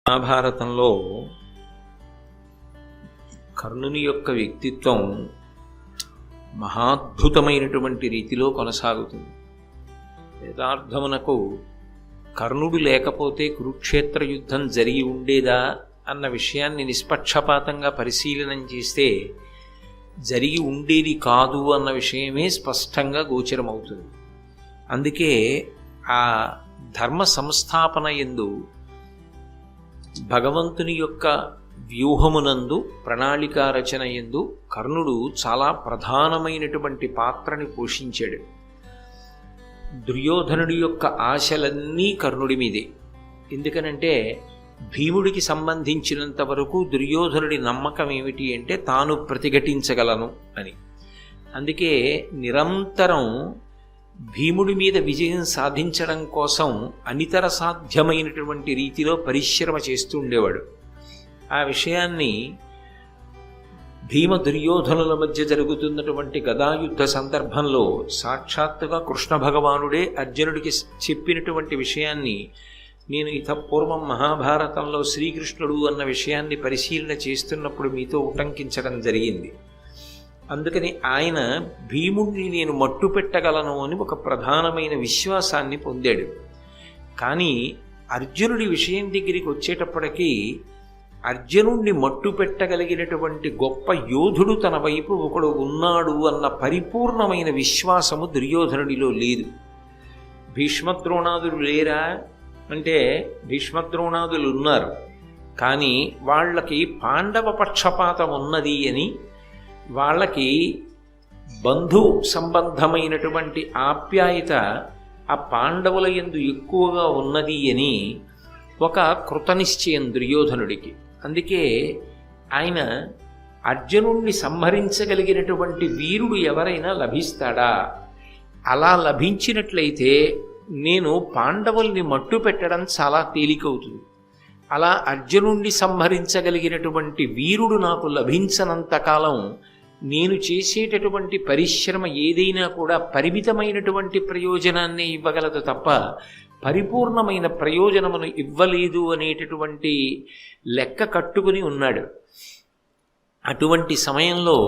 మహాభారతంలో కర్ణుని యొక్క వ్యక్తిత్వం మహాద్భుతమైనటువంటి రీతిలో కొనసాగుతుంది. యథార్థమునకు కర్ణుడు లేకపోతే కురుక్షేత్ర యుద్ధం జరిగి ఉండేదా అన్న విషయాన్ని నిష్పక్షపాతంగా పరిశీలనం చేస్తే జరిగి ఉండేది కాదు అన్న విషయమే స్పష్టంగా గోచరమవుతుంది. అందుకే ఆ ధర్మ సంస్థాపన యందు భగవంతుని యొక్క వ్యూహమునందు ప్రణాళికా రచన యందు కర్ణుడు చాలా ప్రధానమైనటువంటి పాత్రని పోషించాడు. దుర్యోధనుడి యొక్క ఆశలన్నీ కర్ణుడి మీదే. ఎందుకనంటే భీముడికి సంబంధించినంత వరకు దుర్యోధనుడి నమ్మకం ఏమిటి అంటే తాను ప్రతిఘటించగలను అని. అందుకే నిరంతరం భీముడి మీద విజయం సాధించడం కోసం అనితర సాధ్యమైనటువంటి రీతిలో పరిశ్రమ చేస్తూ ఉండేవాడు. ఆ విషయాన్ని భీమ దుర్యోధనుల మధ్య జరుగుతున్నటువంటి గదాయుద్ధ సందర్భంలో సాక్షాత్తుగా కృష్ణ భగవానుడే అర్జునుడికి చెప్పినటువంటి విషయాన్ని నేను పూర్వం మహాభారతంలో శ్రీకృష్ణుడు అన్న విషయాన్ని పరిశీలన చేస్తున్నప్పుడు మీతో ఉటంకించడం జరిగింది. అందుకని ఆయన భీముడిని నేను మట్టు పెట్టగలను అని ఒక ప్రధానమైన విశ్వాసాన్ని పొందాడు. కానీ అర్జునుడి విషయం దగ్గరికి వచ్చేటప్పటికీ అర్జునుడిని మట్టు పెట్టగలిగినటువంటి గొప్ప యోధుడు తన వైపు ఒకడు ఉన్నాడు అన్న పరిపూర్ణమైన విశ్వాసము దుర్యోధనుడిలో లేదు. భీష్మద్రోణాదులు లేరా అంటే భీష్మద్రోణాదులు ఉన్నారు, కానీ వాళ్ళకి పాండవ పక్షపాతం ఉన్నది అని, వాళ్ళకి బంధు సంబంధమైనటువంటి ఆప్యాయత ఆ పాండవుల యందు ఎక్కువగా ఉన్నది అని ఒక కృతనిశ్చయం దుర్యోధనుడికి. అందుకే ఆయన అర్జునుణ్ణి సంహరించగలిగినటువంటి వీరుడు ఎవరైనా లభిస్తాడా, అలా లభించినట్లయితే నేను పాండవుల్ని మట్టు పెట్టడం చాలా తేలికవుతుంది. అలా అర్జునుణ్ణి సంహరించగలిగినటువంటి వీరుడు నాకు లభించనంతకాలం నేను చేసేటటువంటి పరిశ్రమ ఏదైనా కూడా పరిమితమైనటువంటి ప్రయోజనాన్ని ఇవ్వగలదు తప్ప పరిపూర్ణమైన ప్రయోజనమును ఇవ్వలేదు అనేటటువంటి లెక్క కట్టుకుని ఉన్నాడు. అటువంటి సమయంలో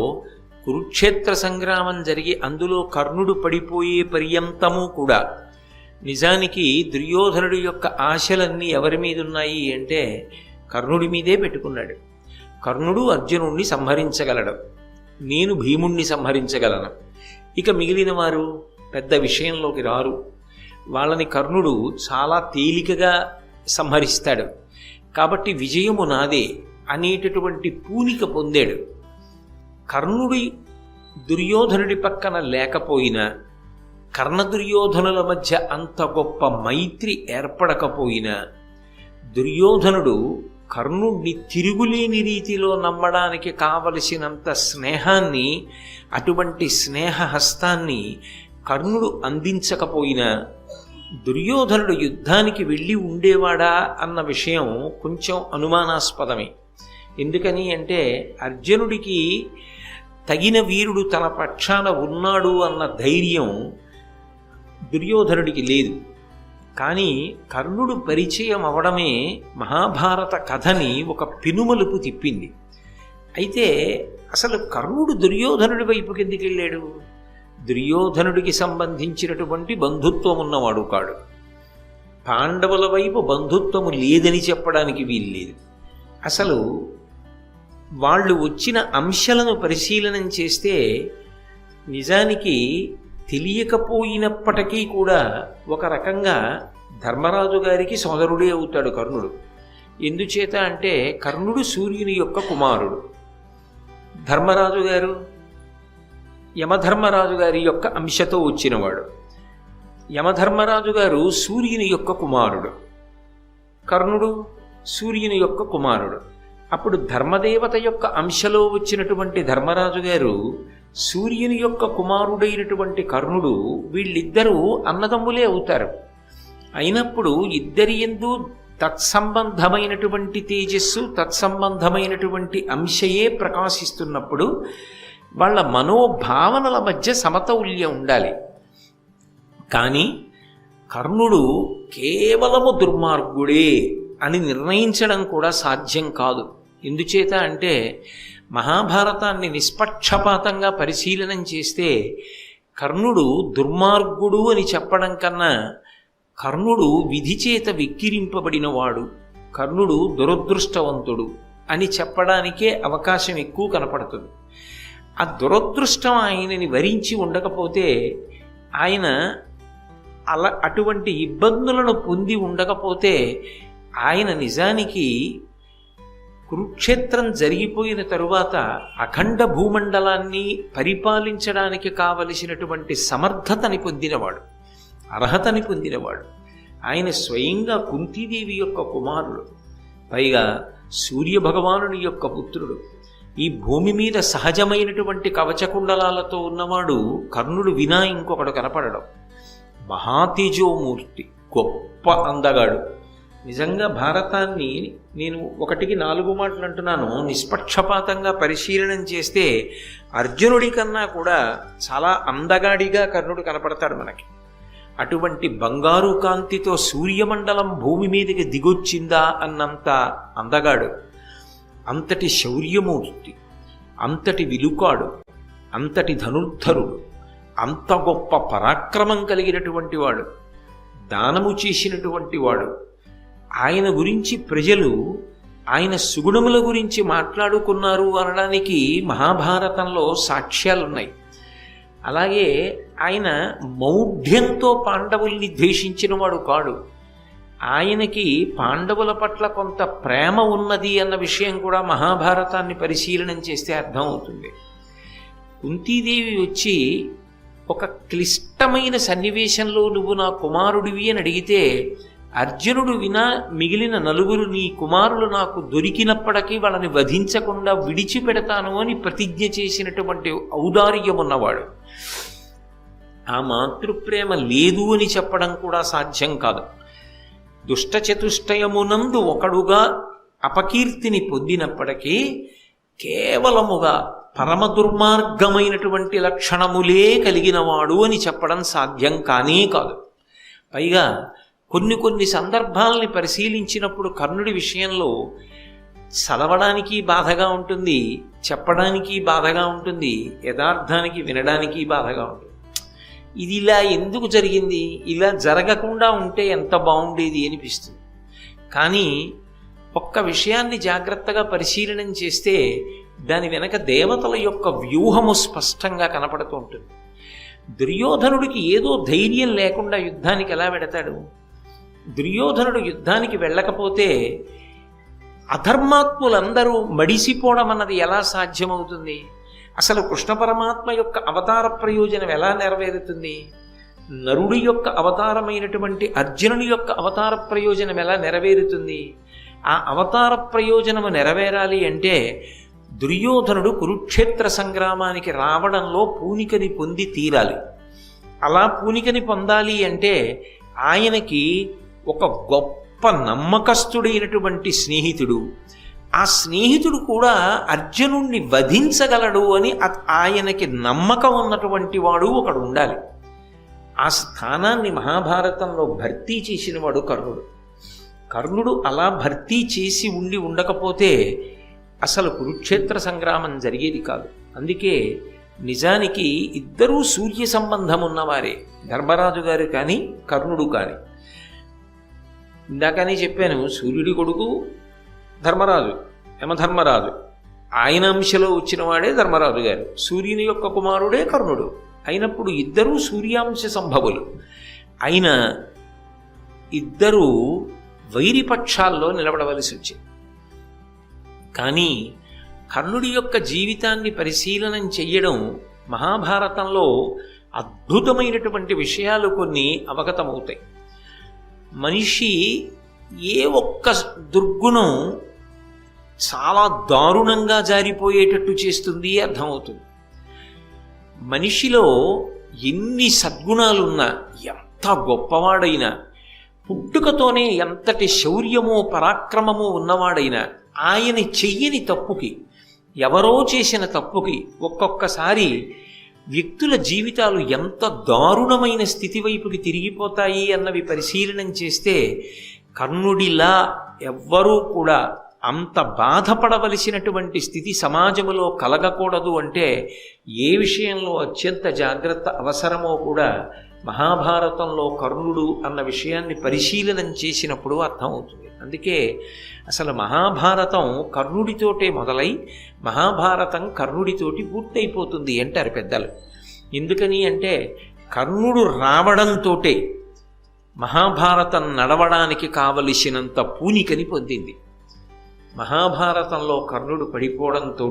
కురుక్షేత్ర సంగ్రామం జరిగి అందులో కర్ణుడు పడిపోయే పర్యంతము కూడా నిజానికి దుర్యోధనుడి యొక్క ఆశలన్నీ ఎవరి మీద ఉన్నాయి అంటే కర్ణుడి మీదే పెట్టుకున్నాడు. కర్ణుడు అర్జునుడిని సంహరించగలడు, నేను భీముణ్ణి సంహరించగలను, ఇక మిగిలిన వారు పెద్ద విషయంలోకి రారు, వాళ్ళని కర్ణుడు చాలా తేలికగా సంహరిస్తాడు, కాబట్టి విజయము నాదే అనేటటువంటి పూనిక పొందాడు. కర్ణుడి దుర్యోధనుడి పక్కన లేకపోయినా, కర్ణ దుర్యోధనుల మధ్య అంత గొప్ప మైత్రి ఏర్పడకపోయినా, దుర్యోధనుడు కర్ణుడిని తిరుగులేని రీతిలో నమ్మడానికి కావలసినంత స్నేహాన్ని, అటువంటి స్నేహహస్తాన్ని కర్ణుడు అందించకపోయినా దుర్యోధనుడు యుద్ధానికి వెళ్ళి ఉండేవాడా అన్న విషయం కొంచెం అనుమానాస్పదమే. ఎందుకని అంటే అర్జునుడికి తగిన వీరుడు తన పక్షాన ఉన్నాడు అన్న ధైర్యం దుర్యోధనుడికి లేదు. కానీ కర్ణుడు పరిచయం అవడమే మహాభారత కథని ఒక పెనుమలుపు తిప్పింది. అయితే అసలు కర్ణుడు దుర్యోధనుడి వైపుకి ఎందుకు వెళ్ళాడు? దుర్యోధనుడికి సంబంధించినటువంటి బంధుత్వం ఉన్నవాడు కాడు. పాండవుల వైపు బంధుత్వము లేదని చెప్పడానికి వీల్లేదు. అసలు వాళ్ళు వచ్చిన అంశాలను పరిశీలనం చేస్తే నిజానికి తెలియకపోయినప్పటికీ కూడా ఒక రకంగా ధర్మరాజు గారికి సోదరుడే అవుతాడు కర్ణుడు. ఎందుచేత అంటే కర్ణుడు సూర్యుని యొక్క కుమారుడు, ధర్మరాజు గారు యమధర్మరాజు గారి యొక్క అంశతో వచ్చినవాడు. యమధర్మరాజు గారు సూర్యుని యొక్క కుమారుడు, కర్ణుడు సూర్యుని యొక్క కుమారుడు. అప్పుడు ధర్మదేవత యొక్క అంశలో వచ్చినటువంటి ధర్మరాజు గారు సూర్యుని యొక్క కుమారుడైనటువంటి కర్ణుడు, వీళ్ళిద్దరూ అన్నదమ్ములే అవుతారు. అయినప్పుడు ఇద్దరి యందు తత్సంబంధమైనటువంటి తేజస్సు, తత్సంబంధమైనటువంటి అంశయే ప్రకాశిస్తున్నప్పుడు వాళ్ళ మనోభావనల మధ్య సమతౌల్యం ఉండాలి. కానీ కర్ణుడు కేవలము దుర్మార్గుడే అని నిర్ణయించడం కూడా సాధ్యం కాదు. ఎందుచేత అంటే మహాభారతాన్ని నిష్పక్షపాతంగా పరిశీలనం చేస్తే కర్ణుడు దుర్మార్గుడు అని చెప్పడం కన్నా కర్ణుడు విధి చేత విక్కిరింపబడినవాడు, కర్ణుడు దురదృష్టవంతుడు అని చెప్పడానికే అవకాశం ఎక్కువ కనపడుతుంది. ఆ దురదృష్టం ఆయనని వరించి ఉండకపోతే, ఆయన అటువంటి ఇబ్బందులను పొంది ఉండకపోతే, ఆయన నిజానికి కురుక్షేత్రం జరిగిపోయిన తరువాత అఖండ భూమండలాన్ని పరిపాలించడానికి కావలసినటువంటి సమర్థతని పొందినవాడు, అర్హతని పొందినవాడు. ఆయన స్వయంగా కుంతీదేవి యొక్క కుమారుడు, పైగా సూర్యభగవానుని యొక్క పుత్రుడు. ఈ భూమి మీద సహజమైనటువంటి కవచకుండలాలతో ఉన్నవాడు కర్ణుడు వినా ఇంకొకడు కనపడడం. మహాతేజోమూర్తి, గొప్ప అందగాడు. నిజంగా భారతాన్ని నేను 1కి 4 మాటలు అంటున్నాను, నిష్పక్షపాతంగా పరిశీలనం చేస్తే అర్జునుడి కన్నా కూడా చాలా అందగాడిగా కర్ణుడు కనపడతాడు మనకి. అటువంటి బంగారు కాంతితో సూర్యమండలం భూమి మీదకి దిగొచ్చిందా అన్నంత అందగాడు, అంతటి శౌర్యమూర్తి, అంతటి విలుకాడు, అంతటి ధనుర్ధరుడు, అంత గొప్ప పరాక్రమం కలిగినటువంటి వాడు, దానము చేసినటువంటి వాడు. ఆయన గురించి ప్రజలు ఆయన సుగుణముల గురించి మాట్లాడుకున్నారు అనడానికి మహాభారతంలో సాక్ష్యాలున్నాయి. అలాగే ఆయన మౌఢ్యంతో పాండవుల్ని ద్వేషించిన వాడు కాడు. ఆయనకి పాండవుల పట్ల కొంత ప్రేమ ఉన్నది అన్న విషయం కూడా మహాభారతాన్ని పరిశీలనం చేస్తే అర్థమవుతుంది. కుంతీదేవి వచ్చి ఒక క్లిష్టమైన సన్నివేశంలో నువ్వు నా కుమారుడివి అని అడిగితే, అర్జునుడు వినా మిగిలిన 4 నీ కుమారులు నాకు దొరికినప్పటికీ వాళ్ళని వధించకుండా విడిచిపెడతాను అని ప్రతిజ్ఞ చేసినటువంటి ఔదార్యం ఉన్నవాడు. ఆ మాతృప్రేమ లేదు అని చెప్పడం కూడా సాధ్యం కాదు. దుష్టచతుష్టయమునందు ఒకడుగా అపకీర్తిని పొందినప్పటికీ కేవలముగా పరమ దుర్మార్గమైనటువంటి లక్షణములే కలిగినవాడు అని చెప్పడం సాధ్యం కానే కాదు. పైగా కొన్ని సందర్భాలని పరిశీలించినప్పుడు కర్ణుడి విషయంలో చదవడానికి బాధగా ఉంటుంది, చెప్పడానికి బాధగా ఉంటుంది, యథార్థానికి వినడానికి బాధగా ఉంటుంది. ఇది ఇలా ఎందుకు జరిగింది, ఇలా జరగకుండా ఉంటే ఎంత బాగుండేది అనిపిస్తుంది. కానీ ఒక్క విషయాన్ని జాగ్రత్తగా పరిశీలనం చేస్తే దాని వెనక దేవతల యొక్క వ్యూహము స్పష్టంగా కనపడుతూ ఉంటుంది. దుర్యోధనుడికి ఏదో ధైర్యం లేకుండా యుద్ధానికి ఎలా వెడతాడు? దుర్యోధనుడు యుద్ధానికి వెళ్ళకపోతే అధర్మాత్ములందరూ మడిసిపోవడం అన్నది ఎలా సాధ్యమవుతుంది? అసలు కృష్ణ పరమాత్మ యొక్క అవతార ప్రయోజనం ఎలా నెరవేరుతుంది? నరుడి యొక్క అవతారమైనటువంటి అర్జునుని యొక్క అవతార ప్రయోజనం ఎలా నెరవేరుతుంది? ఆ అవతార ప్రయోజనము నెరవేరాలి అంటే దుర్యోధనుడు కురుక్షేత్ర సంగ్రామానికి రావడంలో పూనికని పొంది తీరాలి. అలా పూనికని పొందాలి అంటే ఆయనకి ఒక గొప్ప నమ్మకస్తుడైనటువంటి స్నేహితుడు, ఆ స్నేహితుడు కూడా అర్జునుణ్ణి వధించగలడు అని ఆయనకి నమ్మకం ఉన్నటువంటి వాడు ఒకడు ఉండాలి. ఆ స్థానాన్ని మహాభారతంలో భర్తీ చేసినవాడు కర్ణుడు. కర్ణుడు అలా భర్తీ చేసి ఉండకపోతే అసలు కురుక్షేత్ర సంగ్రామం జరిగేది కాదు. అందుకే నిజానికి ఇద్దరూ సూర్య సంబంధం ఉన్నవారే, ధర్మరాజు గారు కానీ కర్ణుడు కానీ. ఇందాకనే చెప్పాను, సూర్యుడి కొడుకు ధర్మరాజు, యమధర్మరాజు, ఆయన అంశలో వచ్చినవాడే ధర్మరాజు గారు, సూర్యుని యొక్క కుమారుడే కర్ణుడు. అయినప్పుడు ఇద్దరూ సూర్యాంశ సంభవులు అయిన ఇద్దరూ వైరిపక్షాల్లో నిలబడవలసి వచ్చింది. కానీ కర్ణుడి యొక్క జీవితాన్ని పరిశీలనం చెయ్యడం మహాభారతంలో అద్భుతమైనటువంటి విషయాలు కొన్ని అవగతమవుతాయి. మనిషి ఏ ఒక్క దుర్గుణం చాలా దారుణంగా జారిపోయేటట్టు చేస్తుంది అర్థమవుతుంది. మనిషిలో ఎన్ని సద్గుణాలున్నా, ఎంత గొప్పవాడైనా, పుట్టుకతోనే ఎంతటి శౌర్యమో పరాక్రమమో ఉన్నవాడైనా, ఆయన చెయ్యని తప్పుకి, ఎవరో చేసిన తప్పుకి ఒక్కొక్కసారి వ్యక్తుల జీవితాలు ఎంత దారుణమైన స్థితి వైపుకి తిరిగిపోతాయి అన్నవి పరిశీలనం చేస్తే కర్ణుడిలా ఎవ్వరూ కూడా అంత బాధపడవలసినటువంటి స్థితి సమాజంలో కలగకూడదు అంటే ఏ విషయంలో అత్యంత జాగ్రత్త అవసరమో కూడా మహాభారతంలో కర్ణుడు అన్న విషయాన్ని పరిశీలనం చేసినప్పుడు అర్థమవుతుంది. అందుకే అసలు మహాభారతం కర్ణుడితోటే మొదలై మహాభారతం కర్ణుడితోటి పూర్తయిపోతుంది అంటారు పెద్దలు. ఎందుకని అంటే కర్ణుడు రావడంతో మహాభారతం నడవడానికి కావలసినంత పూనికని పొందింది. మహాభారతంలో కర్ణుడు పడిపోవడంతో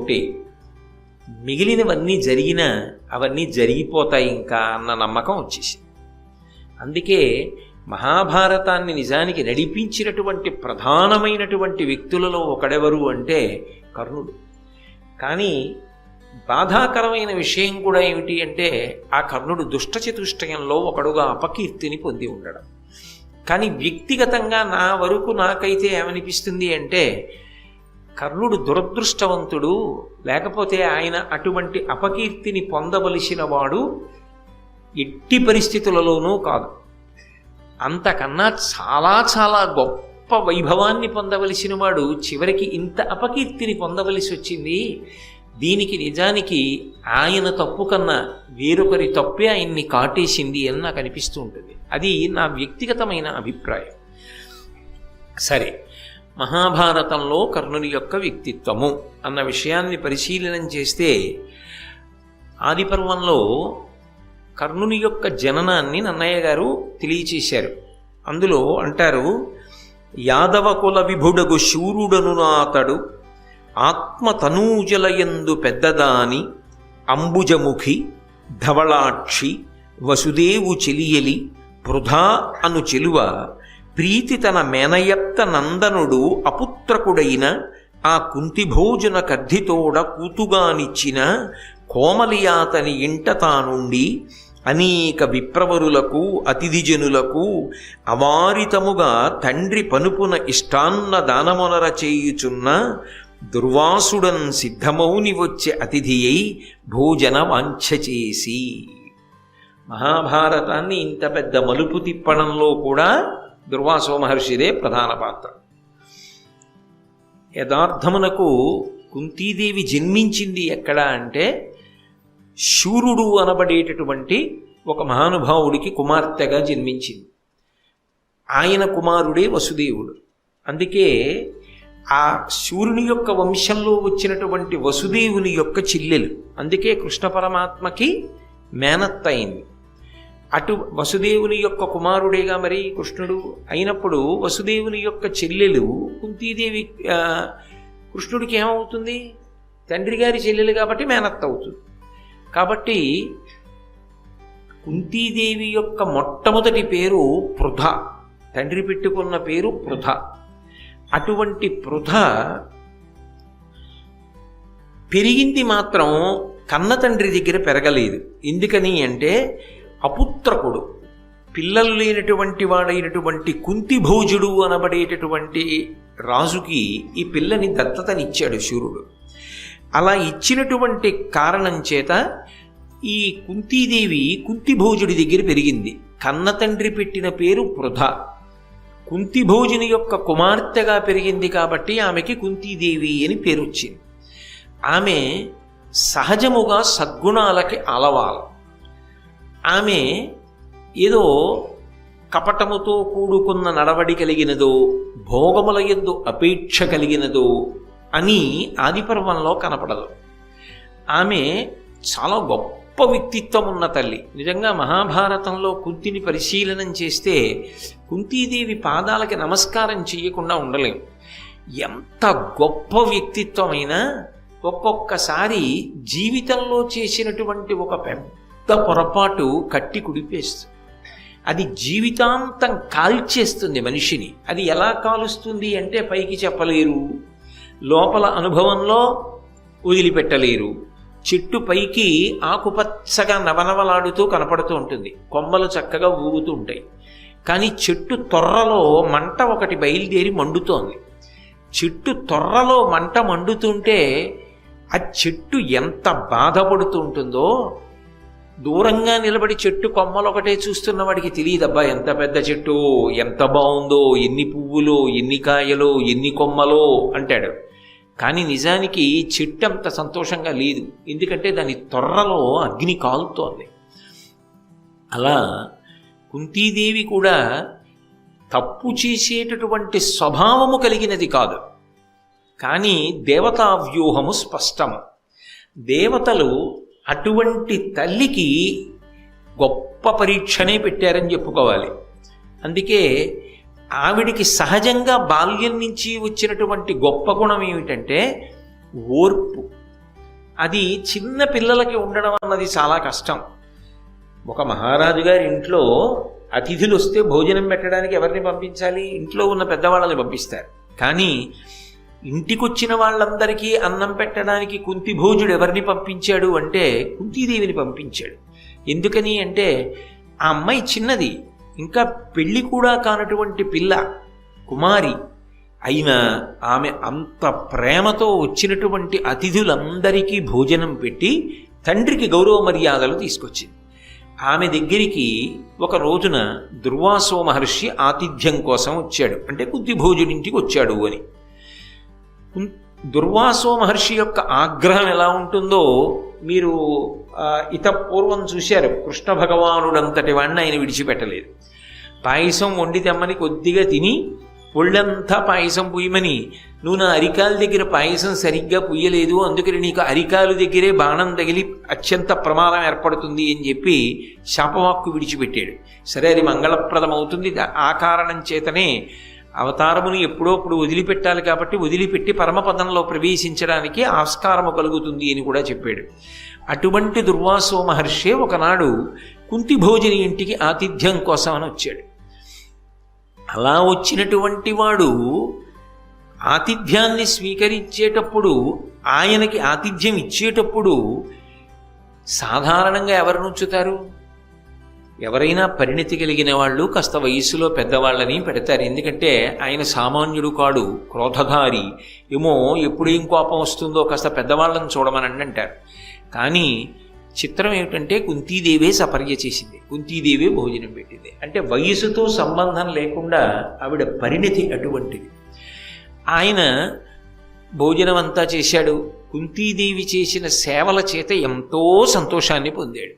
మిగిలినవన్నీ జరిగినా అవన్నీ జరిగిపోతాయి ఇంకా అన్న నమ్మకం వచ్చేసింది. అందుకే మహాభారతాన్ని నిజానికి నడిపించినటువంటి ప్రధానమైనటువంటి వ్యక్తులలో ఒకడెవరు అంటే కర్ణుడు. కానీ బాధాకరమైన విషయం కూడా ఏమిటి అంటే ఆ కర్ణుడు దుష్టచతుష్టయంలో ఒకడుగా అపకీర్తిని పొంది ఉండడం. కానీ వ్యక్తిగతంగా నా వరకు నాకైతే ఏమనిపిస్తుంది అంటే కర్ణుడు దురదృష్టవంతుడు, లేకపోతే ఆయన అటువంటి అపకీర్తిని పొందవలసిన వాడు ఎట్టి పరిస్థితులలోనూ కాదు. అంతకన్నా చాలా చాలా గొప్ప వైభవాన్ని పొందవలసిన వాడు చివరికి ఇంత అపకీర్తిని పొందవలసి వచ్చింది. దీనికి నిజానికి ఆయన తప్పు కన్నా వేరొకరి తప్పే ఆయన్ని కాటేసింది అని నాకు అనిపిస్తూ ఉంటుంది. అది నా వ్యక్తిగతమైన అభిప్రాయం. సరే, మహాభారతంలో కర్ణుని యొక్క వ్యక్తిత్వము అన్న విషయాన్ని పరిశీలనం చేస్తే ఆదిపర్వంలో కర్ణుని యొక్క జననాన్ని నన్నయ్య గారు తెలియచేశారు. అందులో అంటారు, యాదవ కుల విభుడగు శూరుడను నాతడు ఆత్మతనూజలయందు పెద్దదాని అంబుజముఖి ధవళాక్షి వసుదేవు చెలియలి పృథా అను చెలువ ప్రీతి తన మేనయత్త నందనుడు అపుత్రకుడైన ఆ కుంతిభోజన కర్ధితోడ కూతుగానిచ్చిన కోమలియాతని ఇంట తానుండి అనేక విప్రవరులకు అతిథిజనులకు అవారితముగా తండ్రి పనుపున ఇష్టాన్న దానమునర చేయుచున్న దుర్వాసుడన్ సిద్ధమౌని వచ్చే అతిథి అయి భోజన వాంఛ చేసి. మహాభారతాన్ని ఇంత పెద్ద మలుపు తిప్పడంలో కూడా దుర్వాసో మహర్షిదే ప్రధాన పాత్ర. యథార్థమునకు కుంతీదేవి జన్మించింది ఎక్కడ అంటే శూరుడు అనబడేటటువంటి ఒక మహానుభావుడికి కుమార్తెగా జన్మించింది. ఆయన కుమారుడే వసుదేవుడు. అందుకే ఆ శూరుని యొక్క వంశంలో వచ్చినటువంటి వసుదేవుని యొక్క చెల్లెలు. అందుకే కృష్ణ పరమాత్మకి మేనత్త అయింది. అటు వసుదేవుని యొక్క కుమారుడేగా మరి కృష్ణుడు అయినప్పుడు వసుదేవుని యొక్క చెల్లెలు కుంతీదేవి కృష్ణుడికి ఏమవుతుంది? తండ్రి గారి చెల్లెలు కాబట్టి మేనత్త అవుతుంది. కాబట్టి కుంతీదేవి యొక్క మొట్టమొదటి పేరు పృథ, తండ్రి పెట్టుకున్న పేరు పృథ. అటువంటి పృథ పెరిగింది మాత్రం కన్న తండ్రి దగ్గర పెరగలేదు. ఎందుకని అంటే అపుత్రకుడు, పిల్లలు లేనటువంటి వాడైనటువంటి కుంతిభోజుడు అనబడేటటువంటి రాజుకి ఈ పిల్లని దత్తతనిచ్చాడు శూరుడు. అలా ఇచ్చినటువంటి కారణం చేత ఈ కుంతీదేవి కుంతిభోజుడి దగ్గర పెరిగింది. కన్న తండ్రి పెట్టిన పేరు పృథ. కుంతిభోజుని యొక్క కుమార్తెగా పెరిగింది కాబట్టి ఆమెకి కుంతీదేవి అని పేరు వచ్చింది. ఆమె సహజముగా సద్గుణాలకి అలవాలు. ఆమె ఏదో కపటముతో కూడుకున్న నడవడి కలిగినదో భోగముల యందు అపేక్ష కలిగినదో అని ఆదిపర్వంలో కనపడదు. ఆమె చాలా గొప్ప వ్యక్తిత్వం ఉన్న తల్లి. నిజంగా మహాభారతంలో కుంతిని పరిశీలనం చేస్తే కుంతీదేవి పాదాలకి నమస్కారం చేయకుండా ఉండలేం. ఎంత గొప్ప వ్యక్తిత్వమైనా ఒక్కొక్కసారి జీవితంలో చేసినటువంటి ఒక పెద్ద పొరపాటు కట్టి కుడిపేస్తుంది. అది జీవితాంతం కాల్చేస్తుంది మనిషిని. అది ఎలా కాలుస్తుంది అంటే పైకి చెప్పలేరు, లోపల అనుభవంలో వదిలిపెట్టలేరు. చెట్టు పైకి ఆకుపచ్చగా నవనవలాడుతూ కనపడుతూ ఉంటుంది, కొమ్మలు చక్కగా ఊగుతూ ఉంటాయి. కానీ చెట్టు తొర్రలో మంట ఒకటి బయలుదేరి మండుతోంది. చెట్టు తొర్రలో మంట మండుతుంటే ఆ చెట్టు ఎంత బాధపడుతూ ఉంటుందో దూరంగా నిలబడి చెట్టు కొమ్మలు ఒకటే చూస్తున్న వాడికి తెలియదబ్బా ఎంత పెద్ద చెట్టు, ఎంత బాగుందో, ఎన్ని పువ్వులో, ఎన్ని కాయలో, ఎన్ని కొమ్మలో అంటాడు. కానీ నిజానికి చెట్టు అంత సంతోషంగా లేదు, ఎందుకంటే దాని తొర్రలో అగ్ని కాలుతోంది. అలా కుంతీదేవి కూడా తప్పు చేసేటటువంటి స్వభావము కలిగినది కాదు, కానీ దేవతా వ్యూహము స్పష్టము. దేవతలు అటువంటి తల్లికి గొప్ప పరీక్షనే పెట్టారని చెప్పుకోవాలి. అందుకే ఆవిడికి సహజంగా బాల్యం నుంచి వచ్చినటువంటి గొప్ప గుణం ఏమిటంటే ఓర్పు. అది చిన్న పిల్లలకి ఉండడం అన్నది చాలా కష్టం. ఒక మహారాజు గారి ఇంట్లో అతిథులు వస్తే భోజనం పెట్టడానికి ఎవరిని పంపించాలి? ఇంట్లో ఉన్న పెద్దవాళ్ళని పంపిస్తారు. కానీ ఇంటికొచ్చిన వాళ్ళందరికీ అన్నం పెట్టడానికి కుంతి భోజుడు ఎవరిని పంపించాడు అంటే కుంతీదేవిని పంపించాడు. ఎందుకని అంటే ఆ అమ్మాయి చిన్నది, ఇంకా పెళ్లి కూడా కానటువంటి పిల్ల, కుమారి అయినా ఆమె అంత ప్రేమతో వచ్చినటువంటి అతిథులందరికీ భోజనం పెట్టి తండ్రికి గౌరవ మర్యాదలు తీసుకొచ్చింది. ఆమె దగ్గరికి ఒక రోజున దుర్వాసో మహర్షి ఆతిథ్యం కోసం వచ్చాడు, అంటే కుంతి భోజుడింటికి వచ్చాడు అని. దుర్వాసో మహర్షి యొక్క ఆగ్రహం ఎలా ఉంటుందో మీరు పూర్వం చూశారు. కృష్ణ భగవానుడంతటి వాడిని ఆయన విడిచిపెట్టలేదు. పాయసం వండి తెమ్మని కొద్దిగా తిని ఒళ్ళంతా పాయసం పుయ్యమని, నువ్వు నా అరికాల దగ్గర పాయసం సరిగ్గా పుయ్యలేదు, అందుకని నీకు అరికాలు దగ్గరే బాణం తగిలి అత్యంత ప్రమాదం ఏర్పడుతుంది అని చెప్పి శాపవాక్కు విడిచిపెట్టాడు. సరే, అది మంగళప్రదం అవుతుంది, ఆ కారణం చేతనే అవతారమును ఎప్పుడోప్పుడు వదిలిపెట్టాలి కాబట్టి వదిలిపెట్టి పరమపదంలో ప్రవేశించడానికి ఆస్కారము కలుగుతుంది అని కూడా చెప్పాడు. అటువంటి దుర్వాసో మహర్షి ఒకనాడు కుంతి భోజని ఇంటికి ఆతిథ్యం కోసం అని వచ్చాడు. అలా వచ్చినటువంటి వాడు ఆతిథ్యాన్ని స్వీకరించేటప్పుడు, ఆయనకి ఆతిథ్యం ఇచ్చేటప్పుడు సాధారణంగా ఎవరు నుంచుతారు? ఎవరైనా పరిణతి కలిగిన వాళ్ళు కాస్త వయస్సులో పెద్దవాళ్ళని పెడతారు. ఎందుకంటే ఆయన సామాన్యుడు కాడు, క్రోధధారి, ఏమో ఎప్పుడేం కోపం వస్తుందో కాస్త పెద్దవాళ్ళని చూడమని అంటారు. కానీ చిత్రం ఏమిటంటే కుంతీదేవే సపర్య చేసింది, కుంతీదేవే భోజనం పెట్టింది. అంటే వయసుతో సంబంధం లేకుండా ఆవిడ పరిణతి అటువంటిది. ఆయన భోజనం అంతా చేశాడు. కుంతీదేవి చేసిన సేవల చేత ఎంతో సంతోషాన్ని పొందాడు.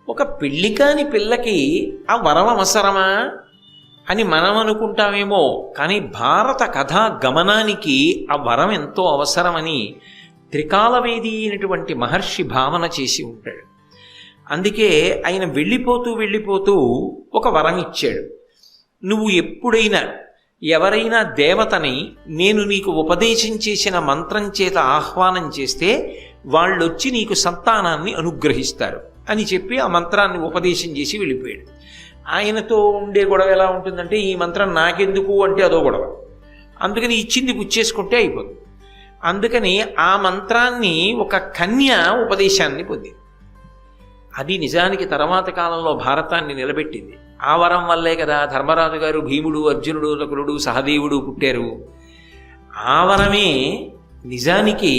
ఒక పెళ్లి కాని పిల్లకి ఆ వరం అవసరమా అని మనం అనుకుంటామేమో, కానీ భారత కథా గమనానికి ఆ వరం ఎంతో అవసరమని త్రికాలవేది అయినటువంటి మహర్షి భావన చేసి ఉంటాడు. అందుకే ఆయన వెళ్ళిపోతూ ఒక వరం ఇచ్చాడు. నువ్వు ఎప్పుడైనా ఎవరైనా దేవతని నేను నీకు ఉపదేశం చేసిన మంత్రం చేత ఆహ్వానం చేస్తే వాళ్ళొచ్చి నీకు సంతానాన్ని అనుగ్రహిస్తారు అని చెప్పి ఆ మంత్రాన్ని ఉపదేశం చేసి వెళ్ళిపోయాడు. ఆయనతో ఉండే గొడవ ఎలా ఉంటుందంటే, ఈ మంత్రం నాకెందుకు అంటే అదో గొడవ, అందుకని ఇచ్చింది పుచ్చేసుకుంటే అయిపోతుంది. అందుకని ఆ మంత్రాన్ని ఒక కన్య ఉపదేశాన్ని పొందింది. అది నిజానికి తర్వాత కాలంలో భారతాన్ని నిలబెట్టింది. ఆ వరం వల్లే కదా ధర్మరాజు గారు భీముడు, అర్జునుడు, నకులుడు, సహదేవుడు పుట్టారు. ఆ వరమే నిజానికి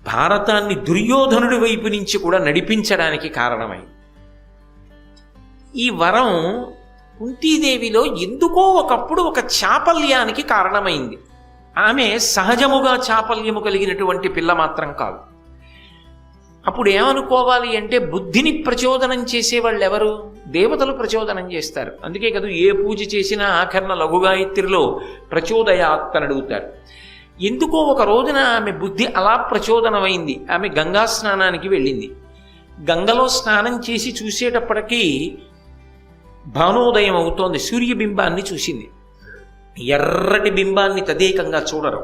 భారతాన్ని దుర్యోధనుడి వైపు నుంచి కూడా నడిపించడానికి కారణమైంది. ఈ వరం కుంతీదేవిలో ఎందుకో ఒకప్పుడు ఒక చాపల్యానికి కారణమైంది. ఆమె సహజముగా చాపల్యము కలిగినటువంటి పిల్ల మాత్రం కాదు. అప్పుడు ఏమనుకోవాలి అంటే, బుద్ధిని ప్రచోదనం చేసేవాళ్ళు ఎవరు? దేవతలు ప్రచోదనం చేస్తారు. అందుకే కదా ఏ పూజ చేసినా ఆఖరణ లఘుగాయత్రిలో ప్రచోదయాత్ అని అడుగుతారు. ఎందుకో ఒక రోజున ఆమె బుద్ధి అలా ప్రచోదనమైంది. ఆమె గంగా స్నానానికి వెళ్ళింది. గంగలో స్నానం చేసి చూసేటప్పటికీ భానోదయం అవుతోంది. సూర్యబింబాన్ని చూసింది. ఎర్రటి బింబాన్ని తదేకంగా చూడరు,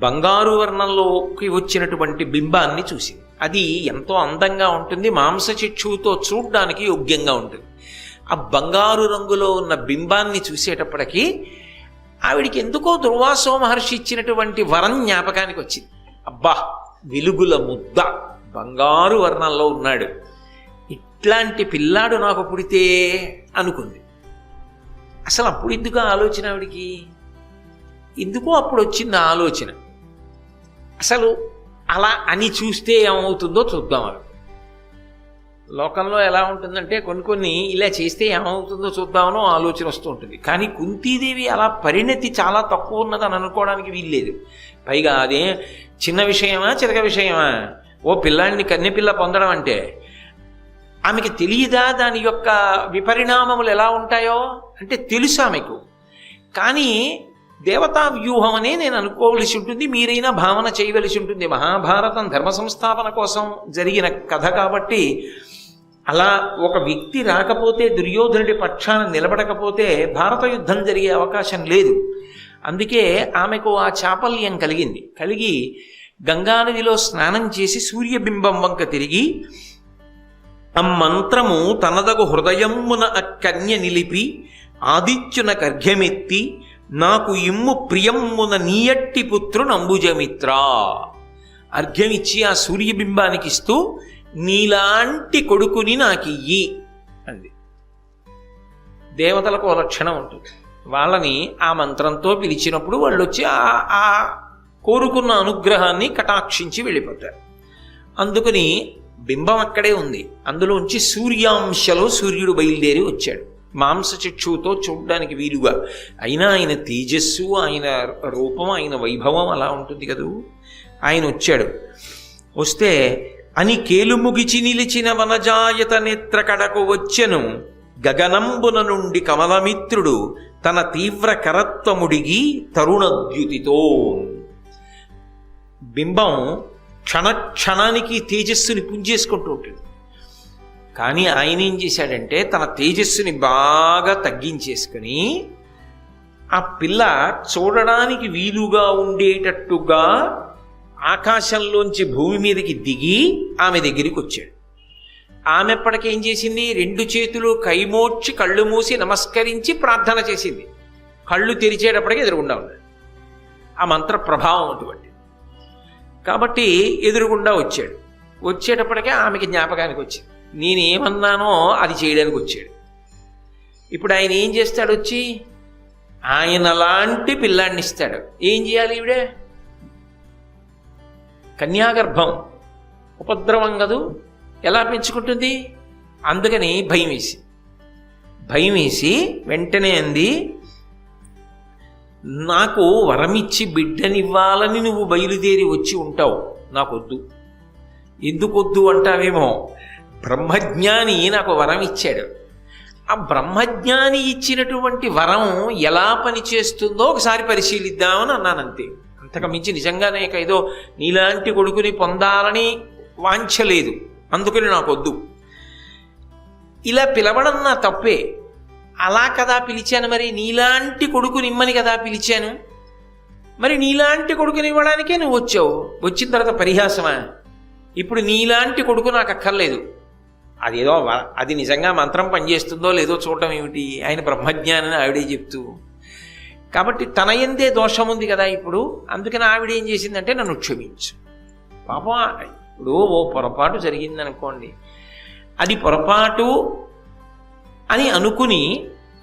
బంగారు వర్ణంలోకి వచ్చినటువంటి బింబాన్ని చూసింది. అది ఎంతో అందంగా ఉంటుంది, మాంసచిక్షువుతో చూడ్డానికి యోగ్యంగా ఉంటుంది. ఆ బంగారు రంగులో ఉన్న బింబాన్ని చూసేటప్పటికీ ఆవిడికి ఎందుకో దుర్వాసో మహర్షి ఇచ్చినటువంటి వరం జ్ఞాపకానికి వచ్చింది. అబ్బా, వెలుగుల ముద్ద, బంగారు వర్ణంలో ఉన్నాడు, ఇట్లాంటి పిల్లాడు నాకు పుడితే అనుకుంది. అసలు అప్పుడు ఎందుకు ఆలోచన ఆవిడికి? ఎందుకో అప్పుడు వచ్చింది ఆలోచన. అసలు అలా అని చూస్తే ఏమవుతుందో చూద్దాం. లోకంలో ఎలా ఉంటుందంటే కొన్ని ఇలా చేస్తే ఏమవుతుందో చూద్దామనో ఆలోచన వస్తూ ఉంటుంది. కానీ కుంతీదేవి అలా పరిణతి చాలా తక్కువ ఉన్నదని అనుకోవడానికి వీల్లేదు. పైగా అదే చిన్న విషయమా చిరక విషయమా? ఓ పిల్లాడిని కన్నెపిల్ల పొందడం అంటే ఆమెకి తెలియదా దాని యొక్క విపరిణామములు ఎలా ఉంటాయో? అంటే తెలుసు ఆమెకు. కానీ దేవతా వ్యూహం అనే నేను అనుకోవలసి ఉంటుంది, మీరైనా భావన చేయవలసి ఉంటుంది. మహాభారతం ధర్మ సంస్థాపన కోసం జరిగిన కథ కాబట్టి అలా ఒక వ్యక్తి రాకపోతే, దుర్యోధనుడి పక్షాన నిలబడకపోతే భారత యుద్ధం జరిగే అవకాశం లేదు. అందుకే ఆమెకు ఆ చాపల్యం కలిగి గంగానదిలో స్నానం చేసి సూర్యబింబం వంక తిరిగి ఆ మంత్రము తనదగు హృదయమున అక్కన్య నిలిపి ఆదిత్యున కర్ఘ్యమెత్తి నాకు ఇమ్ము ప్రియమ్మున నీయట్టి పుత్రునంబుజమిత్ర అర్ఘ్యమిచ్చి ఆ సూర్యబింబానికి ఇస్తూ నీలాంటి కొడుకుని నాకియ్యి అంది. దేవతలకు ఓ లక్షణం ఉంటుంది. వాళ్ళని ఆ మంత్రంతో పిలిచినప్పుడు వాళ్ళు వచ్చి ఆ కోరుకున్న అనుగ్రహాన్ని కటాక్షించి వెళ్ళిపోతారు. అందుకని బింబం అక్కడే ఉంది. అందులోంచి సూర్యాంశలో సూర్యుడు బయలుదేరి వచ్చాడు, మాంసచక్షువుతో చూడడానికి వీలుగా. అయినా ఆయన తేజస్సు, ఆయన రూపం, ఆయన వైభవం అలా ఉంటుంది కదూ. ఆయన వచ్చాడు. వస్తే అని కేలుముగిచి నిలిచిన వనజాయత నేత్ర కడకు వచ్చెను గగనంబున నుండి కమలమిత్రుడు తన తీవ్ర కరత్వముడిగి తరుణద్యుతితో. బింబం క్షణానికి తేజస్సుని పుంజేసుకుంటూ ఉంటుంది. కానీ ఆయన ఏం చేశాడంటే తన తేజస్సుని బాగా తగ్గించేసుకుని ఆ పిల్ల చూడడానికి వీలుగా ఉండేటట్టుగా ఆకాశంలోంచి భూమి మీదకి దిగి ఆమె దగ్గరికి వచ్చాడు. ఆమె ఎప్పటికేం చేసింది? 2 చేతులు కైమోడ్చి కళ్ళు మూసి నమస్కరించి ప్రార్థన చేసింది. కళ్ళు తెరిచేటప్పటికి ఎదురుగుండా ఉన్నాడు. ఆ మంత్ర ప్రభావం అటువంటి. కాబట్టి ఎదురుగుండా వచ్చాడు. వచ్చేటప్పటికే ఆమెకి జ్ఞాపకానికి వచ్చింది. నేనేమన్నానో అది చేయడానికి వచ్చాడు. ఇప్పుడు ఆయన ఏం చేస్తాడు? వచ్చి ఆయన లాంటి పిల్లాడిని ఇస్తాడు. ఏం చేయాలి? ఈవిడే కన్యాగర్భం, ఉపద్రవం కదూ, ఎలా పెంచుకుంటుంది? అందుకని భయం వేసి వెంటనే అంది, నాకు వరమిచ్చి బిడ్డనివ్వాలని నువ్వు బయలుదేరి వచ్చి ఉంటావు, నాకొద్దు. ఎందుకొద్దు అంటావేమో, బ్రహ్మజ్ఞాని నాకు వరం ఇచ్చాడు. ఆ బ్రహ్మజ్ఞాని ఇచ్చినటువంటి వరం ఎలా పనిచేస్తుందో ఒకసారి పరిశీలిద్దామని అన్నానంతే. అంతకు మించి నిజంగానే ఏదో నీలాంటి కొడుకుని పొందాలని వాంఛలేదు, అందుకని నాకొద్దు. ఇలా పిలవడం నా తప్పే. అలా కదా పిలిచాను, మరి నీలాంటి కొడుకుని ఇమ్మని కదా పిలిచాను. మరి నీలాంటి కొడుకుని ఇవ్వడానికే నువ్వు వచ్చావు. వచ్చిన తర్వాత పరిహాసమా? ఇప్పుడు నీలాంటి కొడుకు నాకు అక్కర్లేదు. అదేదో అది నిజంగా మంత్రం పనిచేస్తుందో లేదో చూడటం ఏమిటి? ఆయన బ్రహ్మజ్ఞానని ఆవిడే చెప్తూ. కాబట్టి తన యందే దోషం ఉంది కదా ఇప్పుడు. అందుకని ఆవిడ ఏం చేసిందంటే నన్ను క్షమించు. పాపం ఇప్పుడు ఓ పొరపాటు జరిగిందనుకోండి, అది పొరపాటు అని అనుకుని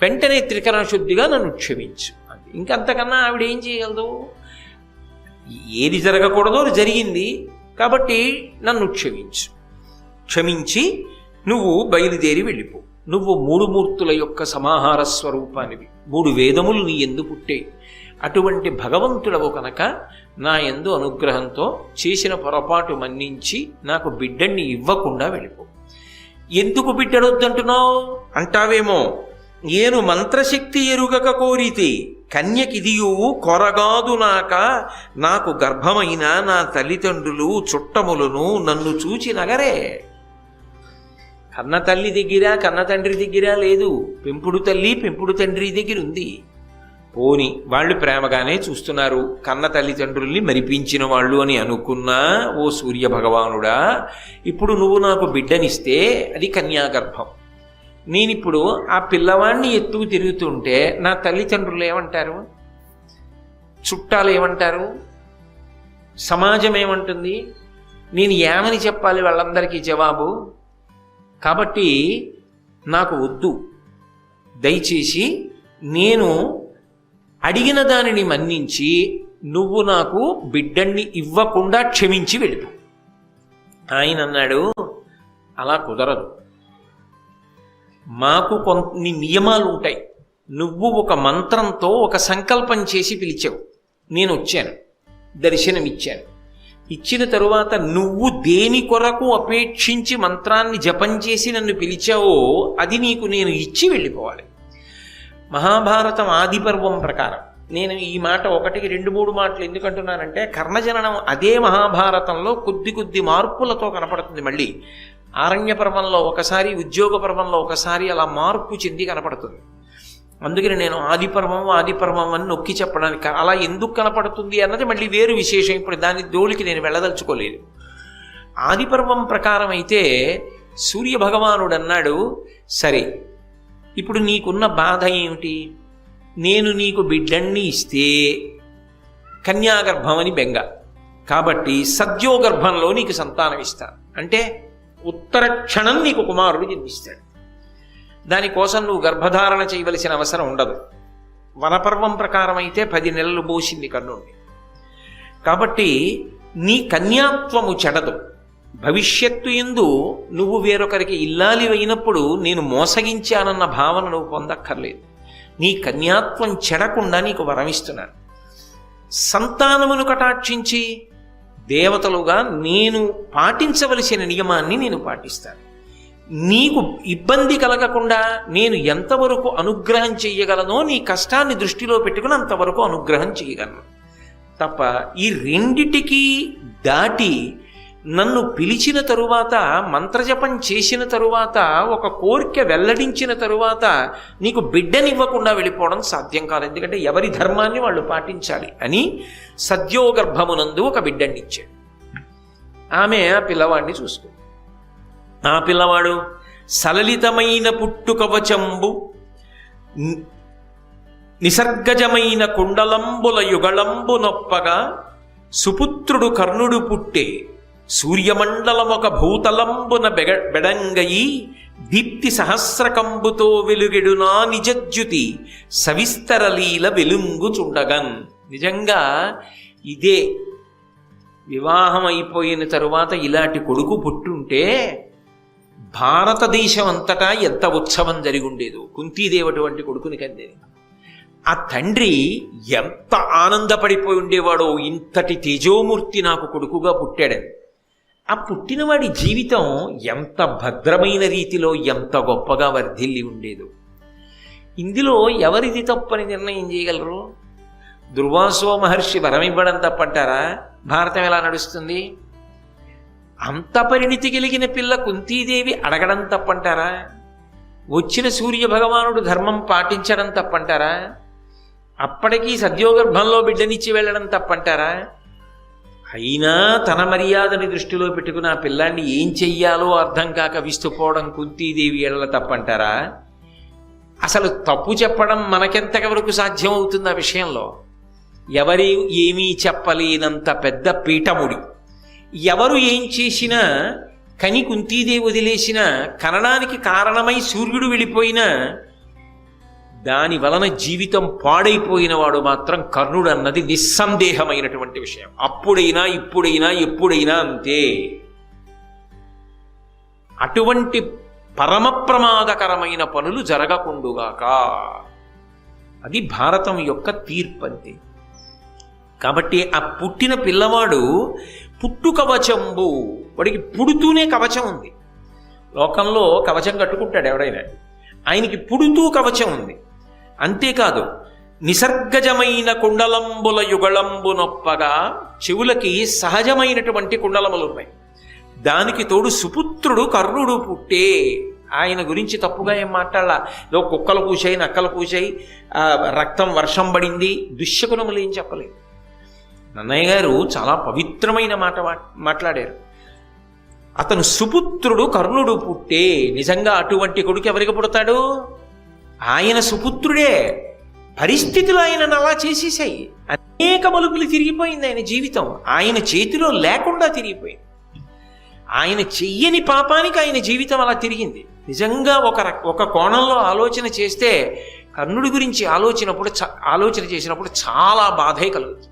వెంటనే త్రికరణ శుద్ధిగా నన్ను క్షమించు. ఇంకంతకన్నా ఆవిడ ఏం చేయగలదు? ఏది జరగకూడదో అది జరిగింది కాబట్టి నన్ను క్షమించి నువ్వు బయలుదేరి వెళ్ళిపో. నువ్వు 3 మూర్తుల యొక్క సమాహార స్వరూపానివి, 3 వేదములు నీ యందు పుట్టాయి. అటువంటి భగవంతుడవు కనుక నా యందు అనుగ్రహంతో చేసిన పొరపాటు మన్నించి నాకు బిడ్డని ఇవ్వకుండా వెళ్ళిపో. ఎందుకు బిడ్డడొద్దంటున్నావు అంటావేమో, ఏను మంత్రశక్తి ఎరుగక కోరితి కన్యకిదియు కొరగాదు నాకు గర్భమైన నా తల్లిదండ్రులు చుట్టములను నన్ను చూచి నగరే. కన్న తల్లి దగ్గర కన్న తండ్రి దగ్గర లేదు, పెంపుడు తల్లి పెంపుడు తండ్రి దగ్గర ఉంది. పోని వాళ్ళు ప్రేమగానే చూస్తున్నారు, కన్న తల్లిదండ్రుల్ని మరిపించిన వాళ్ళు అని అనుకున్నా ఓ సూర్య భగవానుడా, ఇప్పుడు నువ్వు నాకు బిడ్డనిస్తే అది కన్యాగర్భం. నేనిప్పుడు ఆ పిల్లవాడిని ఎత్తుకు తిరుగుతుంటే నా తల్లిదండ్రులు ఏమంటారు, చుట్టాలు ఏమంటారు, సమాజం ఏమంటుంది, నేను ఏమని చెప్పాలి వాళ్ళందరికీ జవాబు? కాబట్టి నాకు వద్దు. దయచేసి నేను అడిగిన దానిని మన్నించి నువ్వు నాకు బిడ్డన్ని ఇవ్వకుండా క్షమించి వెళ్ళు. ఆయన అన్నాడు, అలా కుదరదు. మాకు కొన్ని నియమాలు ఉంటాయి. నువ్వు ఒక మంత్రంతో ఒక సంకల్పం చేసి పిలిచావు, నేను వచ్చాను, దర్శనమిచ్చాను. ఇచ్చిన తరువాత నువ్వు దేని కొరకు అపేక్షించి మంత్రాన్ని జపం చేసి నన్ను పిలిచావో అది నీకు నేను ఇచ్చి వెళ్ళిపోవాలి. మహాభారతం ఆదిపర్వం ప్రకారం నేను ఈ మాట 1, 2, 3 మాటలు ఎందుకంటున్నానంటే, కర్ణజననం అదే మహాభారతంలో కొద్ది మార్పులతో కనపడుతుంది. మళ్ళీ ఆరణ్య పర్వంలో ఒకసారి, ఉద్యోగ పర్వంలో ఒకసారి అలా మార్పు చెంది కనపడుతుంది. అందుకని నేను ఆదిపర్వం అని నొక్కి చెప్పడానికి, అలా ఎందుకు కనపడుతుంది అన్నది మళ్ళీ వేరు విశేషం. ఇప్పుడు దాని జోలికి నేను వెళ్ళదలుచుకోలేదు. ఆదిపర్వం ప్రకారం అయితే సూర్యభగవానుడు అన్నాడు, సరే ఇప్పుడు నీకున్న బాధ ఏమిటి? నేను నీకు బిడ్డన్ని ఇస్తే కన్యాగర్భం అని బెంగ, కాబట్టి సద్యోగర్భంలో నీకు సంతానం ఇస్తాను అంటే ఉత్తర క్షణం నీకు కుమారుడు జన్మిస్తాడు. దానికోసం నువ్వు గర్భధారణ చేయవలసిన అవసరం ఉండదు. వనపర్వం ప్రకారం అయితే 10 నెలలు మోసింది కర్ణుడిని. కాబట్టి నీ కన్యాత్వము చెడదు. భవిష్యత్తు యందు నువ్వు వేరొకరికి ఇల్లాలి అయినప్పుడు నేను మోసగించానన్న భావన నువ్వు పొందక్కర్లేదు. నీ కన్యాత్వం చెడకుండా నీకు వరమిస్తున్నాను. సంతానమును కటాక్షించి దేవతలుగా నేను పాటించవలసిన నియమాన్ని నేను పాటిస్తాను. నీకు ఇబ్బంది కలగకుండా నేను ఎంతవరకు అనుగ్రహం చెయ్యగలనో నీ కష్టాన్ని దృష్టిలో పెట్టుకుని అంతవరకు అనుగ్రహం చేయగలను తప్ప ఈ రెండిటికి దాటి నన్ను పిలిచిన తరువాత, మంత్రజపం చేసిన తరువాత, ఒక కోరిక వెల్లడించిన తరువాత నీకు బిడ్డనివ్వకుండా వెళ్ళిపోవడం సాధ్యం కాదు. ఎందుకంటే ఎవరి ధర్మాన్ని వాళ్ళు పాటించాలి అని సద్యోగర్భమునందు ఒక బిడ్డనిచ్చాడు. ఆమె ఆ పిల్లవాడిని చూసుకుంది. ఆ పిల్లవాడు సలలితమైన పుట్టుకవచంబు నిసర్గజమైన కుండలంబుల యుగళంబు నొప్పగా సుపుత్రుడు కర్ణుడు పుట్టే సూర్యమండలమొక భూతలంబున బెడంగయి దీప్తి సహస్రకంబుతో వెలుగెడునా నిజజ్యుతి సవిస్తరలీల వెలుంగుచుండగన్. నిజంగా ఇదే వివాహం అయిపోయిన తరువాత ఇలాంటి కొడుకు పుట్టుంటే భారతదేశం అంతటా ఎంత ఉత్సవం జరిగి ఉండేదో. కుంతీదేవి అటువంటి కొడుకుని కందేది. ఆ తండ్రి ఎంత ఆనందపడిపోయి ఉండేవాడో, ఇంతటి తేజోమూర్తి నాకు కొడుకుగా పుట్టాడని. ఆ పుట్టినవాడి జీవితం ఎంత భద్రమైన రీతిలో, ఎంత గొప్పగా వర్ధిల్లి ఉండేదో. ఇందులో ఎవరిది తప్పని నిర్ణయం చేయగలరు? దుర్వాసో మహర్షి వరమివ్వడం తప్పంటారా? భారతం ఎలా నడుస్తుంది? అంత పరిణితి కలిగిన పిల్ల కుంతీదేవి అడగడం తప్పంటారా? వచ్చిన సూర్య భగవానుడు ధర్మం పాటించడం తప్పంటారా? అప్పటికీ సద్యోగర్భంలో బిడ్డనిచ్చి వెళ్ళడం తప్పంటారా? అయినా తన మర్యాదని దృష్టిలో పెట్టుకుని ఆ పిల్లాన్ని ఏం చెయ్యాలో అర్థం కాక విస్తుపోవడం కుంతీదేవి ఏళ్ళ తప్పంటారా? అసలు తప్పు చెప్పడం మనకెంతవరకు సాధ్యం అవుతుంది? ఆ విషయంలో ఎవరి ఏమీ చెప్పలేనంత పెద్ద పీఠముడి, ఎవరు ఏం చేసినా కని కుంతీదేవి వదిలేసినా, కనడానికి కారణమై సూర్యుడు వెళ్ళిపోయినా దాని వలన జీవితం పాడైపోయిన వాడు మాత్రం కర్ణుడు అన్నది నిస్సందేహమైనటువంటి విషయం. అప్పుడైనా ఇప్పుడైనా ఎప్పుడైనా అంతే. అటువంటి పరమ ప్రమాదకరమైన పనులు జరగకుండుగాక, అది భారతం యొక్క తీర్పు అంతే. కాబట్టి ఆ పుట్టిన పిల్లవాడు పుట్టు కవచంబు, వాడికి పుడుతూనే కవచం ఉంది. లోకంలో కవచం కట్టుకుంటాడు ఎవడైనా, ఆయనకి పుడుతూ కవచం ఉంది. అంతేకాదు, నిసర్గజమైన కుండలంబుల యుగళంబు నొప్పగా, చెవులకి సహజమైనటువంటి కుండలములు ఉన్నాయి. దానికి తోడు సుపుత్రుడు కర్ణుడు పుట్టే. ఆయన గురించి తప్పుగా ఏం మాట్లాడాల, ఏదో కుక్కలు కూసాయి, నక్కలు కూసాయి, రక్తం వర్షం పడింది, దుశ్శకునములు ఏం చెప్పలేదు. నన్నయ్య గారు చాలా పవిత్రమైన మాట మాట్లాడారు. అతను సుపుత్రుడు కర్ణుడు పుట్టే. నిజంగా అటువంటి కొడుకు ఎవరికి పుడతాడు? ఆయన సుపుత్రుడే. పరిస్థితులు ఆయనను అలా చేసేసాయి. అనేక మలుపులు తిరిగిపోయింది ఆయన జీవితం. ఆయన చేతిలో లేకుండా తిరిగిపోయింది. ఆయన చెయ్యని పాపానికి ఆయన జీవితం అలా తిరిగింది. నిజంగా ఒక కోణంలో ఆలోచన చేస్తే కర్ణుడి గురించి ఆలోచన చేసినప్పుడు చాలా బాధే కలుగుతుంది.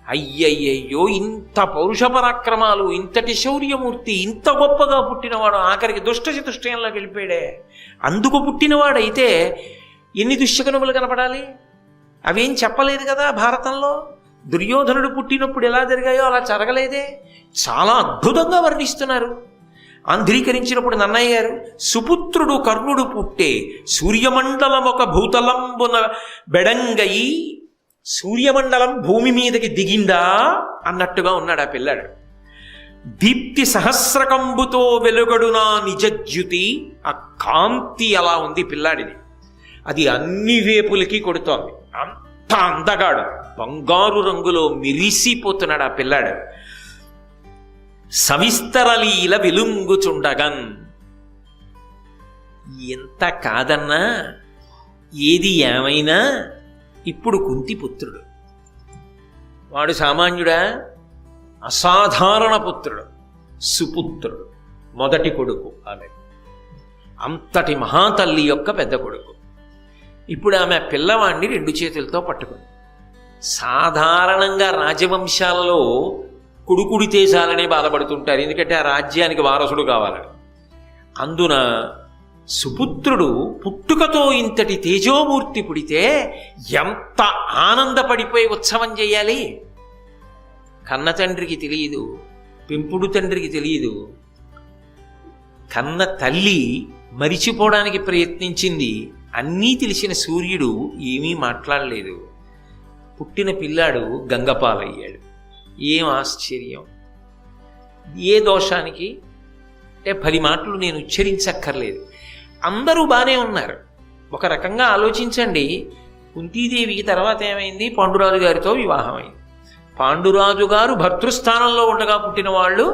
అయ్యయ్యయ్యో, ఇంత పౌరుష పరాక్రమాలు, ఇంతటి శౌర్యమూర్తి, ఇంత గొప్పగా పుట్టినవాడు ఆఖరికి దుష్టచతుష్టయంలోకి వెళ్ళిపోయాడే. అందుకు పుట్టినవాడైతే ఎన్ని దుశ్శకునములు కనపడాలి? అవేం చెప్పలేదు కదా భారతంలో. దుర్యోధనుడు పుట్టినప్పుడు ఎలా జరిగాయో అలా జరగలేదే. చాలా అద్భుతంగా వర్ణిస్తున్నారు. ఆంధ్రీకరించినప్పుడు నన్నయ్య గారు, సుపుత్రుడు కర్ణుడు పుట్టే సూర్యమండలం ఒక భూతలంబున బెడంగయి, సూర్యమండలం భూమి మీదకి దిగిందా అన్నట్టుగా ఉన్నాడు ఆ పిల్లాడు. దీప్తి సహస్రకంబుతో వెలుగడు నా నిజజ్యుతి, ఆ కాంతి అలా ఉంది పిల్లాడిది. అది అన్ని వేపులకి కొడుతోంది. అంత అందగాడు, బంగారు రంగులో మిరిసిపోతున్నాడు ఆ పిల్లాడు. సవిస్తరలీల వెలుంగుచుండగన్, ఎంత కాదన్నా ఏది ఏమైనా ఇప్పుడు కుంతిపుత్రుడు. వాడు సామాన్యుడా? అసాధారణ పుత్రుడు, సుపుత్రుడు, మొదటి కొడుకు ఆమె. అంతటి మహాతల్లి యొక్క పెద్ద కొడుకు. ఇప్పుడు ఆమె పిల్లవాడిని 2 చేతులతో పట్టుకుంది. సాధారణంగా రాజవంశాలలో కొడుకుడితే చాలనే బాధపడుతుంటారు, ఎందుకంటే ఆ రాజ్యానికి వారసుడు కావాలని. అందున సుపుత్రుడు పుట్టుకతో ఇంతటి తేజోమూర్తి పుడితే ఎంత ఆనందపడిపోయి ఉత్సవం చేయాలి. కన్న తండ్రికి తెలియదు, పెంపుడు తండ్రికి తెలియదు. కన్న తల్లి మరిచిపోవడానికి ప్రయత్నించింది. అన్నీ తెలిసిన సూర్యుడు ఏమీ మాట్లాడలేదు. పుట్టిన పిల్లాడు గంగపాలయ్యాడు. ఏం ఆశ్చర్యం! ఏ దోషానికి? అంటే 10 మాటలు నేను ఉచ్చరించక్కర్లేదు. అందరూ బాగానే ఉన్నారు. ఒక రకంగా ఆలోచించండి. కుంతీదేవికి తర్వాత ఏమైంది? పాండురాజు గారితో వివాహం అయింది. పాండురాజు గారు భర్తృస్థానంలో ఉండగా పుట్టిన వాళ్ళు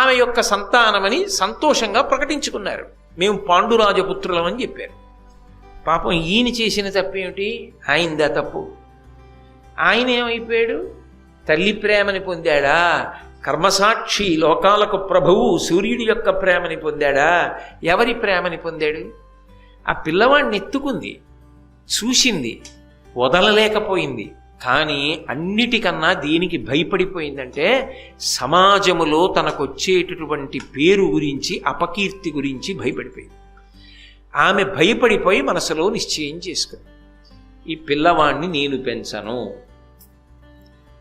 ఆమె యొక్క సంతానమని సంతోషంగా ప్రకటించుకున్నారు. మేము పాండురాజపుత్రులమని చెప్పారు. పాపం ఈయన చేసిన తప్పేమిటి? ఆయనదా తప్పు. ఆయన ఏమైపోయాడు? తల్లి ప్రేమని పొందాడా? కర్మసాక్షి లోకాలకు ప్రభువు సూర్యుడి యొక్క ప్రేమని పొందాడా? ఎవరి ప్రేమని పొందాడు? ఆ పిల్లవాడిని ఎత్తుకుంది, చూసింది, వదలలేకపోయింది. కానీ అన్నిటికన్నా దేనికి భయపడిపోయిందంటే సమాజములో తనకొచ్చేటటువంటి పేరు గురించి, అపకీర్తి గురించి భయపడిపోయింది. ఆమె భయపడిపోయి మనసులో నిశ్చయం చేసుకుంది, ఈ పిల్లవాణ్ణి నేను పెంచను.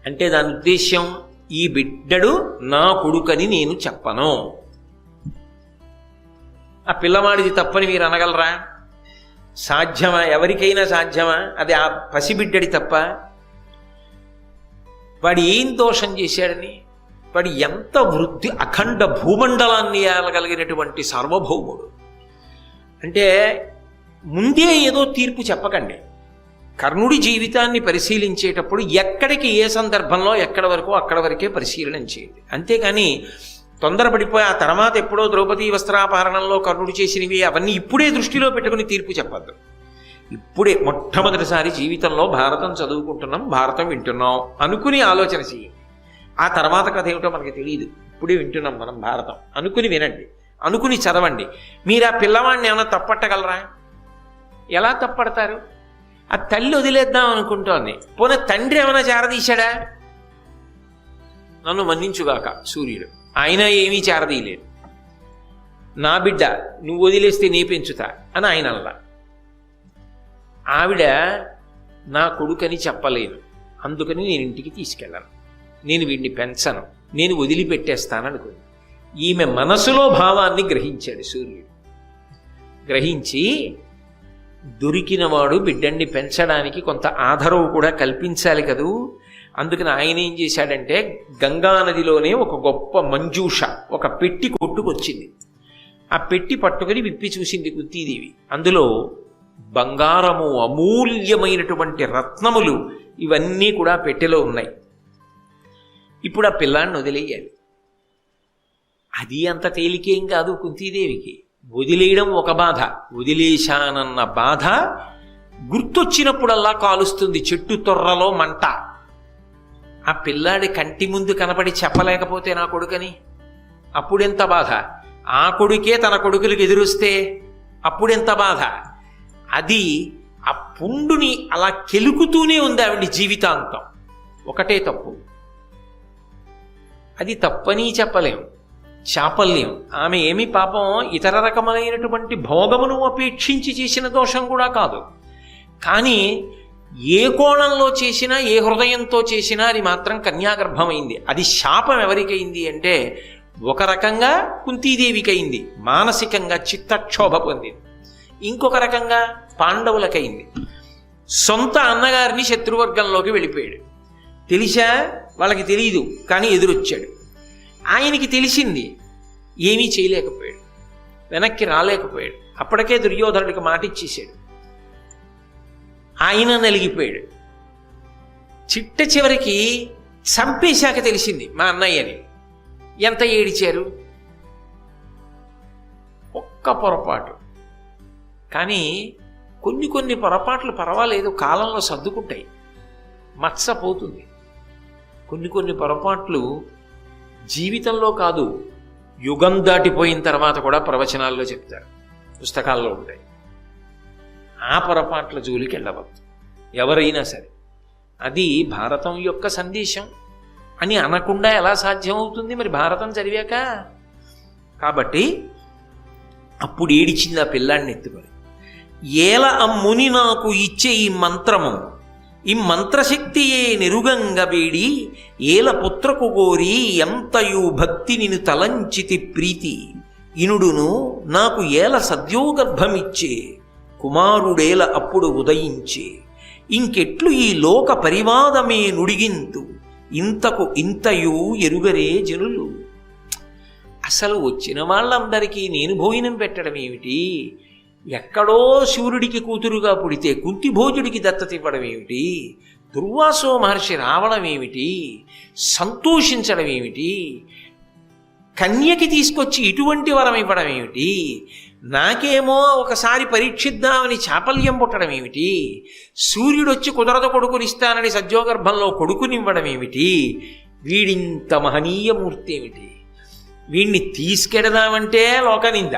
అంటే దాని ఉద్దేశ్యం, ఈ బిడ్డడు నా కొడుకని నేను చెప్పను. ఆ పిల్లవాడిది తప్పని మీరు అనగలరా? సాధ్యమా? ఎవరికైనా సాధ్యమా? అది ఆ పసిబిడ్డడి తప్ప? వాడు ఏం దోషం చేశాడని? వాడు ఎంత వృద్ధి, అఖండ భూమండలాన్ని ఏలగలిగినటువంటి సార్వభౌముడు. అంటే ముందే ఏదో తీర్పు చెప్పకండి. కర్ణుడి జీవితాన్ని పరిశీలించేటప్పుడు ఎక్కడికి ఏ సందర్భంలో ఎక్కడ వరకు అక్కడ వరకే పరిశీలన చేయండి. అంతేకాని తొందరపడిపోయి ఆ తర్వాత ఎప్పుడో ద్రౌపదీ వస్త్రాపహరణంలో కర్ణుడు చేసినవి అవన్నీ ఇప్పుడే దృష్టిలో పెట్టుకుని తీర్పు చెప్పద్దు. ఇప్పుడే మొట్టమొదటిసారి జీవితంలో భారతం చదువుకుంటున్నాం, భారతం వింటున్నాం అనుకుని ఆలోచన చేయండి. ఆ తర్వాత కథ ఏమిటో మనకి తెలియదు, ఇప్పుడే వింటున్నాం మనం భారతం అనుకుని వినండి, అనుకుని చదవండి. మీరు ఆ పిల్లవాడిని ఏమైనా తప్పట్టగలరా? ఎలా తప్పడతారు? ఆ తల్లి వదిలేద్దాం అనుకుంటోంది, పోనీ తండ్రి ఏమైనా చేరదీశాడా? నన్ను మన్నించుగాక సూర్యుడు, ఆయన ఏమీ చేరదీయలేడు. నా బిడ్డ నువ్వు వదిలేస్తే నీ పెంచుతా అని ఆయన అలా. ఆవిడ నా కొడుకని చెప్పలేను, అందుకని నేను ఇంటికి తీసుకెళ్ళను, నేను వీడిని పెంచను, నేను వదిలిపెట్టేస్తాననుకుంది. ఈమె మనసులో భావాన్ని గ్రహించాడు సూర్యుడు. గ్రహించి దొరికినవాడు బిడ్డన్ని పెంచడానికి కొంత ఆధారం కూడా కల్పించాలి కదూ. అందుకని ఆయన ఏం చేశాడంటే గంగానదిలోనే ఒక గొప్ప మంజూష, ఒక పెట్టి కొట్టుకొచ్చింది. ఆ పెట్టి పట్టుకుని విప్పి చూసింది కుంతీదేవి. అందులో బంగారము, అమూల్యమైనటువంటి రత్నములు ఇవన్నీ కూడా పెట్టెలో ఉన్నాయి. ఇప్పుడు ఆ పిల్లాన్ని వదిలేయాలి. అది అంత తేలికేం కాదు కుంతీదేవికి. వదిలేయడం ఒక బాధ, వదిలేశానన్న బాధ గుర్తొచ్చినప్పుడల్లా కాలుస్తుంది. చెట్టు తొర్రలో మంట. ఆ పిల్లాడి కంటి ముందు కనపడి చెప్పలేకపోతే నా కొడుకని అప్పుడెంత బాధ. ఆ కొడుకే తన కొడుకులకు ఎదురొస్తే అప్పుడెంత బాధ. అది ఆ పుండుని అలా కెలుకుతూనే ఉంది ఆవిడ జీవితాంతం. ఒకటే తప్పు. అది తప్పని చెప్పలేం, చాపల్యం. ఆమె ఏమి పాపం ఇతర రకములైనటువంటి భోగమును అపేక్షించి చేసిన దోషం కూడా కాదు. కానీ ఏ కోణంలో చేసినా, ఏ హృదయంతో చేసినా అది మాత్రం కన్యాగర్భమైంది. అది శాపం ఎవరికైంది అంటే ఒక రకంగా కుంతీదేవికైంది, మానసికంగా చిత్తక్షోభ పొందింది. ఇంకొక రకంగా పాండవులకైంది. సొంత అన్నగారిని శత్రువర్గంలోకి వెళ్ళిపోయాడు. తెలిసా? వాళ్ళకి తెలియదు, కానీ ఎదురొచ్చాడు. ఆయనకి తెలిసింది, ఏమీ చేయలేకపోయాడు, వెనక్కి రాలేకపోయాడు. అప్పటికే దుర్యోధనుడికి మాట ఇచ్చేసాడు. ఆయన నలిగిపోయాడు. చిట్ట చివరికి చంపేశాక తెలిసింది మా అన్నయ్యని. ఎంత ఏడిచారు! ఒక్క పొరపాటు. కానీ కొన్ని పొరపాట్లు పర్వాలేదు, కాలంలో సర్దుకుంటాయి, మచ్చ పోతుంది. కొన్ని పొరపాట్లు జీవితంలో కాదు, యుగం దాటిపోయిన తర్వాత కూడా ప్రవచనాల్లో చెప్తారు, పుస్తకాల్లో ఉంటాయి. ఆ పొరపాట్ల జోలికి వెళ్ళవద్దు ఎవరైనా సరే. అది భారతం యొక్క సందేశం అని అనకుండా ఎలా సాధ్యమవుతుంది మరి భారతం చదివాక? కాబట్టి అప్పుడు ఏడిచింది ఆ పిల్లాడిని ఎత్తుకొని, ఏల అమ్ముని నాకు ఇచ్చే ఈ మంత్రము, ఈ మంత్రశక్తియే నెరుగంగ వేడి, ఏల పుత్రకు గోరి ఎంతయు భక్తి నిన్ను తలంచితి ప్రీతి, ఇనుడును నాకు ఏల సద్యోగర్భమిచ్చే, కుమారుడేల అప్పుడు ఉదయించే, ఇంకెట్లు ఈ లోక పరివాదమే నుడిగింతు, ఇంతకు ఇంతయు ఎరుగరే జనులు. అసలు వచ్చిన వాళ్ళందరికీ నేను భోజనం పెట్టడం ఏమిటి? ఎక్కడో సూర్యుడికి కూతురుగా పుడితే కుంతిభోజుడికి దత్తత ఇవ్వడం ఏమిటి? దుర్వాసో మహర్షి రావడం ఏమిటి? సంతోషించడం ఏమిటి? కన్యకి తీసుకొచ్చి ఇటువంటి వరం ఇవ్వడం ఏమిటి? నాకేమో ఒకసారి పరీక్షిద్దామని చాపల్యం పుట్టడం ఏమిటి? సూర్యుడు వచ్చి కుదరద కొడుకునిస్తానని సద్యోగర్భంలో కొడుకునివ్వడం ఏమిటి? వీడింత మహనీయమూర్తి ఏమిటి? వీడిని తీసుకెడదామంటే లోకనింద.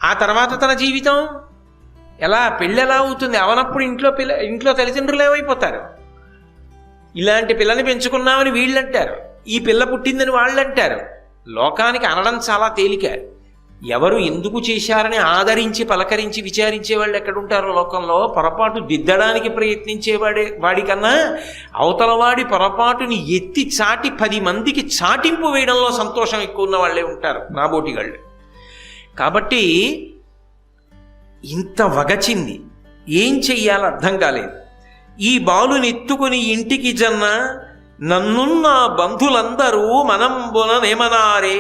ఆ తర్వాత తన జీవితం ఎలా, పెళ్ళెలా అవుతుంది? అవనప్పుడు ఇంట్లో తల్లిదండ్రులు ఏమైపోతారు? ఇలాంటి పిల్లని పెంచుకున్నామని వీళ్ళంటారు, ఈ పిల్ల పుట్టిందని వాళ్ళంటారు. లోకానికి అనడం చాలా తేలిక. ఎవరు ఎందుకు చేశారని ఆదరించి పలకరించి విచారించే వాళ్ళు ఎక్కడుంటారో లోకంలో? పొరపాటు దిద్దడానికి వాడికన్నా అవతలవాడి పొరపాటుని ఎత్తి చాటి 10 మందికి చాటింపు వేయడంలో సంతోషం ఎక్కువ ఉన్న వాళ్ళే ఉంటారు నాబోటిగాళ్ళు. కాబట్టి ఇంత వగచింది, ఏం చెయ్యాలో అర్థం కాలేదు. ఈ బాలుని ఎత్తుకుని ఇంటికి జన్న, నన్నున్న బంధులందరూ మనంబుననేమనారే,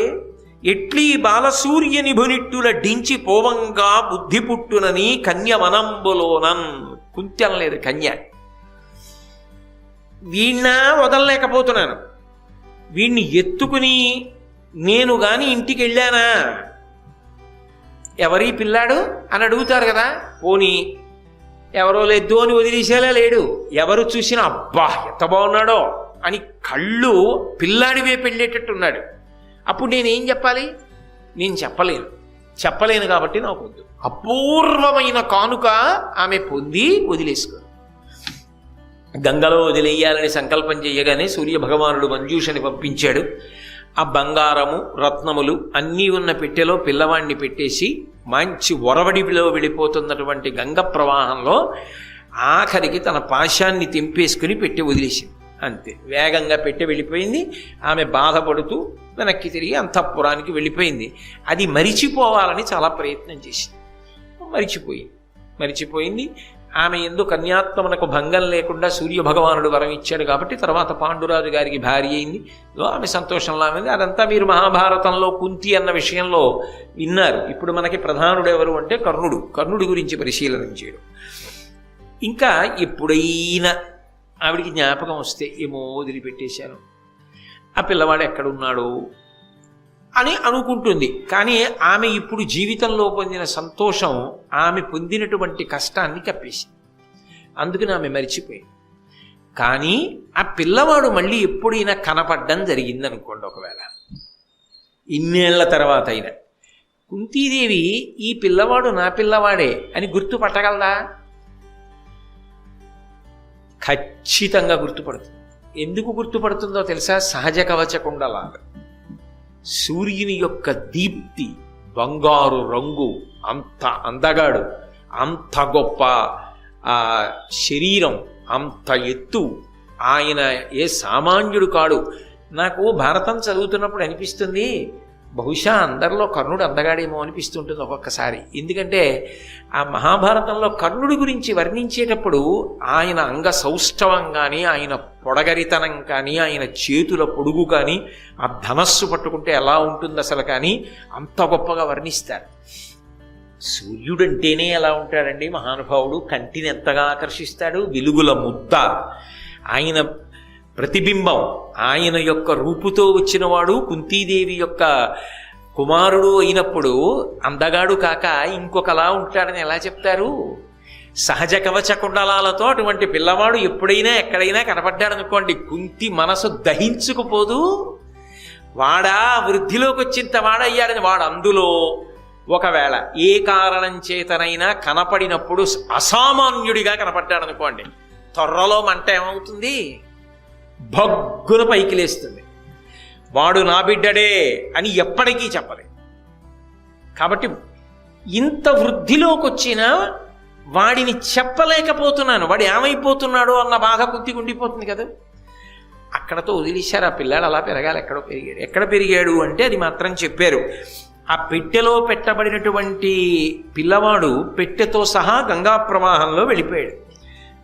ఎట్లీ బాలసూర్యని భునిట్టుల డించి పోవంగా బుద్ధి పుట్టునని కన్య మనంబులోనన్. కుంత్యం లేదు కన్య. వీణ్ణ వదలలేకపోతున్నాను, వీణ్ణి ఎత్తుకుని నేను గాని ఇంటికి వెళ్ళానా, ఎవరీ పిల్లాడు అని అడుగుతారు కదా. పోనీ ఎవరో లేదు అని వదిలేసేలా లేడు. ఎవరు చూసినా అబ్బా ఎంత బాగున్నాడో అని కళ్ళు పిల్లాడివే పెళ్ళేటట్టున్నాడు. అప్పుడు నేనేం చెప్పాలి? నేను చెప్పలేను కాబట్టి నాకు వద్దు. అపూర్వమైన కానుక ఆమె పొంది వదిలేసుకో. గంగలో వదిలేయాలని సంకల్పం చేయగానే సూర్యభగవానుడు మంజూషని పంపించాడు. ఆ బంగారము రత్నములు అన్నీ ఉన్న పెట్టెలో పిల్లవాడిని పెట్టేసి మంచి ఒరవడిలో వెళ్ళిపోతున్నటువంటి గంగ ప్రవాహంలో ఆఖరికి తన పాశాన్ని తెంపేసుకుని పెట్టి వదిలేసింది. అంతే, వేగంగా పెట్టి వెళ్ళిపోయింది. ఆమె బాధపడుతూ వెనక్కి తిరిగి అంతఃపురానికి వెళ్ళిపోయింది. అది మరిచిపోవాలని చాలా ప్రయత్నం చేసింది, మరిచిపోయింది. ఆమె యందు కన్యాత్మనకు భంగం లేకుండా సూర్యభగవానుడు వరం ఇచ్చాడు కాబట్టి తర్వాత పాండురాజు గారికి భార్య అయింది. ఆమె సంతోషంలో ఆమె. అదంతా మీరు మహాభారతంలో కుంతి అన్న విషయంలో విన్నారు. ఇప్పుడు మనకి ప్రధానుడు ఎవరు అంటే కర్ణుడి గురించి పరిశీలన చేయడం. ఇంకా ఎప్పుడైనా ఆవిడికి జ్ఞాపకం వస్తే ఏమో వదిలిపెట్టేశాను, ఆ పిల్లవాడు ఎక్కడున్నాడు అని అనుకుంటుంది. కానీ ఆమె ఇప్పుడు జీవితంలో పొందిన సంతోషం ఆమె పొందినటువంటి కష్టాన్ని కప్పేసింది. అందుకని ఆమె మరిచిపోయింది. కానీ ఆ పిల్లవాడు మళ్ళీ ఎప్పుడైనా కనపడ్డం జరిగిందనుకోండి, ఒకవేళ ఇన్నేళ్ల తర్వాత అయినా, కుంతీదేవి ఈ పిల్లవాడు నా పిల్లవాడే అని గుర్తుపట్టగలదా? ఖచ్చితంగా గుర్తుపడుతుంది. ఎందుకు గుర్తుపడుతుందో తెలుసా? సహజ కవచకుండలాగా సూర్యుని యొక్క దీప్తి, బంగారు రంగు, అంత అందగాడు, అంత గొప్ప శరీరం, అంత ఎత్తు, ఆయన ఏ సామాన్యుడు కాడు. నాకు భారతం చదువుతున్నప్పుడు అనిపిస్తుంది, బహుశా అందరిలో కర్ణుడు అందగాడేమో అనిపిస్తుంటుంది ఒక్కొక్కసారి. ఎందుకంటే ఆ మహాభారతంలో కర్ణుడి గురించి వర్ణించేటప్పుడు ఆయన అంగ సౌష్ఠవం కానీ, ఆయన పొడగరితనం కానీ, ఆయన చేతుల పొడుగు కానీ, ఆ ధనస్సు పట్టుకుంటే ఎలా ఉంటుంది అసలు కానీ అంత గొప్పగా వర్ణిస్తారు. సూర్యుడంటేనే ఎలా ఉంటాడండి మహానుభావుడు, కంటిని ఎంతగా ఆకర్షిస్తాడు, వెలుగుల ముద్ద, ఆయన ప్రతిబింబం, ఆయన యొక్క రూపుతో వచ్చినవాడు, కుంతీదేవి యొక్క కుమారుడు అయినప్పుడు అందగాడు కాక ఇంకొకలా ఉంటాడని ఎలా చెప్తారు? సహజ కవచ కుండలాలతో అటువంటి పిల్లవాడు ఎప్పుడైనా ఎక్కడైనా కనపడ్డాడనుకోండి, కుంతి మనసు దహించుకుపోదు. వాడా వృద్ధిలోకి వచ్చింత వాడయ్యాడని, వాడు అందులో ఒకవేళ ఏ కారణం చేతనైనా కనపడినప్పుడు అసామాన్యుడిగా కనపడ్డాడనుకోండి, త్వరలో మంట ఏమవుతుంది? భగ్గున పైకి లేస్తుంది. వాడు నా బిడ్డడే అని ఎప్పటికీ చెప్పలేదు. కాబట్టి ఇంత వృద్ధిలోకి వచ్చినా వాడిని చెప్పలేకపోతున్నాను, వాడు ఏమైపోతున్నాడో అన్న బాధ కొద్దిగా ఉండిపోతుంది కదా. అక్కడతో వదిలేశారు. ఆ పిల్లాడు అలా పెరగాలి. ఎక్కడో పెరిగాడు. ఎక్కడ పెరిగాడు అంటే అది మాత్రం చెప్పారు. ఆ పెట్టెలో పెట్టబడినటువంటి పిల్లవాడు పెట్టెతో సహా గంగా ప్రవాహంలో వెళ్ళిపోయాడు.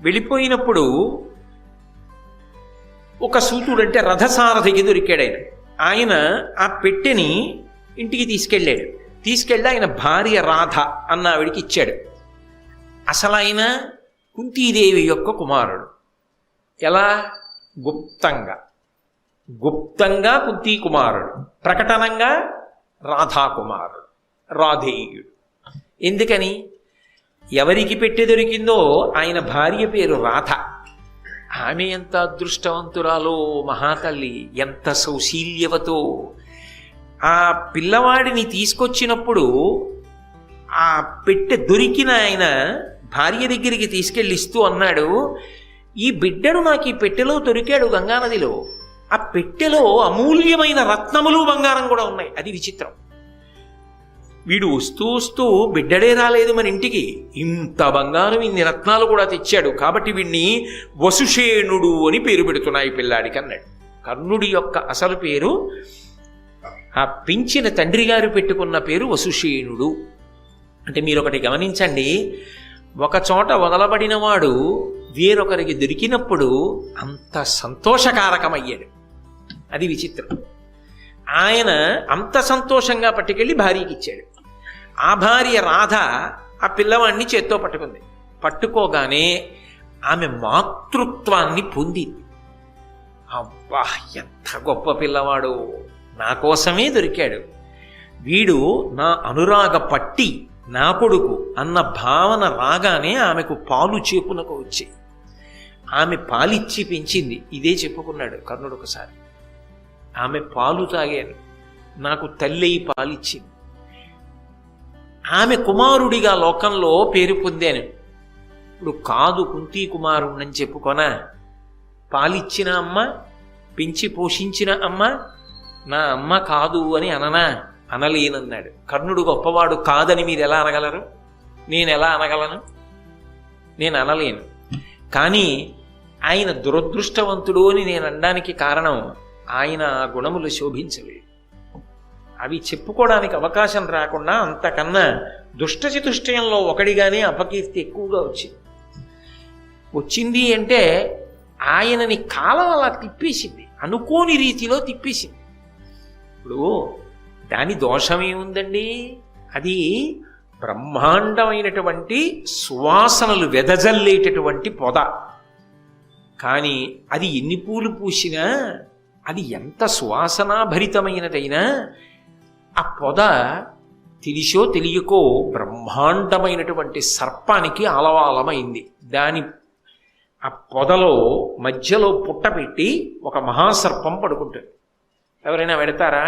వెళ్ళిపోయినప్పుడు ఒక సూతుడు అంటే రథసారథికి దొరికాడు. ఆయన ఆ పెట్టెని ఇంటికి తీసుకెళ్ళి ఆయన భార్య రాధ అన్న ఆవిడికి ఇచ్చాడు. అసలు ఆయన కుంతీదేవి యొక్క కుమారుడు. ఎలా? గుప్తంగా కుంతీ కుమారుడు, ప్రకటనంగా రాధా కుమారుడు, రాధేయుడు. ఎందుకని? ఎవరికి పెట్టె దొరికిందో ఆయన భార్య పేరు రాధ. ఆమె ఎంత అదృష్టవంతురాలో మహాతల్లి, ఎంత సౌశీల్యవతో. ఆ పిల్లవాడిని తీసుకొచ్చినప్పుడు ఆ పెట్టె దొరికిన ఆయన భార్య దగ్గరికి తీసుకెళ్ళి ఇస్తూ అన్నాడు, ఈ బిడ్డడు నాకు ఈ పెట్టెలో దొరికాడు గంగానదిలో. ఆ పెట్టెలో అమూల్యమైన రత్నములు, బంగారం కూడా ఉన్నాయి. అది విచిత్రం. వీడు వస్తూ బిడ్డడే రాలేదు మన ఇంటికి, ఇంత బంగారం, ఇన్ని రత్నాలు కూడా తెచ్చాడు. కాబట్టి వీడిని వసుషేణుడు అని పేరు పెడుతున్నాయి పిల్లాడికి అన్నాడు. కర్ణుడి యొక్క అసలు పేరు, ఆ పెంచిన తండ్రి గారు పెట్టుకున్న పేరు వసుషేణుడు. అంటే మీరు ఒకటి గమనించండి, ఒక చోట వదలబడిన వాడు వేరొకరికి దొరికినప్పుడు అంత సంతోషకారకమయ్యాడు. అది విచిత్రం. ఆయన అంత సంతోషంగా పట్టుకెళ్ళి భార్యకి ఇచ్చాడు. ఆ భార్య రాధ ఆ పిల్లవాడిని చేత్తో పట్టుకుంది. పట్టుకోగానే ఆమె మాతృత్వాన్ని పొందింది. అబ్బా, ఎంత గొప్ప పిల్లవాడు, నా కోసమే దొరికాడు, వీడు నా అనురాగ పట్టి, నా కొడుకు అన్న భావన రాగానే ఆమెకు పాలు చేపునకు వచ్చాయి. ఆమె పాలిచ్చి పెంచింది. ఇదే చెప్పుకున్నాడు కర్ణుడు ఒకసారి. ఆమె పాలు తాగాను, నాకు తల్లి పాలిచ్చింది. ఆమె కుమారుడిగా లోకంలో పేరు పొందాను. ఇప్పుడు కాదు కుంతీ కుమారుణ్ణని చెప్పుకొనా? పాలిచ్చిన అమ్మ, పెంచి పోషించిన అమ్మ నా అమ్మ కాదు అని అననా? అనలేనన్నాడు. కర్ణుడు గొప్పవాడు కాదని మీరు ఎలా అనగలరు? నేను ఎలా అనగలను? నేను అనలేను. కానీ ఆయన దురదృష్టవంతుడు అని నేను అనడానికి కారణం, ఆయన ఆ గుణములు శోభించలేదు. అవి చెప్పుకోవడానికి అవకాశం రాకుండా అంతకన్నా దుష్టచతుష్టయంలో ఒకడిగానే అపకీర్తి ఎక్కువగా వచ్చింది అంటే ఆయనని కాలం అలా తిప్పేసింది, అనుకోని రీతిలో తిప్పేసింది. ఇప్పుడు దాని దోషమేముందండి? అది బ్రహ్మాండమైనటువంటి సువాసనలు వెదజల్లేటటువంటి పొద. కానీ అది ఎన్ని పూలు పూసినా, అది ఎంత సువాసనాభరితమైనదైనా, ఆ పొద తెలిసో తెలియకో బ్రహ్మాండమైనటువంటి సర్పానికి ఆలవాలమైంది. దాని ఆ పొదలో మధ్యలో పుట్టపెట్టి ఒక మహాసర్పం పడుకుంటుంది. ఎవరైనా వెడతారా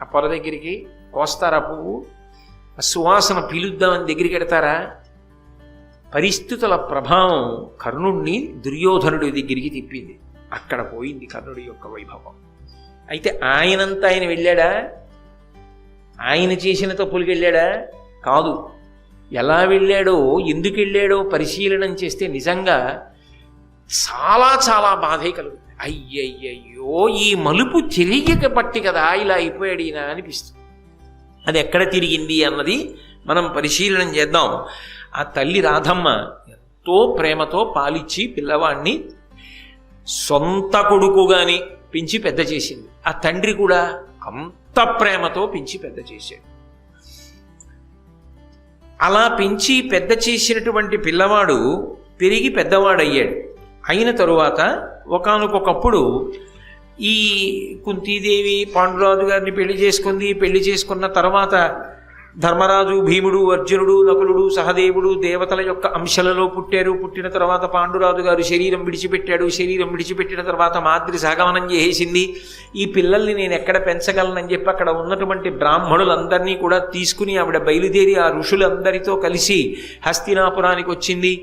ఆ పొద దగ్గరికి? కోస్తారా పువ్వు? ఆ సువాసన పీలుద్దామని దగ్గరికి ఎడతారా? పరిస్థితుల ప్రభావం కర్ణుణ్ణి దుర్యోధనుడి దగ్గరికి తిప్పింది. అక్కడ పోయింది కర్ణుడి యొక్క వైభవం. అయితే ఆయనంతా ఆయన వెళ్ళాడా? ఆయన చేసిన తప్పులకి వెళ్ళాడా? కాదు. ఎలా వెళ్ళాడో, ఎందుకు వెళ్ళాడో పరిశీలనం చేస్తే నిజంగా చాలా చాలా బాధే కలుగుతుంది. అయ్యయ్యయ్యో, ఈ మలుపు తిరిగిక పట్టి కదా ఇలా అయిపోయాడు ఈయన అనిపిస్తుంది. అది ఎక్కడ తిరిగింది అన్నది మనం పరిశీలనం చేద్దాం. ఆ తల్లి రాధమ్మ ఎంతో ప్రేమతో పాలిచ్చి పిల్లవాడిని సొంత కొడుకుగాని పెంచి పెద్ద చేసింది. ఆ తండ్రి కూడా అంత ప్రేమతో పెంచి పెద్ద చేశాడు. అలా పెంచి పెద్ద చేసినటువంటి పిల్లవాడు పెరిగి పెద్దవాడయ్యాడు. అయిన తరువాత ఒకానొకప్పుడు ఈ కుంతీదేవి పాండురాజు గారిని పెళ్లి చేసుకుంది. పెళ్లి చేసుకున్న తర్వాత ధర్మరాజు, భీముడు, అర్జునుడు, నకులుడు, సహదేవుడు దేవతల యొక్క అంశాలలో పుట్టారు. పుట్టిన తర్వాత పాండురాజు గారు శరీరం విడిచిపెట్టాడు. శరీరం విడిచిపెట్టిన తర్వాత మాద్రి సహగమనం చేసేసింది. ఈ పిల్లల్ని నేను ఎక్కడ పెంచగలనని చెప్పి అక్కడ ఉన్నటువంటి బ్రాహ్మణులందరినీ కూడా తీసుకుని ఆవిడ బయలుదేరి ఆ ఋషులందరితో కలిసి హస్తినాపురానికి వచ్చింది.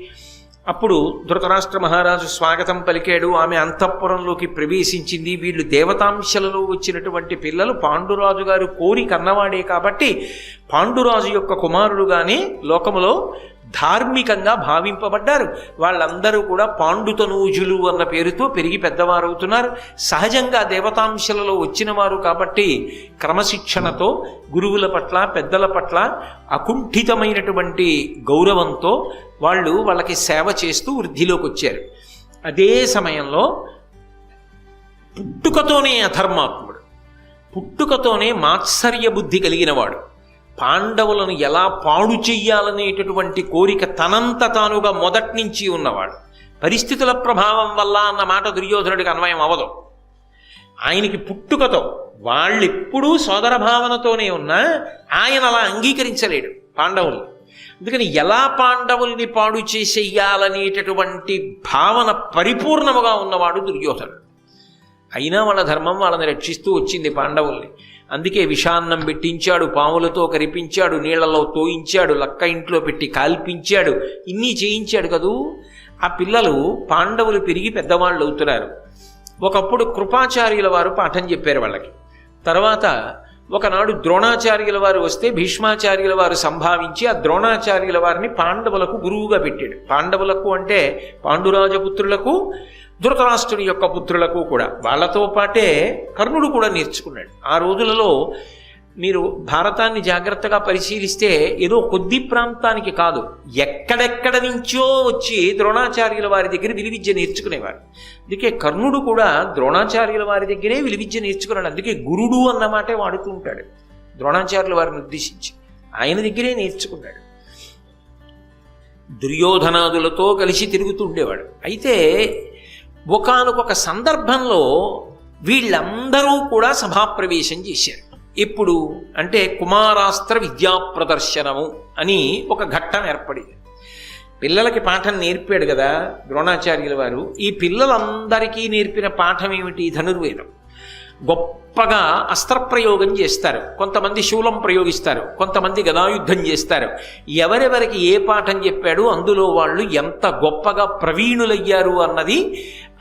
అప్పుడు ధృతరాష్ట్ర మహారాజు స్వాగతం పలికాడు. ఆమె అంతఃపురంలోకి ప్రవేశించింది. వీళ్ళు దేవతాంశలలో వచ్చినటువంటి పిల్లలు పాండురాజు గారు కోరి కన్నవాడే కాబట్టి పాండురాజు యొక్క కుమారుడుగానే లోకములో ధార్మికంగా భావింపబడ్డారు. వాళ్ళందరూ కూడా పాండుతనూజులు అన్న పేరుతో పెరిగి పెద్దవారవుతున్నారు. సహజంగా దేవతాంశలలో వచ్చిన వారు కాబట్టి క్రమశిక్షణతో గురువుల పట్ల, పెద్దల పట్ల అకుంఠితమైనటువంటి గౌరవంతో వాళ్ళకి సేవ చేస్తూ వృద్ధిలోకి వచ్చారు. అదే సమయంలో పుట్టుకతోనే అధర్మాత్ముడు, పుట్టుకతోనే మాత్సర్య బుద్ధి కలిగినవాడు, పాండవులను ఎలా పాడు చెయ్యాలనేటటువంటి కోరిక తనంత తానుగా మొదటి నుంచి ఉన్నవాడు. పరిస్థితుల ప్రభావం వల్ల అన్న మాట దుర్యోధనుడికి అన్వయం అవ్వదు. ఆయనకి పుట్టుకతో వాళ్ళెప్పుడూ సోదర భావనతోనే ఉన్నా ఆయన అలా అంగీకరించలేడు పాండవుల్ని. అందుకని ఎలా పాండవుల్ని పాడు చేసేయాలనేటటువంటి భావన పరిపూర్ణముగా ఉన్నవాడు దుర్యోధనుడు. అయినా వాళ్ళ ధర్మం వాళ్ళని రక్షిస్తూ వచ్చింది పాండవుల్ని. అందుకే విషాన్నం పెట్టించాడు, పాములతో కరిపించాడు, నీళ్లలో తోయించాడు, లక్క ఇంట్లో పెట్టి కాల్పించాడు, ఇన్ని చేయించాడు కదూ. ఆ పిల్లలు పాండవులు పెరిగి పెద్దవాళ్ళు అవుతున్నారు. ఒకప్పుడు కృపాచార్యుల వారు పాఠం చెప్పారు వాళ్ళకి. తర్వాత ఒకనాడు ద్రోణాచార్యుల వారు వస్తే భీష్మాచార్యుల వారు సంభావించి ఆ ద్రోణాచార్యుల వారిని పాండవులకు గురువుగా పెట్టాడు. పాండవులకు అంటే పాండురాజపుత్రులకు, ధృతరాష్ట్రుని యొక్క పుత్రులకు కూడా. వాళ్ళతో పాటే కర్ణుడు కూడా నేర్చుకున్నాడు. ఆ రోజులలో మీరు భారతాన్ని జాగ్రత్తగా పరిశీలిస్తే ఏదో కొద్ది ప్రాంతానికి కాదు, ఎక్కడెక్కడ నుంచో వచ్చి ద్రోణాచార్యుల వారి దగ్గర విలువిద్య నేర్చుకునేవారు. అందుకే కర్ణుడు కూడా ద్రోణాచార్యుల వారి దగ్గరే విలువిద్య నేర్చుకున్నాడు. అందుకే గురుడు అన్న మాటే వాడుతూ ఉంటాడు ద్రోణాచార్యుల వారిని ఉద్దేశించి. ఆయన దగ్గరే నేర్చుకున్నాడు. దుర్యోధనాదులతో కలిసి తిరుగుతూ ఉండేవాడు. అయితే ఒకానొక సందర్భంలో వీళ్ళందరూ కూడా సభాప్రవేశం చేశారు. ఎప్పుడు అంటే కుమారాస్త్ర విద్యా ప్రదర్శనము అని ఒక ఘట్టం ఏర్పడింది. పిల్లలకి పాఠం నేర్పాడు కదా ద్రోణాచార్యుల వారు. ఈ పిల్లలందరికీ నేర్పిన పాఠం ఏమిటి? ధనుర్వేదం. గొప్పగా అస్త్రప్రయోగం చేస్తారు, కొంతమంది శూలం ప్రయోగిస్తారు, కొంతమంది గదాయుద్ధం చేస్తారు. ఎవరెవరికి ఏ పాఠం చెప్పాడు అందులో వాళ్ళు ఎంత గొప్పగా ప్రవీణులయ్యారు అన్నది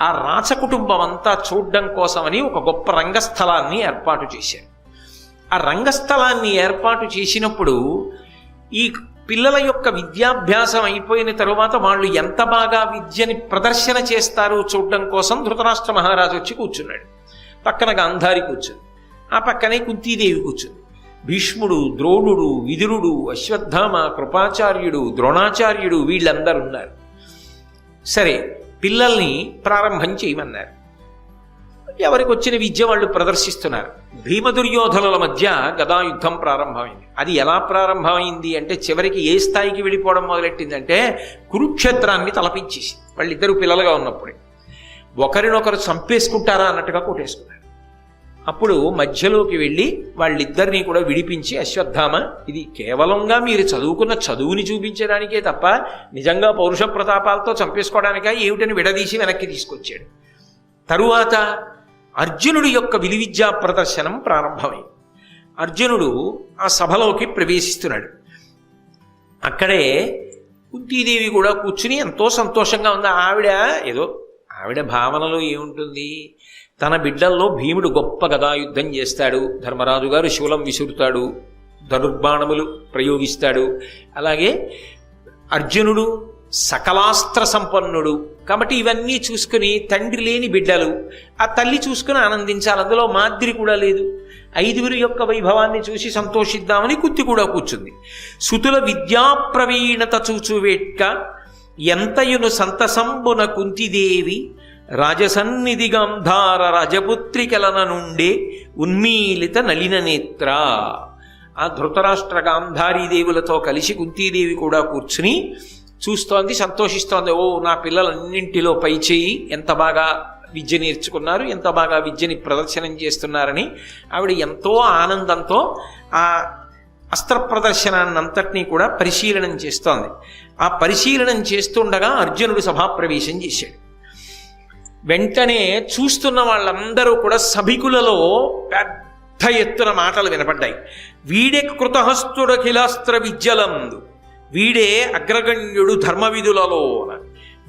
ఆ రాచకుటుంబం అంతా చూడడం కోసమని ఒక గొప్ప రంగస్థలాన్ని ఏర్పాటు చేశారు. ఆ రంగస్థలాన్ని ఏర్పాటు చేసినప్పుడు ఈ పిల్లల యొక్క విద్యాభ్యాసం అయిపోయిన తరువాత వాళ్ళు ఎంత బాగా విద్యని ప్రదర్శన చేస్తారో చూడడం కోసం ధృతరాష్ట్ర మహారాజు వచ్చి కూర్చున్నాడు. పక్కన గాంధారి కూర్చుంది, ఆ పక్కనే కుంతీదేవి కూర్చుంది. భీష్ముడు, ద్రోణుడు, విదురుడు, అశ్వత్థామ, కృపాచార్యుడు, ద్రోణాచార్యుడు వీళ్ళందరూ ఉన్నారు. సరే, పిల్లల్ని ప్రారంభం చేయమన్నారు. ఎవరికి వచ్చిన విద్య వాళ్ళు ప్రదర్శిస్తున్నారు. భీమదుర్యోధనుల మధ్య గదాయుద్ధం ప్రారంభమైంది. అది ఎలా ప్రారంభమైంది అంటే చివరికి ఏ స్థాయికి వెళ్ళిపోవడం మొదలెట్టిందంటే కురుక్షేత్రాన్ని తలపించేసి వాళ్ళిద్దరూ పిల్లలుగా ఉన్నప్పుడే ఒకరినొకరు చంపేసుకుంటారా అన్నట్టుగా కొట్టేసుకున్నారు. అప్పుడు మధ్యలోకి వెళ్ళి వాళ్ళిద్దరినీ కూడా విడిపించి, అశ్వత్థామ, ఇది కేవలంగా మీరు చదువుకున్న చదువుని చూపించడానికే తప్ప నిజంగా పౌరుష ప్రతాపాలతో చంపేసుకోవడానికా ఏమిటని విడదీసి వెనక్కి తీసుకొచ్చాడు. తరువాత అర్జునుడి యొక్క విలువిద్యా ప్రదర్శనం ప్రారంభమైంది. అర్జునుడు ఆ సభలోకి ప్రవేశిస్తున్నాడు. అక్కడే కుంతీదేవి కూడా కూర్చుని ఎంతో సంతోషంగా ఉంది. ఆవిడ భావనలో ఏముంటుంది, తన బిడ్డల్లో భీముడు గొప్ప గదాయుద్ధం చేస్తాడు, ధర్మరాజు గారు శూలం విసురుతాడు, ధనుర్బాణములు ప్రయోగిస్తాడు, అలాగే అర్జునుడు సకలాస్త్ర సంపన్నుడు. కాబట్టి ఇవన్నీ చూసుకుని తండ్రి లేని బిడ్డలు ఆ తల్లి చూసుకుని ఆనందించాలి. అందులో మాదిరి కూడా లేదు. 5 యొక్క వైభవాన్ని చూసి సంతోషిద్దామని కుంతి కూడా కూర్చుంది. సుతుల విద్యాప్రవీణత చూచువేట్క ఎంతయును సంతసంబున కుంతిదేవి రాజసన్నిధి గాంధార రాజపుత్రికలన నుండే ఉన్మీలిత నలిన నేత్ర. ఆ ధృతరాష్ట్ర గాంధారీదేవులతో కలిసి కుంతీదేవి కూడా కూర్చుని చూస్తోంది, సంతోషిస్తోంది. ఓ, నా పిల్లలన్నింటిలో పైచేయి, ఎంత బాగా విద్య నేర్చుకున్నారు, ఎంత బాగా విద్యని ప్రదర్శనం చేస్తున్నారని ఆవిడ ఎంతో ఆనందంతో ఆ అస్త్ర ప్రదర్శనాన్నంతటినీ కూడా పరిశీలనం చేస్తోంది. ఆ పరిశీలనం చేస్తుండగా అర్జునుడు సభాప్రవేశం చేశాడు. వెంటనే చూస్తున్న వాళ్ళందరూ కూడా సభికులలో పెద్ద ఎత్తున మాటలు వినపడ్డాయి. వీడే కృతహస్తుడఖిలాస్త్ర విద్యలందు, వీడే అగ్రగణ్యుడు ధర్మవిధులలో,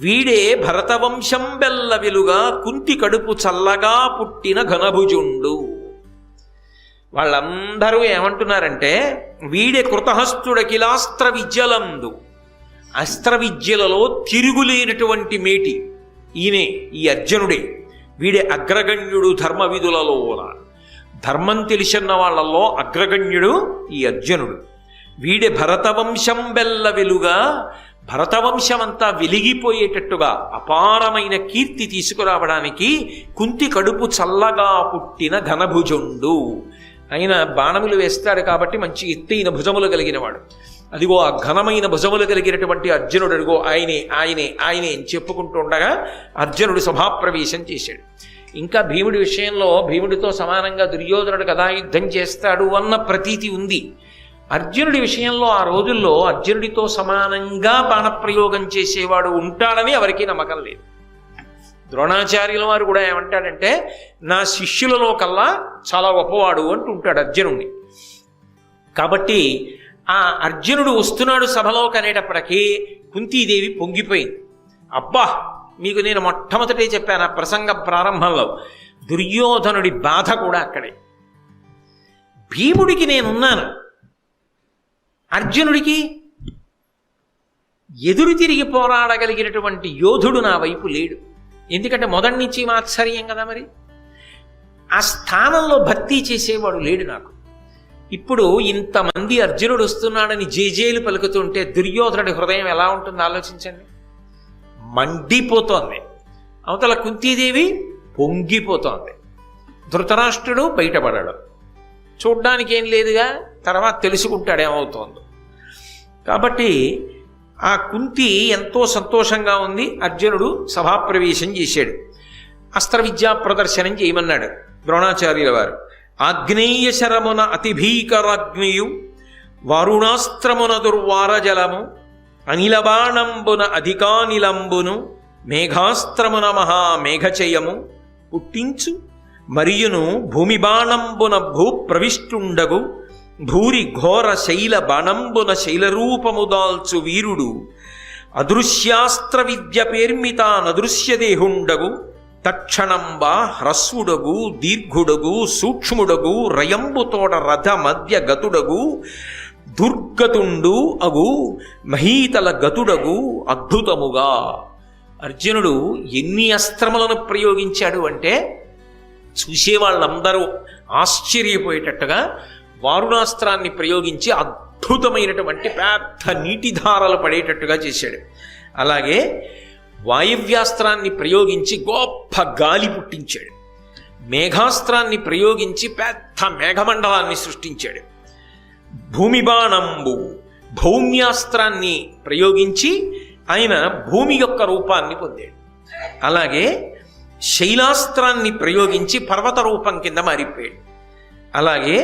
వీడే భరతవంశం బెల్ల వెలుగా కుంతి కడుపు చల్లగా పుట్టిన ఘనభుజుండు. వాళ్ళందరూ ఏమంటున్నారంటే, వీడే కృతహస్తుడఖిలాస్త్ర విద్యలందు, అస్త్ర విద్యలలో తిరుగులేనటువంటి మేటి ఈయనే, ఈ అర్జునుడే. వీడే అగ్రగణ్యుడు ధర్మవిధులలో, ధర్మం తెలిసిన వాళ్ళల్లో అగ్రగణ్యుడు ఈ అర్జునుడు. వీడే భరతవంశం బెల్ల వెలుగా, భరతవంశమంతా వెలిగిపోయేటట్టుగా అపారమైన కీర్తి తీసుకురావడానికి కుంతి కడుపు చల్లగా పుట్టిన ఘనభుజుండు. ఆయన బాణములు వేస్తాడు కాబట్టి మంచి ఎత్తైన భుజములు కలిగినవాడు. అదిగో ఆ ఘనమైన భుజములు కలిగినటువంటి అర్జునుడు, అడిగో ఆయనే ఆయనే ఆయనే అని చెప్పుకుంటూ ఉండగా అర్జునుడు సభాప్రవేశం చేశాడు. ఇంకా భీముడి విషయంలో భీముడితో సమానంగా దుర్యోధనుడు గదాయుద్ధం చేస్తాడు అన్న ప్రతీతి ఉంది. అర్జునుడి విషయంలో ఆ రోజుల్లో అర్జునుడితో సమానంగా బాణప్రయోగం చేసేవాడు ఉంటాడని ఎవరికీ నమ్మకం లేదు. ద్రోణాచార్యుల వారు కూడా ఏమంటాడంటే, నా శిష్యులలో కల్లా చాలా గొప్పవాడు అంటుంటాడు అర్జునుడిని. కాబట్టి ఆ అర్జునుడు వస్తున్నాడు సభలోకి అనేటప్పటికీ కుంతీదేవి పొంగిపోయింది. అబ్బా, మీకు నేను మొట్టమొదటే చెప్పాను ఆ ప్రసంగ ప్రారంభంలో, దుర్యోధనుడి బాధ కూడా అక్కడే. భీముడికి నేనున్నాను, అర్జునుడికి ఎదురు తిరిగి పోరాడగలిగినటువంటి యోధుడు నా వైపు లేడు. ఎందుకంటే మొదటి నుంచి మాత్సర్యం కదా, మరి ఆ స్థానంలో భర్తీ చేసేవాడు లేడు నాకు. ఇప్పుడు ఇంతమంది అర్జునుడు వస్తున్నాడని జేజేలు పలుకుతుంటే దుర్యోధనుడి హృదయం ఎలా ఉంటుందో ఆలోచించండి. మండిపోతోంది. అవతల కుంతీదేవి పొంగిపోతోంది. ధృతరాష్ట్రుడు బయటపడాడు. చూడ్డానికి ఏం లేదుగా, తర్వాత తెలుసుకుంటాడేమవుతోందో. కాబట్టి ఆ కుంతి ఎంతో సంతోషంగా ఉంది. అర్జునుడు సభాప్రవేశం చేశాడు. అస్త్ర విద్యా ప్రదర్శనం చేయమన్నాడు ద్రోణాచార్యుల వారు. ఆగ్నేయ శరమున అతిభీకరాగ్నియు, వారుణాస్త్రమున దుర్వారజలము, అనిలబాణంబున అధికానిలంబును, మేఘాస్త్రమున మహామేఘచయము పుట్టించు, మరియును భూమి బాణంబున భూప్రవిష్టుండగు, భూరి ఘోర శైల బాణంబున శైలరూపము దాల్చు వీరుడు, అదృశ్యాస్త్ర విద్య పేర్మితానదృశ్యదేహుండగు, తక్షణంబా హ్రస్వుడగు దీర్ఘుడగు సూక్ష్ముడగు, రయంబుతోడ రథ మధ్య గతుడగు, దుర్గతుండు అగు మహీతల గతుడగు అద్భుతముగా. అర్జునుడు ఎన్ని అస్త్రములను ప్రయోగించాడు అంటే చూసేవాళ్ళందరూ ఆశ్చర్యపోయేటట్టుగా వారుణాస్త్రాన్ని ప్రయోగించి అద్భుతమైనటువంటి పెద్ద నీటిధారలు పడేటట్టుగా చేశాడు. అలాగే వాయువ్యాస్త్రాన్ని ప్రయోగించి గొప్ప గాలి పుట్టించాడు. మేఘాస్త్రాన్ని ప్రయోగించి పెద్ద మేఘమండలాన్ని సృష్టించాడు. భూమి బాణంబు భౌమ్యాస్త్రాన్ని ప్రయోగించి ఆయన భూమి యొక్క రూపాన్ని పొందాడు. అలాగే శైలాస్త్రాన్ని ప్రయోగించి పర్వత రూపం కింద మారిపోయాడు. అలాగే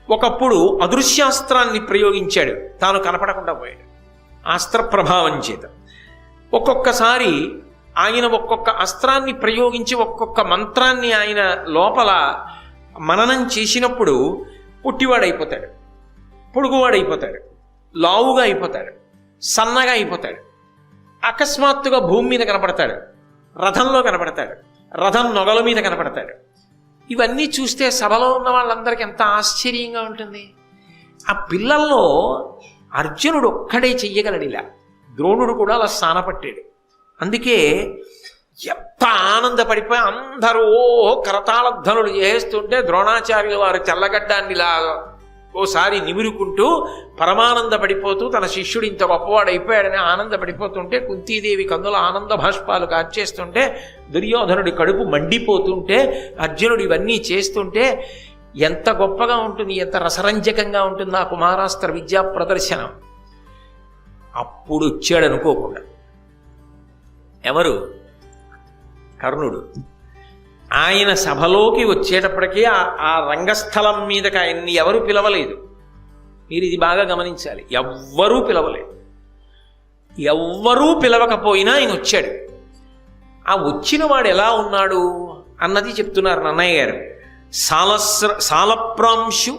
ఒకప్పుడు అదృశ్యాస్త్రాన్ని ప్రయోగించాడు, తాను కనపడకుండా పోయాడు అస్త్ర ప్రభావం చేత. ఒక్కొక్కసారి ఆయన ఒక్కొక్క అస్త్రాన్ని ప్రయోగించి ఒక్కొక్క మంత్రాన్ని ఆయన లోపల మననం చేసినప్పుడు పుట్టివాడైపోతాడు, పొడుగువాడైపోతాడు, లావుగా అయిపోతాడు. సన్నగా అయిపోతాడు. అకస్మాత్తుగా భూమి మీద కనపడతాడు, రథంలో కనపడతాడు, రథం నొగల మీద కనపడతాడు. ఇవన్నీ చూస్తే సభలో ఉన్న వాళ్ళందరికీ ఎంత ఆశ్చర్యంగా ఉంటుంది. ఆ పిల్లల్లో అర్జునుడు ఒక్కడే చెయ్యగలడు ఇలా. ద్రోణుడు కూడా అలా స్థానపట్టాడు. అందుకే ఎంత ఆనందపడిపోయి అందరూ కరతాళధ్వనులు చేస్తుంటే ద్రోణాచార్యుల వారు తెల్లగడ్డాన్నిలా ఓసారి నిమురుకుంటూ పరమానందపడిపోతూ తన శిష్యుడు ఇంత గొప్పవాడు అయిపోయాడని ఆనందపడిపోతుంటే, కుంతీదేవి కన్నుల ఆనంద భాష్పాలు కార్చేస్తుంటే, దుర్యోధనుడి కడుపు మండిపోతుంటే, అర్జునుడు ఇవన్నీ చేస్తుంటే ఎంత గొప్పగా ఉంటుంది, ఎంత రసరంజకంగా ఉంటుంది ఆ కుమారాస్త్ర విద్యా ప్రదర్శనం. అప్పుడు వచ్చాడు అనుకోకుండా ఎవరు? కర్ణుడు. ఆయన సభలోకి వచ్చేటప్పటికీ ఆ రంగస్థలం మీదకి ఆయన్ని ఎవరు పిలవలేదు. మీరు ఇది బాగా గమనించాలి. ఎవ్వరూ పిలవలేదు. ఎవ్వరూ పిలవకపోయినా ఆయన వచ్చాడు. ఆ వచ్చిన వాడు ఎలా ఉన్నాడు అన్నది చెప్తున్నారు నన్నయ్య గారు. సాలప్రాంశు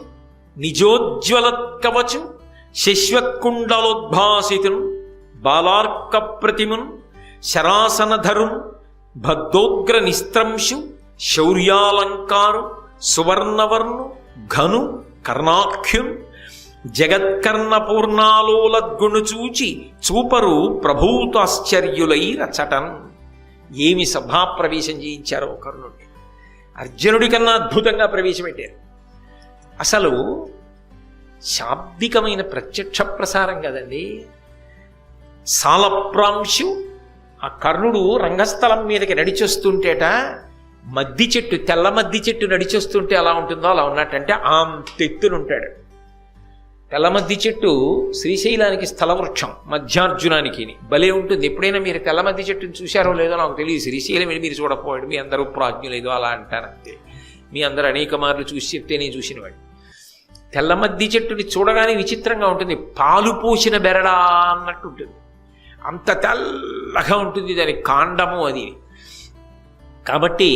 నిజోజ్వలత్కవచు శశ్వత్కుండలోద్భాసితున్ బాలార్క ప్రతిమున్ శరాసనధరున్ భద్దోగ్ర నిస్త్రంశు శౌర్యాలంకారు సువర్ణవర్ణు ఘను కర్ణాఖ్యున్ జగత్కర్ణపూర్ణాలోలద్గుణు చూపరు ప్రభూతాశ్చర్యులై రచటన్. ఏమి సభాప్రవేశం చేయించారో కర్ణుడిని. అర్జునుడి కన్నా అద్భుతంగా ప్రవేశపెట్టారు. అసలు శాబ్దికమైన ప్రత్యక్ష ప్రసారం కదండి. సాలప్రాంశు ఆ కర్ణుడు రంగస్థలం మీదకి నడిచొస్తుంటేట మద్ది చెట్టు, తెల్ల మద్ది చెట్టు నడిచొస్తుంటే ఎలా ఉంటుందో అలా ఉన్నట్టంటే అంతెత్తునుంటాడు. తెల్ల మద్ది చెట్టు శ్రీశైలానికి స్థలవృక్షం, మధ్యార్జునానికి భలే ఉంటుంది. ఎప్పుడైనా మీరు తెల్ల మద్ది చెట్టుని చూశారో లేదో నాకు తెలియదు. శ్రీశైలం మీరు చూడకపోయాడు, మీ అందరూ ప్రాజ్ఞులేదో అలా అంటానంతే. మీ అందరూ అనేక మార్లు చూసి చెప్తే నేను చూసినవాడు. తెల్ల మద్ది చెట్టుని చూడగానే విచిత్రంగా ఉంటుంది. పాలు పోసిన బెరడా అన్నట్టు ఉంటుంది. అంత తెల్లగా ఉంటుంది దాని కాండము అది. కాబట్టి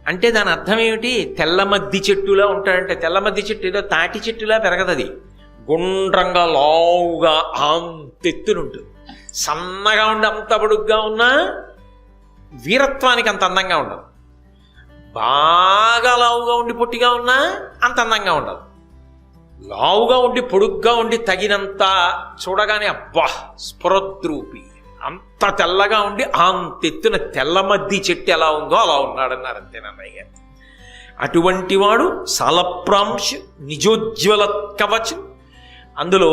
అంటే దాని అర్థం ఏమిటి? తెల్లమద్ది చెట్టులా ఉంటాడంటే తెల్లమద్ది చెట్టు ఏదో తాటి చెట్టులా పెరగదది. గుండ్రంగా లావుగా అంతెత్తునుంటుంది. సన్నగా ఉండి అంత పొడుగ్గా ఉన్నా వీరత్వానికి అంత అందంగా ఉండదు. బాగా లావుగా ఉండి పొట్టిగా ఉన్నా అంత అందంగా ఉండదు. లావుగా ఉండి పొడుగ్గా ఉండి తగినంత చూడగానే అబ్బా స్ఫురద్రూపి, అంత తెల్లగా ఉండి అంతెత్తున తెల్లమద్ది చెట్టు ఎలా ఉందో అలా ఉన్నాడన్నారు అంతేనన్నయ్య గారు. అటువంటి వాడు సాలప్రాంశ నిజోజ్వల కవచం. అందులో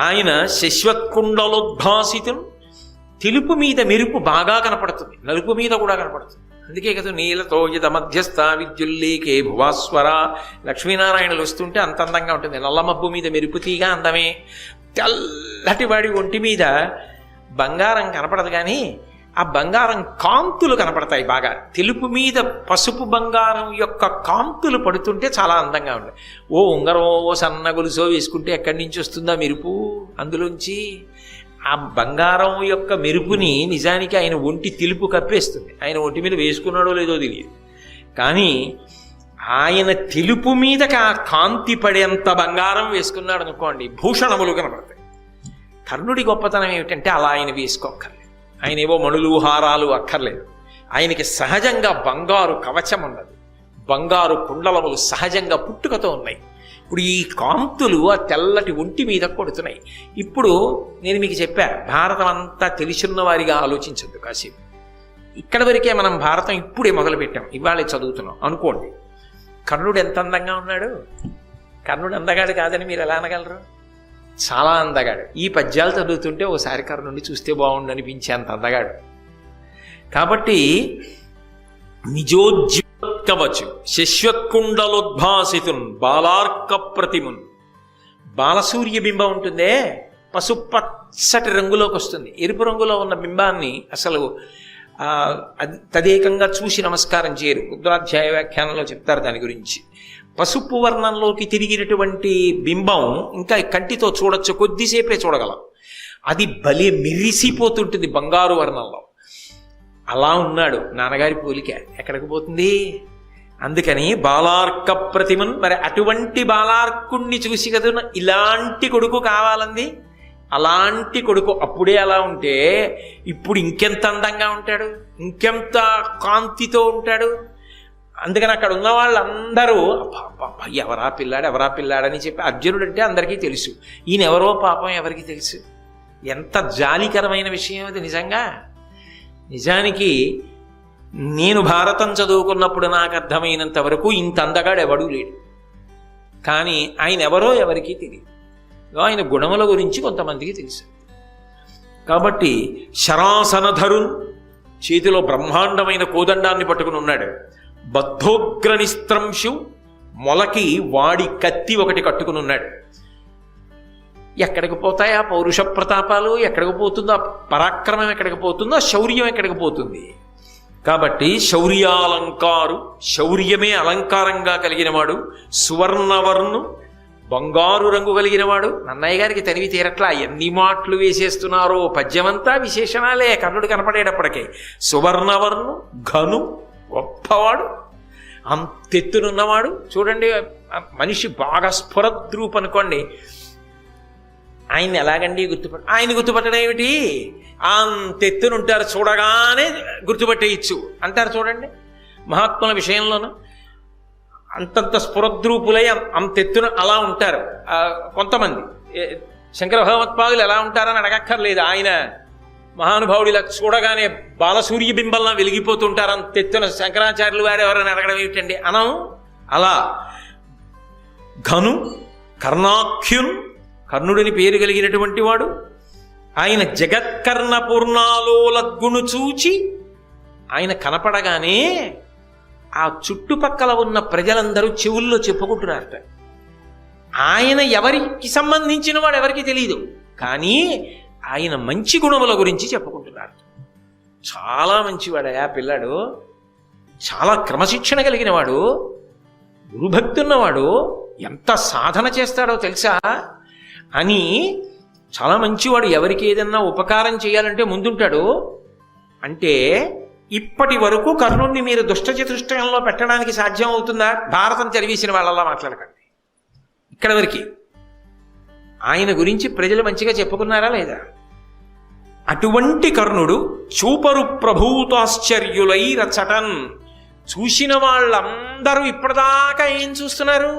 ఆయన శశ్వత్కుండలోద్భాసితులు. తెలుపు మీద మెరుపు బాగా కనపడుతుంది, నలుపు మీద కూడా కనపడుతుంది. అందుకే కదా నీలతోయద మధ్యస్థ విద్యుల్లేకే భువాస్వర లక్ష్మీనారాయణలు వస్తుంటే అంత అందంగా ఉంటుంది. నల్లమబ్బు మీద మెరుపు తీగా అందమే. తెల్లటి వాడి ఒంటి మీద బంగారం కనపడదు, కానీ ఆ బంగారం కాంతులు కనపడతాయి బాగా. తెలుపు మీద పసుపు బంగారం యొక్క కాంతులు పడుతుంటే చాలా అందంగా ఉంటాయి. ఓ ఉంగరం ఓ సన్న గొలుసో వేసుకుంటే ఎక్కడి నుంచి వస్తుందా మెరుపు? అందులోంచి ఆ బంగారం యొక్క మెరుపుని నిజానికి ఆయన ఒంటి తెలుపు కప్పేస్తుంది. ఆయన ఒంటి మీద వేసుకున్నాడో లేదో తెలియదు, కానీ ఆయన తెలుపు మీదకి ఆ కాంతి పడేంత బంగారం వేసుకున్నాడు అనుకోండి, భూషణములు కనపడతాయి. కర్ణుడి గొప్పతనం ఏమిటంటే అలా ఆయన వేసుకోక్కర్లేదు. ఆయన ఏవో మణులు హారాలు అక్కర్లేదు. ఆయనకి సహజంగా బంగారు కవచం ఉన్నది, బంగారు కుండలములు సహజంగా పుట్టుకతో ఉన్నాయి. ఇప్పుడు ఈ కాంతులు ఆ తెల్లటి ఒంటి మీద కొడుతున్నాయి. ఇప్పుడు నేను మీకు చెప్పా, భారతం అంతా తెలిసిన వారిగా ఆలోచించద్దు కాసేపు. ఇక్కడ వరకే మనం భారతం ఇప్పుడే మొదలుపెట్టాం, ఇవాళే చదువుతున్నాం అనుకోండి. కర్ణుడు ఎంత అందంగా ఉన్నాడు. కర్ణుడు అందగాడు కాదని మీరు ఎలా అనగలరు? చాలా అందగాడు. ఈ పద్యాలు చదువుతుంటే ఓసారి కర్ణుడిని చూస్తే బాగుండు అనిపించే అంత అందగాడు. కాబట్టి నిజోజ్వలత్కవచు శశ్వత్కుండలోద్భాసితున్ బాలార్క ప్రతిమున్. బాలసూర్య బింబం ఉంటుందే, పసుపచ్చటి రంగులోకి వస్తుంది. ఎరుపు రంగులో ఉన్న బింబాన్ని అసలు తదేకంగా చూసి నమస్కారం చేయరు. ఉత్తరాధ్యాయ వ్యాఖ్యానంలో చెప్తారు దాని గురించి. పసుపు వర్ణంలోకి తిరిగినటువంటి బింబం ఇంకా కంటితో చూడొచ్చు, కొద్దిసేపే చూడగలం. అది భలే మెరిసిపోతుంటుంది బంగారు వర్ణంలో. అలా ఉన్నాడు. నాన్నగారి పోలిక ఎక్కడికి పోతుంది? అందుకని బాలార్క ప్రతిమన్. మరి అటువంటి బాలార్కుణ్ణి చూసి కదా ఇలాంటి కొడుకు కావాలంది. అలాంటి కొడుకు అప్పుడే అలా ఉంటే ఇప్పుడు ఇంకెంత అందంగా ఉంటాడు, ఇంకెంత కాంతితో ఉంటాడు. అందుకని అక్కడ ఉన్న వాళ్ళందరూ ఎవరా పిల్లాడని చెప్పి అర్జునుడు అంటే అందరికీ తెలుసు, ఈయన ఎవరో పాపం ఎవరికి తెలుసు. ఎంత జాలికరమైన విషయం అది నిజంగా. నిజానికి నేను భారతం చదువుకున్నప్పుడు నాకు అర్థమైనంత వరకు ఇంత అందగాడు ఎవడూ లేడు. కానీ ఆయన ఎవరో ఎవరికీ తెలియదు. ఆయన గుణముల గురించి కొంతమందికి తెలుసు. కాబట్టి శరాసనధరున్ చేతిలో బ్రహ్మాండమైన కోదండాన్ని పట్టుకుని ఉన్నాడు. బద్ధోగ్రనిస్త్రంశు మొలకి వాడి కత్తి ఒకటి కట్టుకుని ఉన్నాడు. ఎక్కడికి పోతాయి ఆ పౌరుష ప్రతాపాలు? ఎక్కడికి పోతుందో ఆ పరాక్రమం? ఎక్కడికి పోతుందో ఆ శౌర్యం? ఎక్కడికి పోతుంది? కాబట్టి శౌర్యాలంకారు, శౌర్యమే అలంకారంగా కలిగినవాడు. సువర్ణవర్ణు, బంగారు రంగు కలిగినవాడు. నన్నయ్య గారికి తనివి తీరట్లా, ఎన్ని మాటలు వేసేస్తున్నారో. పద్యమంతా విశేషణాలే కర్ణుడు కనపడేటప్పటికే. సువర్ణవర్ణు, ఘను, గొప్పవాడు, అంతెత్తునున్నవాడు. చూడండి, మనిషి బాగా స్ఫురద్రూప్ అనుకోండి, ఆయన్ని ఎలాగండి ఆయన గుర్తుపట్టడం ఏమిటి? అంతెత్తునుంటారు, చూడగానే గుర్తుపట్టేయచ్చు అంటారు. చూడండి, మహాత్ముల విషయంలోనూ అంతంత స్ఫురద్రూపులై అంతెత్తున అలా ఉంటారు కొంతమంది. శంకర భగవత్పాదులు ఎలా ఉంటారని అడగక్కర్లేదు. ఆయన మహానుభావుడు ఇలా చూడగానే బాలసూర్య బింబల్లా వెలిగిపోతుంటారు అంతెత్తున. శంకరాచార్యులు వారు ఎవరైనా అడగడం ఏమిటండి అనం. అలా ఘను, కర్ణాఖ్యున్, కర్ణుడిని పేరు కలిగినటువంటి వాడు. ఆయన జగత్కర్ణ పూర్ణాలోలగ్గును చూచి ఆయన కనపడగానే ఆ చుట్టుపక్కల ఉన్న ప్రజలందరూ చెవుల్లో చెప్పుకుంటున్నారట. ఆయన ఎవరికి సంబంధించిన వాడు ఎవరికి తెలియదు, కానీ ఆయన మంచి గుణముల గురించి చెప్పుకుంటున్నారు. చాలా మంచివాడయా పిల్లాడు, చాలా క్రమశిక్షణ కలిగిన వాడు, గురుభక్తి ఉన్నవాడు, ఎంత సాధన చేస్తాడో తెలుసా అని. చాలా మంచివాడు, ఎవరికి ఏదన్నా ఉపకారం చేయాలంటే ముందుంటాడు. అంటే ఇప్పటి వరకు కర్ణుడిని మీరు దుష్టచతుష్టయంలో పెట్టడానికి సాధ్యం అవుతుందా? భారతం చదివేసిన వాళ్ళలా మాట్లాడకండి. ఇక్కడ వరకు ఆయన గురించి ప్రజలు మంచిగా చెప్పుకున్నారా లేదా? అటువంటి కర్ణుడు చూపరు ప్రభూతాశ్చర్యులై రచటన్. చూసిన వాళ్ళందరూ ఇప్పటిదాకా ఏం చూస్తున్నారు?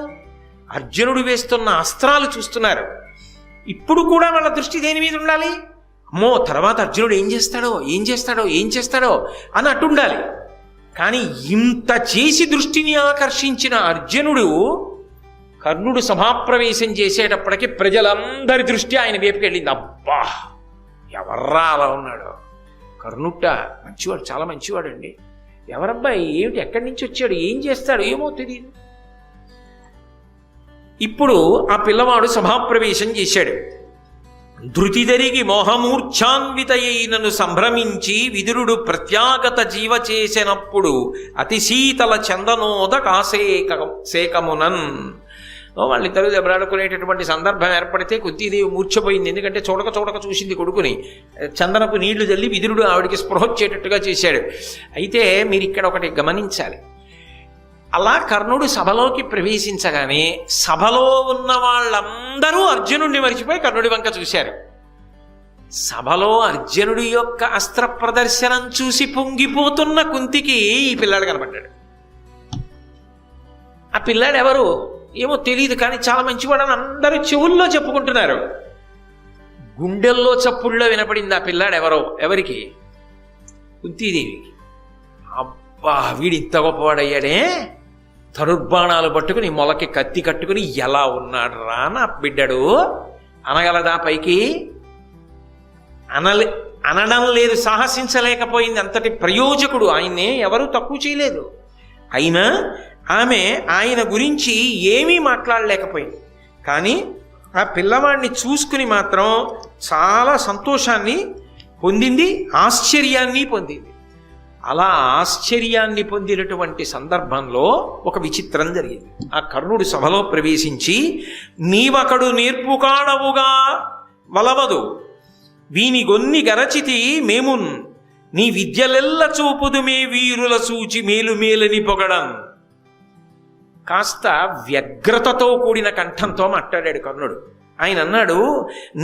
అర్జునుడు వేస్తున్న అస్త్రాలు చూస్తున్నారు. ఇప్పుడు కూడా వాళ్ళ దృష్టి దేని మీద ఉండాలి? అమ్మో, తర్వాత అర్జునుడు ఏం చేస్తాడో అని అటుండాలి. కానీ ఇంత చేసి దృష్టిని ఆకర్షించిన అర్జునుడు కర్ణుడు సభాప్రవేశం చేసేటప్పటికి ప్రజలందరి దృష్టి ఆయన వైపుకి వెళ్ళింది. అబ్బా, ఎవర్రా అలా ఉన్నాడు? కర్ణుట్ట మంచివాడు, చాలా మంచివాడు అండి. ఎవరబ్బాయి, ఏమిటి, ఎక్కడి నుంచి వచ్చాడు, ఏం చేస్తాడు ఏమో తెలియదు. ఇప్పుడు ఆ పిల్లవాడు సభాప్రవేశం చేశాడు. ధృతి జరిగి మోహమూర్ఛాన్వితయైనను సంభ్రమించి విదురుడు ప్రత్యాగత జీవ చేసినప్పుడు అతి శీతల చందనోద కాసేకమునన్. వాళ్ళిద్దరూ దెబ్బలాడుకునేటటువంటి సందర్భం ఏర్పడితే కుంతీదేవి మూర్ఛపోయింది. ఎందుకంటే చూడక చూసింది కొడుకుని. చందనపు నీళ్లు జల్లి విదురుడు ఆవిడికి స్పృహ వచ్చేటట్టుగా చేశాడు. అయితే మీరు ఇక్కడ ఒకటి గమనించాలి. అలా కర్ణుడు సభలోకి ప్రవేశించగానే సభలో ఉన్న వాళ్ళందరూ అర్జునుడిని మరిచిపోయి కర్ణుడి వంక చూశారు. సభలో అర్జునుడి యొక్క అస్త్ర ప్రదర్శనం చూసి పొంగిపోతున్న కుంతికి ఈ పిల్లాడు కనబడ్డాడు. ఆ పిల్లాడు ఎవరు ఏమో తెలియదు, కానీ చాలా మంచివాడని అందరూ చెవుల్లో చెప్పుకుంటున్నారు. గుండెల్లో చప్పుల్లో వినపడింది ఆ పిల్లాడు ఎవరికి? కుంతీదేవికి. అబ్బా, వీడి ఇంత గొప్పవాడయ్యాడే, తరుర్బాణాలు పట్టుకుని మొలకి కత్తి కట్టుకుని ఎలా ఉన్నాడు రా నా బిడ్డడు అనగలదా? పైకి అనడం లేదు, సాహసించలేకపోయింది. అంతటి ప్రయోజకుడు ఆయన్నే ఎవరూ తక్కువ చేయలేదు. అయినా ఆమె ఆయన గురించి ఏమీ మాట్లాడలేకపోయింది. కానీ ఆ పిల్లవాడిని చూసుకుని మాత్రం చాలా సంతోషాన్ని పొందింది, ఆశ్చర్యాన్ని పొందింది. అలా ఆశ్చర్యాన్ని పొందినటువంటి సందర్భంలో ఒక విచిత్రం జరిగింది. ఆ కర్ణుడు సభలో ప్రవేశించి, నీవకడు నేర్పుకాడవుగా వలవదు, వీని గొన్ని గరచితి మేమున్, నీ విద్యలెల్ల చూపుదు మే వీరుల సూచి మేలు మేలని పొగడం. కాస్త వ్యగ్రతతో కూడిన కంఠంతో మాట్లాడాడు కర్ణుడు. ఆయన అన్నాడు,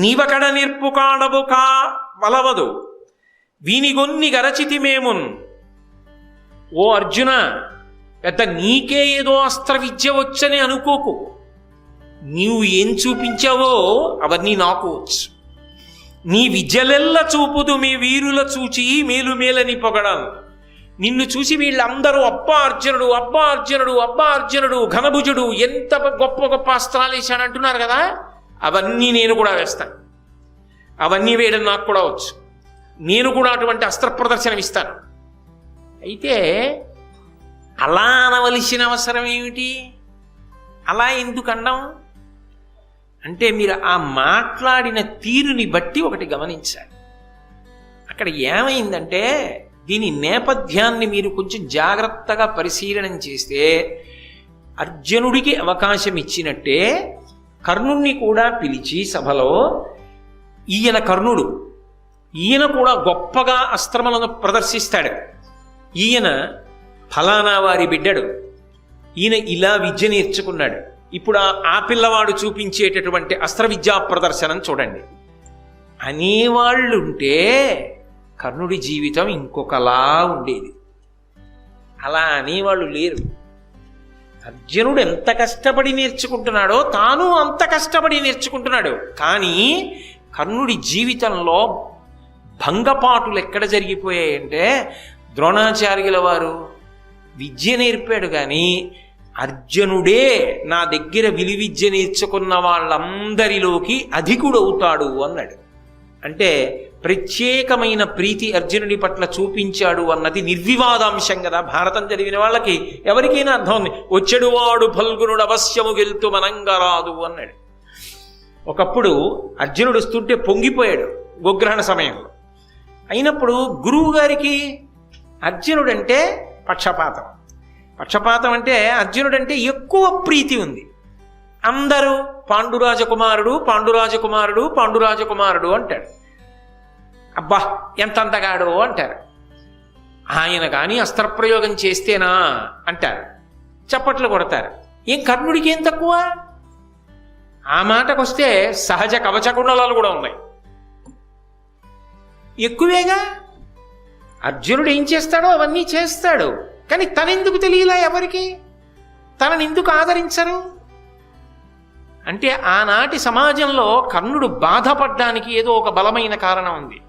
నీవకడ నేర్పు కాడవు కా వలవదు వీనిగొన్ని గరచితి మేమున్. ఓ అర్జున, పెద్ద నీకే ఏదో అస్త్ర విద్య వచ్చని అనుకోకు. నీవు ఏం చూపించావో అవన్నీ నాకు వచ్చు. నీ విద్యలెల్ల చూపుదు మీ వీరుల చూచి మేలు మేలని పొగడాను. నిన్ను చూసి వీళ్ళందరూ అబ్బా అర్జునుడు, అబ్బా అర్జునుడు, అబ్బా అర్జునుడు, ఘనభుజుడు, ఎంత గొప్ప గొప్ప అస్త్రాలు వేశాడంటున్నారు కదా, అవన్నీ నేను కూడా వేస్తాను. అవన్నీ వేయడం నాకు కూడా వచ్చు. నేను కూడా అటువంటి అస్త్ర ప్రదర్శనం ఇస్తాను. అయితే అలా అనవలసిన అవసరం ఏమిటి? అలా ఎందుకు అన్నాం అంటే, మీరు ఆ మాట్లాడిన తీరుని బట్టి ఒకటి గమనించాలి. అక్కడ ఏమైందంటే, దీని నేపథ్యాన్ని మీరు కొంచెం జాగ్రత్తగా పరిశీలనం చేస్తే, అర్జునుడికి అవకాశం ఇచ్చినట్టే కర్ణుణ్ణి కూడా పిలిచి సభలో, ఈయన కర్ణుడు, ఈయన కూడా గొప్పగా అస్త్రములను ప్రదర్శిస్తాడు, ఈయన ఫలానా వారి బిడ్డడు, ఈయన ఇలా విద్య నేర్చుకున్నాడు, ఇప్పుడు ఆ పిల్లవాడు చూపించేటటువంటి అస్త్ర విద్యా ప్రదర్శనం చూడండి అనేవాళ్ళుంటే కర్ణుడి జీవితం ఇంకొకలా ఉండేది. అలా అనేవాళ్ళు లేరు. అర్జునుడు ఎంత కష్టపడి నేర్చుకుంటున్నాడో తాను అంత కష్టపడి నేర్చుకుంటున్నాడు. కానీ కర్ణుడి జీవితంలో భంగపాటులు ఎక్కడ జరిగిపోయాయంటే, ద్రోణాచార్యుల వారు విద్య నేర్పాడు కానీ అర్జునుడే నా దగ్గర విలువిద్య నేర్చుకున్న వాళ్ళందరిలోకి అధికుడవుతాడు అన్నాడు. అంటే ప్రత్యేకమైన ప్రీతి అర్జునుడి పట్ల చూపించాడు అన్నది నిర్వివాదాంశం కదా. భారతం చదివిన వాళ్ళకి ఎవరికైనా అర్థం ఉంది. వచ్చెడువాడు ఫల్గునుడు అవశ్యము గెలుతు మనంగరాదు అన్నాడు. ఒకప్పుడు అర్జునుడు వస్తుంటే పొంగిపోయాడు గోగ్రహణ సమయంలో. అయినప్పుడు గురువు గారికి అర్జునుడంటే పక్షపాతం. పక్షపాతం అంటే అర్జునుడంటే ఎక్కువ ప్రీతి ఉంది. అందరూ పాండురాజకుమారుడు పాండురాజకుమారుడు పాండురాజకుమారుడు అంటాడు. అబ్బా ఎంతంతగాడో అంటారు. ఆయన కానీ అస్త్రప్రయోగం చేస్తేనా అంటారు, చప్పట్లు కొడతారు. ఏం కర్ణుడికి ఏం తక్కువ? ఆ మాటకొస్తే సహజ కవచకుండలాలు కూడా ఉన్నాయి, ఎక్కువేగా. అర్జునుడు ఏం చేస్తాడో అవన్నీ చేస్తాడు. కానీ తనెందుకు తెలియలా ఎవరికి? తననెందుకు ఆదరించరు? అంటే ఆనాటి సమాజంలో కర్ణుడు బాధపడ్డానికి ఏదో ఒక బలమైన కారణం ఉంది.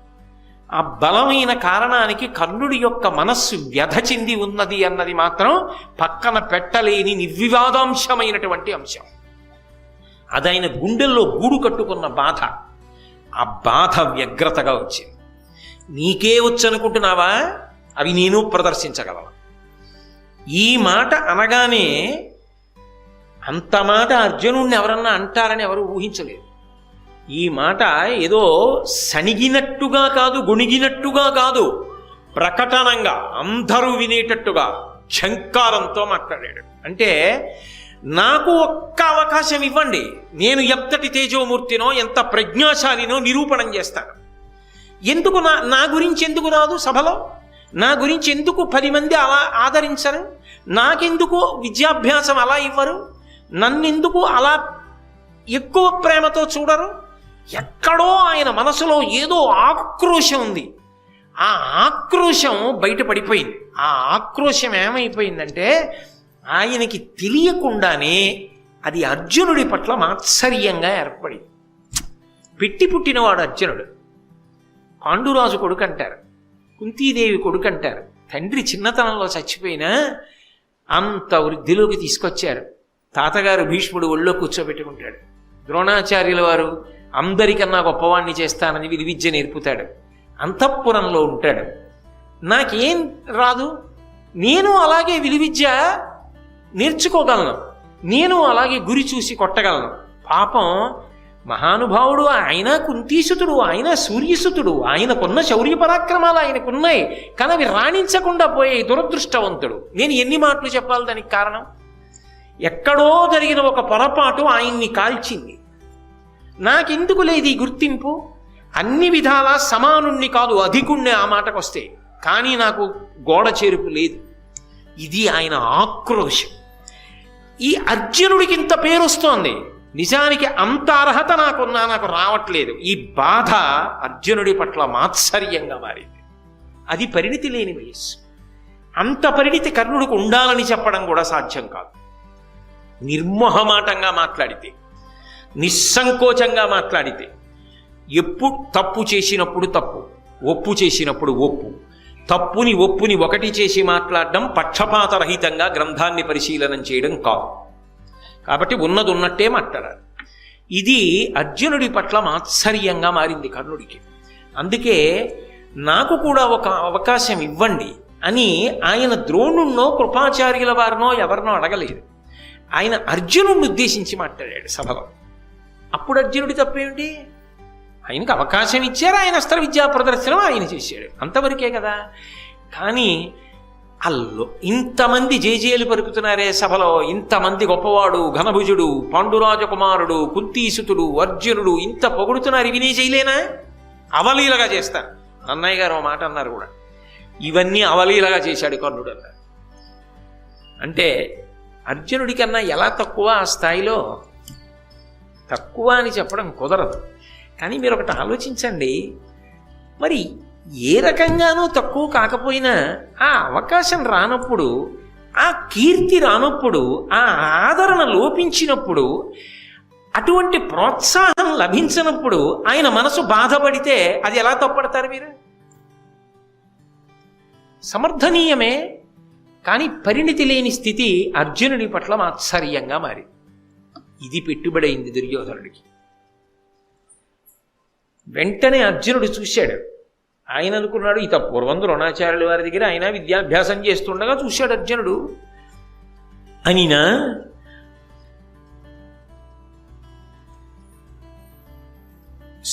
ఆ బలమైన కారణానికి కర్ణుడి యొక్క మనస్సు వ్యధ చెంది ఉన్నది అన్నది మాత్రం పక్కన పెట్టలేని నిర్వివాదాంశమైనటువంటి అంశం. అదైన గుండెల్లో గూడు కట్టుకున్న బాధ. ఆ బాధ వ్యగ్రతగా వచ్చింది. నీకే వచ్చనుకుంటున్నావా? అవి నేను ప్రదర్శించగలను. ఈ మాట అనగానే అంత మాట అర్జునుడిని ఎవరన్నా అంటారని ఎవరు ఊహించలేదు. ఈ మాట ఏదో సణిగినట్టుగా కాదు, గొణిగినట్టుగా కాదు, ప్రకటనంగా అందరూ వినేటట్టుగా ఝంకారంతో మాట్లాడాడు. అంటే నాకు ఒక్క అవకాశం ఇవ్వండి, నేను ఎంతటి తేజోమూర్తినో ఎంత ప్రజ్ఞాశాలినో నిరూపణం చేస్తాను. ఎందుకు నా గురించి ఎందుకు రాదు సభలో? నా గురించి ఎందుకు 10 మంది అలా ఆదరించరు? నాకెందుకు విద్యాభ్యాసం అలా ఇవ్వరు? నన్నెందుకు అలా ఎక్కువ ప్రేమతో చూడరు? ఎక్కడో ఆయన మనసులో ఏదో ఆక్రోశం ఉంది. ఆ ఆక్రోశం బయటపడిపోయింది. ఆ ఆక్రోశం ఏమైపోయిందంటే, ఆయనకి తెలియకుండానే అది అర్జునుడి పట్ల మాత్సర్యంగా ఏర్పడింది. పెట్టి పుట్టినవాడు అర్జునుడు. పాండురాజు కొడుకు అంటారు, కుంతీదేవి కొడుకు అంటారు. తండ్రి చిన్నతనంలో చచ్చిపోయినా అంత వృద్ధిలోకి తీసుకొచ్చారు. తాతగారు భీష్ముడు ఒళ్ళో కూర్చోబెట్టుకుంటాడు. ద్రోణాచార్యుల వారు అందరికన్నా గొప్పవాణ్ణి చేస్తానని విలువిద్య నేర్పుతాడు. అంతఃపురంలో ఉంటాడు. నాకేం రాదు, నేను అలాగే విలువిద్య నేర్చుకోగలను, నేను అలాగే గురి చూసి కొట్టగలను. పాపం మహానుభావుడు ఆయన, కుంతీసుతుడు ఆయన, సూర్యసుతుడు ఆయనకున్న శౌర్య పరాక్రమాలు ఆయనకున్నాయి. కానీ అవి రాణించకుండా పోయాయి. దురదృష్టవంతుడు. నేను ఎన్ని మాటలు చెప్పాలి దానికి కారణం? ఎక్కడో జరిగిన ఒక పొరపాటు ఆయన్ని కాల్చింది. నాకెందుకు లేదు ఈ గుర్తింపు? అన్ని విధాలా సమానుణ్ణి కాదు, అధికుణ్ణి ఆ మాటకొస్తే. కానీ నాకు గోడ చేరుపు లేదు. ఇది ఆయన ఆక్రోశం. ఈ అర్జునుడికి ఇంత పేరు వస్తోంది. నిజానికి అంత అర్హత నాకున్నా నాకు రావట్లేదు. ఈ బాధ అర్జునుడి పట్ల మాత్సర్యంగా మారింది. అది పరిణితి లేని వయస్సు. అంత పరిణితి కర్ణుడికి ఉండాలని చెప్పడం కూడా సాధ్యం కాదు. నిర్మోహమాటంగా మాట్లాడితే, నిస్సంకోచంగా మాట్లాడితే, ఎప్పుడు తప్పు చేసినప్పుడు తప్పు, ఒప్పు చేసినప్పుడు ఒప్పు, తప్పుని ఒప్పుని ఒకటి చేసి మాట్లాడడం పక్షపాతరహితంగా గ్రంథాన్ని పరిశీలనం చేయడం కాదు. కాబట్టి ఉన్నది ఉన్నట్టే మాట్లాడాలి. ఇది అర్జునుడి పట్ల మాత్సర్యంగా మారింది కర్ణుడికి. అందుకే నాకు కూడా ఒక అవకాశం ఇవ్వండి అని ఆయన ద్రోణుణ్ణో కృపాచార్యుల వారినో ఎవరినో అడగలేదు. ఆయన అర్జునుడిని ఉద్దేశించి మాట్లాడాడు సభలో. అప్పుడు అర్జునుడి తప్పేమిటి? ఆయనకు అవకాశం ఇచ్చారు, ఆయన అస్త్ర విద్యా ప్రదర్శనం ఆయన చేశాడు, అంతవరకే కదా. కానీ అల్లో ఇంతమంది జేజేలు పలుకుతున్నారే సభలో, ఇంతమంది గొప్పవాడు, ఘనభుజుడు, పాండురాజకుమారుడు, కుంతీసుతుడు, అర్జునుడు ఇంత పొగుడుతున్నారు, ఇవి నీ చేయలేనా? అవలీలగా చేస్తాను. అన్నయ్య గారు మాట అన్నారు కూడా, ఇవన్నీ అవలీలగా చేశాడు కర్ణుడు అన్నారు. అంటే అర్జునుడి కన్నా ఎలా తక్కువ ఆ స్థాయిలో? తక్కువ అని చెప్పడం కుదరదు. కానీ మీరు ఒకటి ఆలోచించండి, మరి ఏ రకంగానూ తక్కువ కాకపోయినా ఆ అవకాశం రానప్పుడు, ఆ కీర్తి రానప్పుడు, ఆ ఆదరణ లోపించినప్పుడు, అటువంటి ప్రోత్సాహం లభించినప్పుడు ఆయన మనసు బాధపడితే అది ఎలా తప్పడతారు మీరు? సమర్థనీయమే, కానీ పరిణితి లేని స్థితి అర్జునుడి పట్ల మాత్సర్యంగా మారింది. ఇది పెట్టుబడైంది దుర్యోధనుడికి. వెంటనే అర్జునుడు చూశాడు. ఆయన అనుకున్నాడు, ఇత పూర్వం ద్రోణాచార్యుల వారి దగ్గర ఆయన విద్యాభ్యాసం చేస్తుండగా చూశాడు అర్జునుడు. అనినా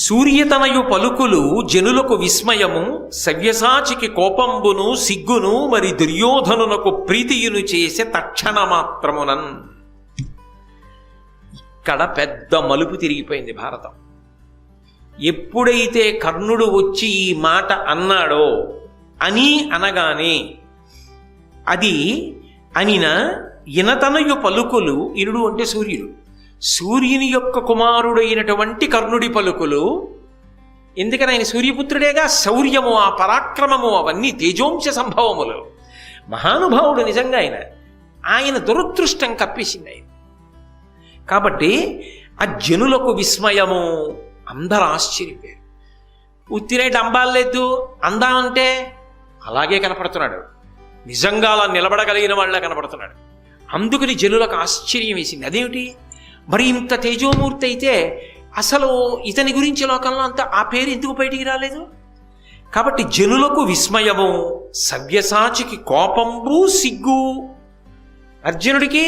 సూర్యతనయు పలుకులు జనులకు విస్మయము, సవ్యసాచికి కోపంబును సిగ్గును, మరి దుర్యోధనునకు ప్రీతియును చేసే తక్షణ మాత్రమునన్. ఇక్కడ పెద్ద మలుపు తిరిగిపోయింది భారతం. ఎప్పుడైతే కర్ణుడు వచ్చి ఈ మాట అన్నాడో, అని అనగానే అది అనిన ఇనతనయు పలుకులు, ఇనుడు అంటే సూర్యుడు, సూర్యుని యొక్క కుమారుడైనటువంటి కర్ణుడి పలుకులు. ఎందుకని ఆయన సూర్యపుత్రుడేగా. శౌర్యము, ఆ పరాక్రమము, అవన్నీ తేజోంశ సంభవములు. మహానుభావుడు నిజంగా ఆయన దురదృష్టం కప్పేసింది ఆయన. కాబట్టి ఆ జనులకు విస్మయము, అందరూ ఆశ్చర్యపోయారు. ఉత్తిరే డంబాలేదు అందామంటే అలాగే కనపడుతున్నాడు, నిజంగా అలా నిలబడగలిగిన వాళ్ళ కనపడుతున్నాడు. అందుకని జనులకు ఆశ్చర్యం వేసింది. అదేమిటి, మరి ఇంత తేజోమూర్తి అయితే అసలు ఇతని గురించి లోకంలో అంతా ఆ పేరు ఎందుకు బయటికి రాలేదు? కాబట్టి జనులకు విస్మయము, సవ్యసాచికి కోపంబు సిగ్గు. అర్జునుడికి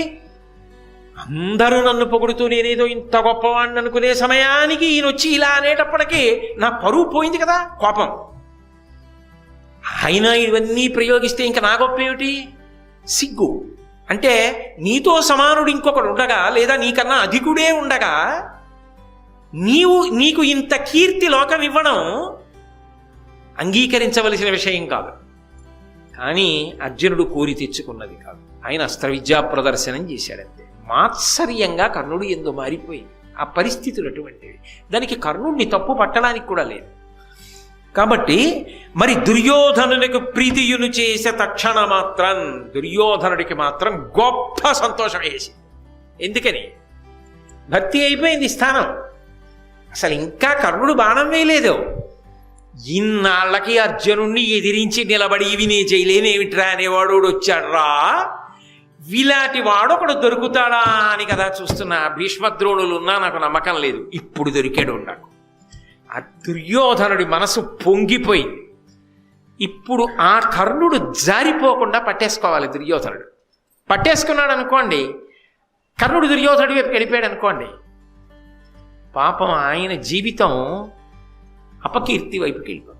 అందరూ నన్ను పొగుడుతూ నేనేదో ఇంత గొప్పవాడిని అనుకునే సమయానికి ఈయన వచ్చి ఇలా అనేటప్పటికీ నా పరువు పోయింది కదా, కోపం. ఆయన ఇవన్నీ ప్రయోగిస్తే ఇంకా నా గొప్ప ఏమిటి? సిగ్గు. అంటే నీతో సమానుడు ఇంకొకడు ఉండగా, లేదా నీకన్నా అధికుడే ఉండగా నీకు ఇంత కీర్తి లోకం ఇవ్వడం అంగీకరించవలసిన విషయం కాదు. కానీ అర్జునుడు కోరి తెచ్చుకున్నది కాదు. ఆయన అస్త్ర విద్యా ప్రదర్శనం చేశాడంతే. మాత్సర్యంగా కర్ణుడు ఎందు మారిపోయింది. ఆ పరిస్థితులు అటువంటివి. దానికి కర్ణుడిని తప్పు పట్టడానికి కూడా లేదు. కాబట్టి మరి దుర్యోధనునికి ప్రీతియును చేసే తక్షణ మాత్రం దుర్యోధనుడికి మాత్రం గొప్ప సంతోషం వేసి. ఎందుకని? భక్తి అయిపోయింది స్థానం. అసలు ఇంకా కర్ణుడు బాణం వేయలేదు. ఇన్నాళ్ళకి అర్జునుణ్ణి ఎదిరించి నిలబడి ఇవి నే చేయలేనేమిట్రా అనేవాడు వచ్చాడు రా, వీలాంటి వాడు ఒకడు దొరుకుతాడా అని కదా చూస్తున్నా. భీష్మద్రోణులు ఉన్నా నాకు నమ్మకం లేదు, ఇప్పుడు దొరికాడు నాకు. ఆ దుర్యోధనుడి మనసు పొంగిపోయింది. ఇప్పుడు ఆ కర్ణుడు జారిపోకుండా పట్టేసుకోవాలి. దుర్యోధనుడు పట్టేసుకున్నాడు అనుకోండి, కర్ణుడు దుర్యోధనుడి వైపు వెళ్ళిపోయాడు అనుకోండి, పాపం ఆయన జీవితం అపకీర్తి వైపుకి వెళ్ళిపోయింది.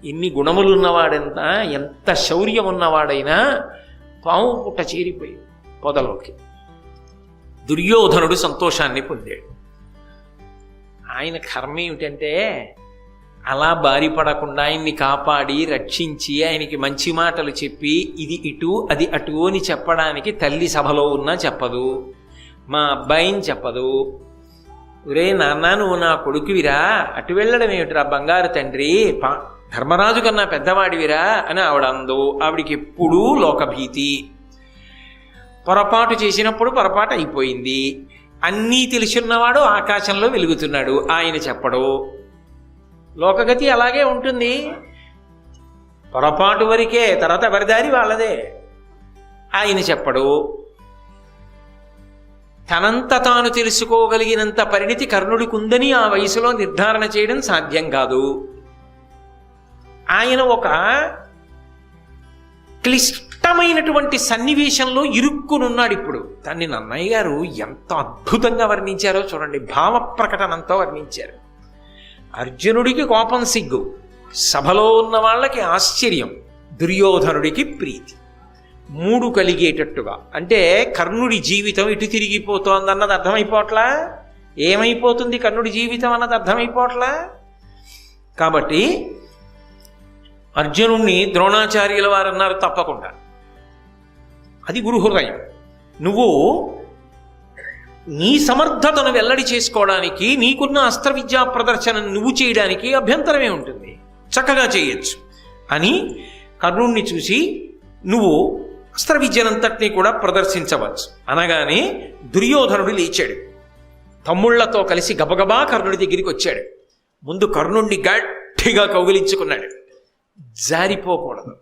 ఎన్ని గుణములు ఉన్నవాడెంత, ఎంత శౌర్యం ఉన్నవాడైనా పాము పుట్ట చేరిపోయి పొదలోకి. దుర్యోధనుడు సంతోషాన్ని పొందాడు. ఆయన కర్మ ఏమిటంటే అలా బారిపడకుండా ఆయన్ని కాపాడి రక్షించి ఆయనకి మంచి మాటలు చెప్పి ఇది ఇటు అది అటు అని చెప్పడానికి తల్లి సభలో ఉన్నా చెప్పదు, మా అబ్బాయిని చెప్పదు, ఒరే నాన్న నువ్వు నా కొడుకువిరా, అటు వెళ్ళడం ఏమిటిరా బంగారు తండ్రి, ధర్మరాజు కన్నా పెద్దవాడివిరా అని ఆవిడందో. ఆవిడికి ఎప్పుడూ లోకభీతి. పొరపాటు చేసినప్పుడు పొరపాటు అయిపోయింది. అన్నీ తెలుసున్నవాడు ఆకాశంలో వెలుగుతున్నాడు, ఆయన చెప్పడు. లోకగతి అలాగే ఉంటుంది. పొరపాటు వరకే, తర్వాత ఎవరిదారి వాళ్ళదే. ఆయన చెప్పడు. తనంత తాను తెలుసుకోగలిగినంత పరిణితి కర్ణుడికి ఉందని ఆ వయసులో నిర్ధారణ చేయడం సాధ్యం కాదు. ఆయన ఒక క్లిష్టమైనటువంటి సన్నివేశంలో ఇరుక్కునున్నాడు ఇప్పుడు. దాన్ని నన్నయ్య గారు ఎంత అద్భుతంగా వర్ణించారో చూడండి, భావ ప్రకటనంతో వర్ణించారు. అర్జునుడికి కోపం సిగ్గు, సభలో ఉన్న వాళ్ళకి ఆశ్చర్యం, దుర్యోధనుడికి ప్రీతి, మూడు కలిగేటట్టుగా. అంటే కర్ణుడి జీవితం ఇటు తిరిగిపోతోందన్నది అర్థమైపోవట్లా, ఏమైపోతుంది కర్ణుడి జీవితం అన్నది అర్థమైపోవట్లా. కాబట్టి అర్జునుణ్ణి ద్రోణాచార్యుల వారు అన్నారు తప్పకుండా, అది గురు హృదయం. నువ్వు నీ సమర్థతను వెల్లడి చేసుకోవడానికి, నీకున్న అస్త్ర విద్యా ప్రదర్శన నువ్వు చేయడానికి అభ్యంతరమే ఉంటుంది, చక్కగా చేయొచ్చు అని కర్ణుణ్ణి చూసి నువ్వు అస్త్ర విద్యనంతటినీ కూడా ప్రదర్శించవచ్చు అనగానే దుర్యోధనుడు లేచాడు. తమ్ముళ్లతో కలిసి గబగబా కర్ణుడి దగ్గరికి వచ్చాడు. ముందు కర్ణుణ్ణి గట్టిగా కౌగిలించుకున్నాడు. జారిపోకూడదు,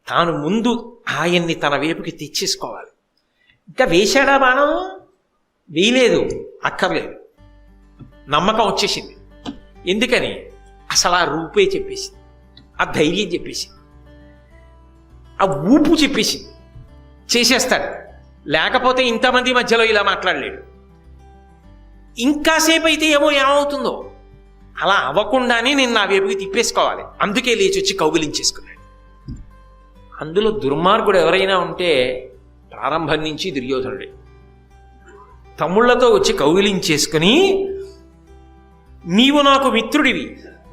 తాను ముందు ఆయన్ని తన వైపుకి తెచ్చేసుకోవాలి. ఇంకా వేశాడా బాణం? వేయలేదు, అక్కర్లేదు, నమ్మకం వచ్చేసింది. ఎందుకని? అసలు ఆ రూపే చెప్పేసింది, ఆ ధైర్యం చెప్పేసింది, ఆ ఊపు చెప్పేసింది. చేసేస్తాడు, లేకపోతే ఇంతమంది మధ్యలో ఇలా మాట్లాడలేడు. ఇంకాసేపు అయితే ఏమవుతుందో, అలా అవ్వకుండానే నేను నా వైపుకి తిప్పేసుకోవాలి. అందుకే లేచి వచ్చి కౌగిలించేసుకున్నాడు. అందులో దుర్మార్గుడు ఎవరైనా ఉంటే ప్రారంభం నుంచి దుర్యోధనుడే. తమ్ముళ్లతో వచ్చి కౌగిలించేసుకుని, నీవు నాకు మిత్రుడివి,